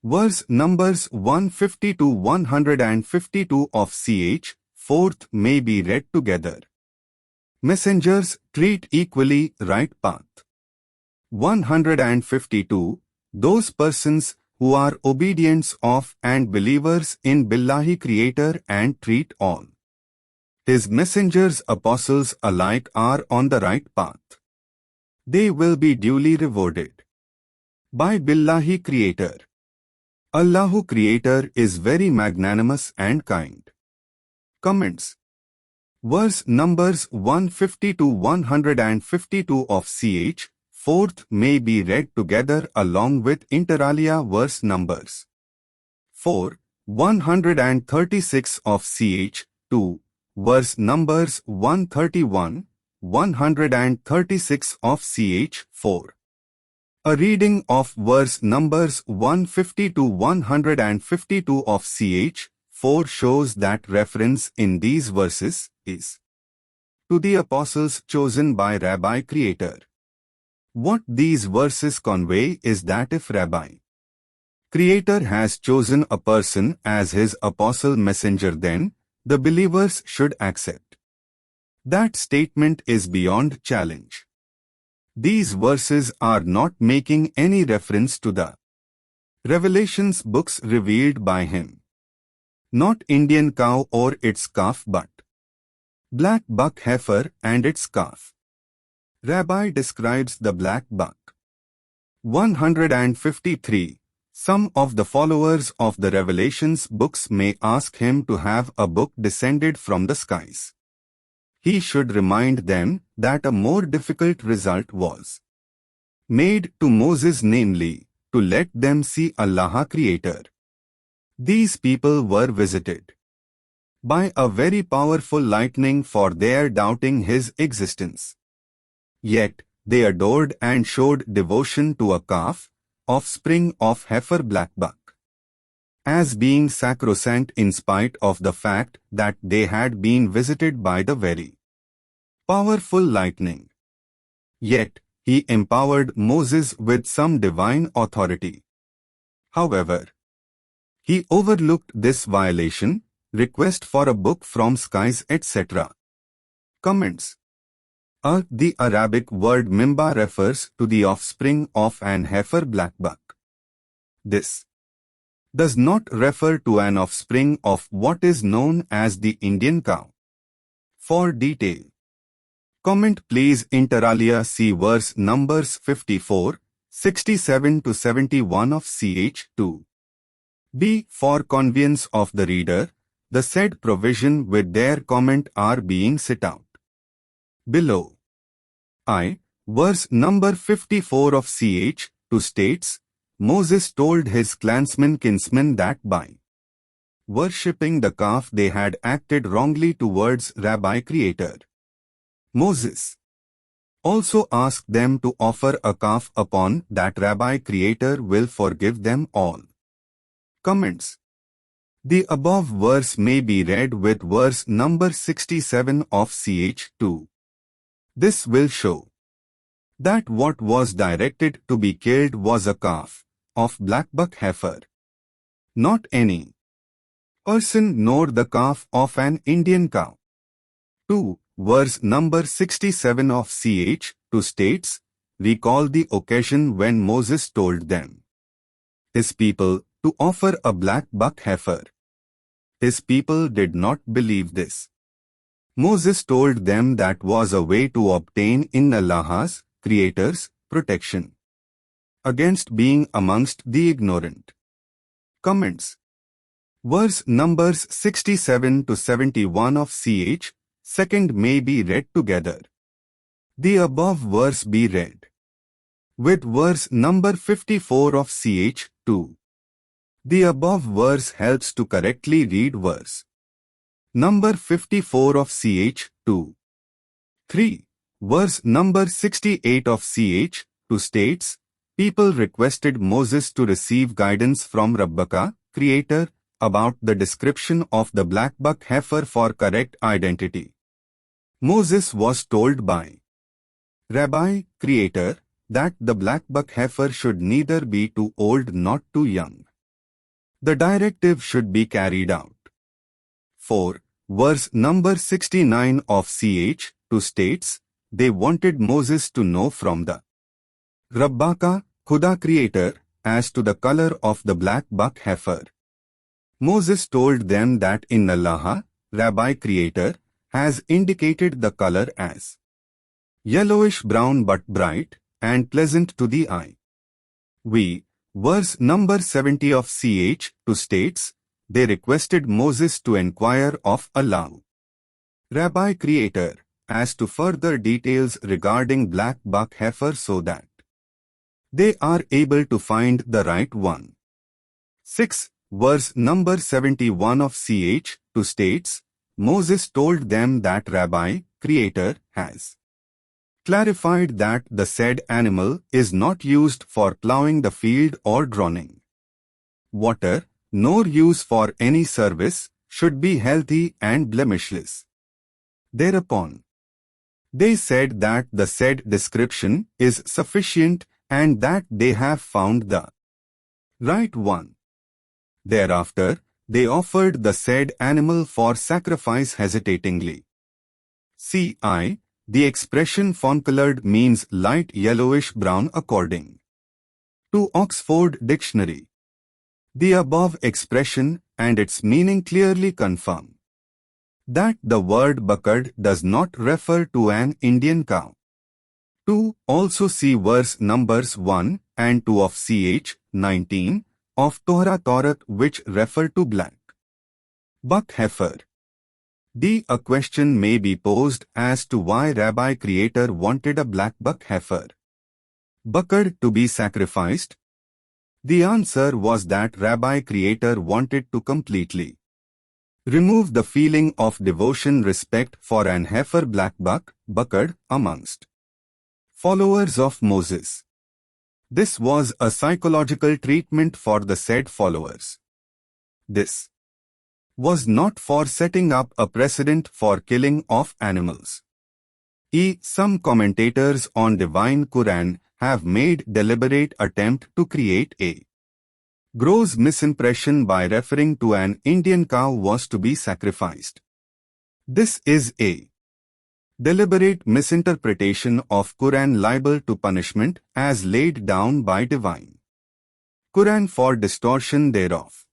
Verse numbers 150 to 152 of ch. 4th may be read together. Messengers treat equally right path. 152. Those persons who are obedient of and believers in Billahi Creator and treat all His messengers, apostles alike are on the right path. They will be duly rewarded by Billahi Creator. Allahu Creator is very magnanimous and kind. Comments. Verse numbers 150 to 152 of ch. 4th may be read together along with inter alia verse numbers 4, 136 of ch. 2, verse numbers 131, 136 of ch. 4. A reading of verse numbers 150 to 152 of ch. 4 shows that reference in these verses is to the apostles chosen by Rabbi Creator. What these verses convey is that if Rabbi Creator has chosen a person as his apostle messenger, then the believers should accept. That statement is beyond challenge. These verses are not making any reference to the Revelations books revealed by him. Not Indian cow or its calf, but black buck heifer and its calf. Rabbi describes the black buck. 153. Some of the followers of the Revelations books may ask him to have a book descended from the skies. He should remind them that a more difficult result was made to Moses, namely, to let them see Allah Creator. These people were visited by a very powerful lightning for their doubting His existence. Yet, they adored and showed devotion to a calf, offspring of heifer black buck, as being sacrosanct in spite of the fact that they had been visited by the very powerful lightning. Yet, He empowered Moses with some divine authority. However, He overlooked this violation, request for a book from skies, etc. Comments. The Arabic word mimba refers to the offspring of an heifer black buck. This does not refer to an offspring of what is known as the Indian cow. For detail, comment please inter alia see verse numbers 54, 67 to 71 of ch. 2. B. For convenience of the reader, the said provision with their comment are being set out below. Verse number 54 of ch. 2 states, Moses told his clansmen kinsmen that by worshipping the calf, they had acted wrongly towards Rabbi Creator. Moses also asked them to offer a calf upon that Rabbi Creator will forgive them all. Comments. The above verse may be read with verse number 67 of ch 2. This will show that what was directed to be killed was a calf of blackbuck heifer, not any person nor the calf of an Indian cow. 2. Verse number 67 of ch 2 states, recall the occasion when Moses told them, his people, to offer a black buck heifer. His people did not believe this. Moses told them that was a way to obtain in Allah's, Creator's, protection against being amongst the ignorant. Comments. Verse numbers 67 to 71 of ch 2 may be read together. The above verse be read with verse number 54 of ch 2. The above verse helps to correctly read verse number 54 of ch 2. 3. Verse number 68 of ch 2 states, people requested Moses to receive guidance from Rabbaka, Creator, about the description of the black buck heifer for correct identity. Moses was told by Rabbi, Creator, that the black buck heifer should neither be too old nor too young. The directive should be carried out. 4. Verse number 69 of ch 2 states, they wanted Moses to know from the Rabbaka, Khuda Creator, as to the color of the black buck heifer. Moses told them that in Allah, Rabbi Creator, has indicated the color as yellowish brown but bright and pleasant to the eye. Verse number 70 of ch 2 states, they requested Moses to inquire of Allah, Rabbi Creator, as to further details regarding black buck heifer so that they are able to find the right one. 6. Verse number 71 of ch 2 states, Moses told them that Rabbi, Creator, has clarified that the said animal is not used for plowing the field or drawing water, nor use for any service, should be healthy and blemishless. Thereupon, they said that the said description is sufficient and that they have found the right one. Thereafter, they offered the said animal for sacrifice hesitatingly. C.I. The expression fawn-colored means light yellowish-brown according to Oxford Dictionary. The above expression and its meaning clearly confirm that the word buckard does not refer to an Indian cow. 2. Also see verse numbers 1 and 2 of ch 19 of Torah which refer to black buck heifer. D. A question may be posed as to why Rabbi Creator wanted a black buck heifer buckard to be sacrificed. The answer was that Rabbi Creator wanted to completely remove the feeling of devotion respect for an heifer black buck buckard amongst followers of Moses. This was a psychological treatment for the said followers. This was not for setting up a precedent for killing of animals. Some commentators on Divine Quran have made deliberate attempt to create a gross misimpression by referring to an Indian cow was to be sacrificed. This is a deliberate misinterpretation of Quran liable to punishment as laid down by Divine Quran for distortion thereof.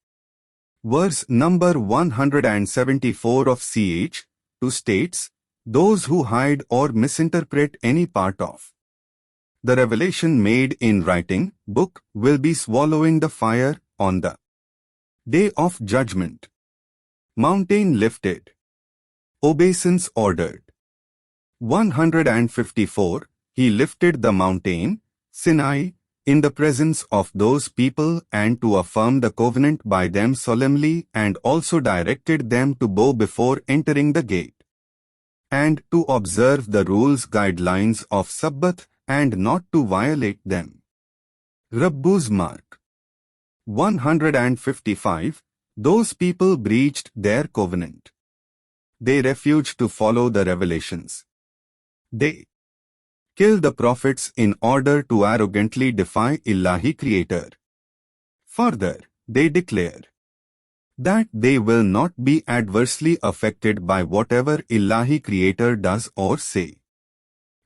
Verse number 174 of ch 2 states, those who hide or misinterpret any part of the revelation made in writing book will be swallowing the fire on the day of judgment. Mountain lifted. Obeisance ordered. 154. He lifted the mountain, Sinai, in the presence of those people and to affirm the covenant by them solemnly, and also directed them to bow before entering the gate, and to observe the rules guidelines of Sabbath and not to violate them. Rabbu's Mark 155. Those people breached their covenant. They refused to follow the revelations. They kill the prophets in order to arrogantly defy Ilahi Creator. Further, they declare that they will not be adversely affected by whatever Ilahi Creator does or say.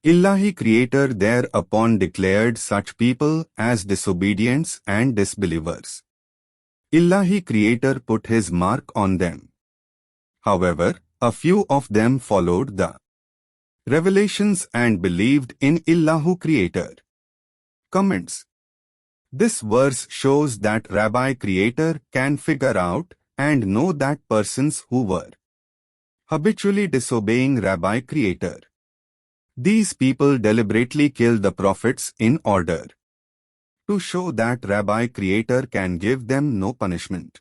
Ilahi Creator thereupon declared such people as disobedients and disbelievers. Ilahi Creator put his mark on them. However, a few of them followed the revelations and believed in Illahu Creator. Comments. This verse shows that Rabbi Creator can figure out and know that persons who were habitually disobeying Rabbi Creator. These people deliberately kill the prophets in order to show that Rabbi Creator can give them no punishment.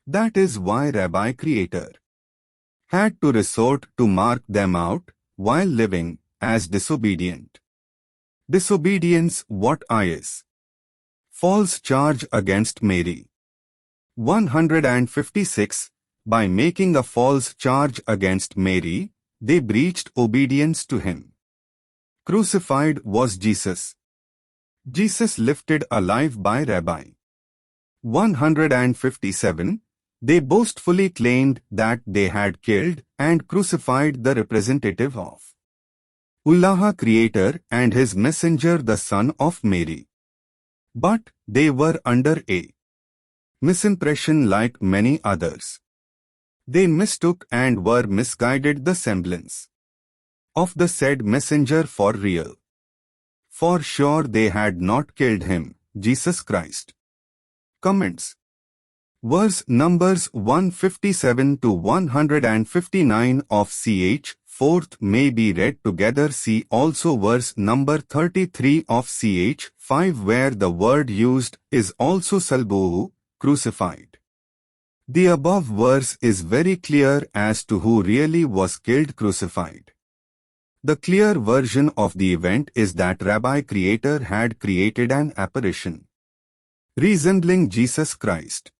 That is why Rabbi Creator had to resort to mark them out while living as disobedient. Disobedience. What is? False charge against Mary. 156. By making a false charge against Mary, they breached obedience to him. Crucified was Jesus. Jesus lifted alive by Rabbi. 157. They boastfully claimed that they had killed and crucified the representative of Allah Creator and his messenger, the son of Mary. But they were under a misimpression like many others. They mistook and were misguided the semblance of the said messenger for real. For sure they had not killed him, Jesus Christ. Comments. Verse numbers 157 to 159 of ch. 4th may be read together. See also verse number 33 of ch. 5 where the word used is also salbuhu, crucified. The above verse is very clear as to who really was killed crucified. The clear version of the event is that Rabbi Creator had created an apparition resembling Jesus Christ.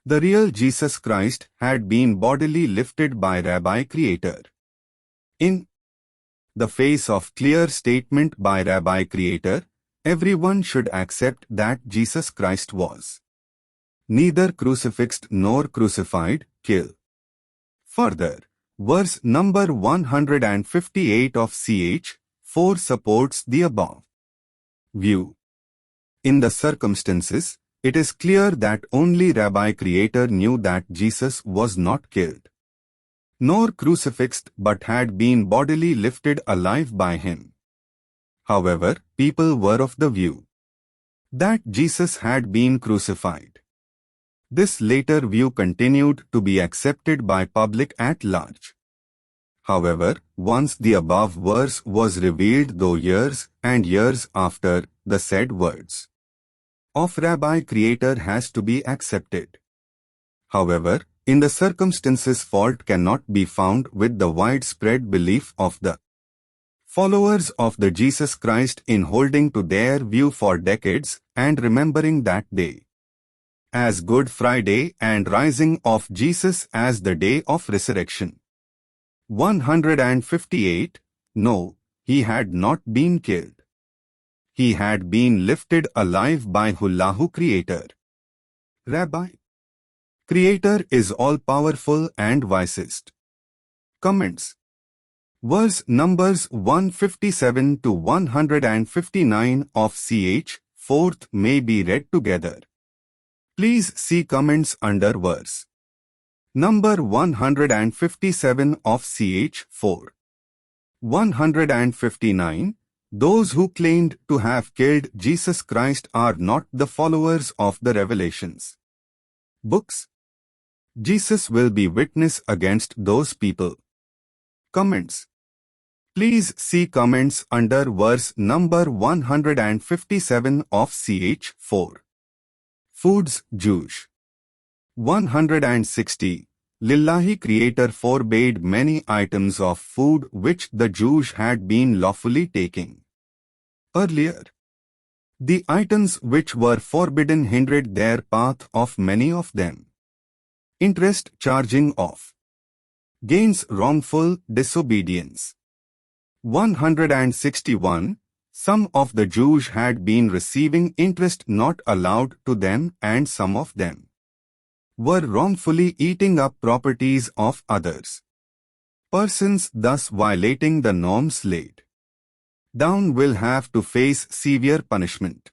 The real Jesus Christ had been bodily lifted by Rabbi Creator. In the face of clear statement by Rabbi Creator, everyone should accept that Jesus Christ was neither crucifixed nor crucified, killed. Further, verse number 158 of ch. 4 supports the above view. In the circumstances, it is clear that only Rabbi Creator knew that Jesus was not killed nor crucifixed but had been bodily lifted alive by him. However, people were of the view that Jesus had been crucified. This later view continued to be accepted by public at large. However, once the above verse was revealed, though years and years after, the said words of Rabbi Creator has to be accepted. However, in the circumstances, fault cannot be found with the widespread belief of the followers of the Jesus Christ in holding to their view for decades and remembering that day as Good Friday and rising of Jesus as the day of resurrection. 158. No, he had not been killed. He had been lifted alive by Allahu Creator. Rabbi Creator is all-powerful and wisest. Comments. Verse numbers 157 to 159 of ch. 4th may be read together. Please see comments under verse number 157 of ch. 4. 159. Those who claimed to have killed Jesus Christ are not the followers of the Revelations books. Jesus will be witness against those people. Comments. Please see comments under verse number 157 of ch 4. Foods Jews. 160. Lillahi Creator forbade many items of food which the Jews had been lawfully taking earlier. The items which were forbidden hindered their path of many of them. Interest charging of gains wrongful disobedience. 161. Some of the Jews had been receiving interest not allowed to them, and some of them were wrongfully eating up properties of others. Persons thus violating the norms laid down will have to face severe punishment.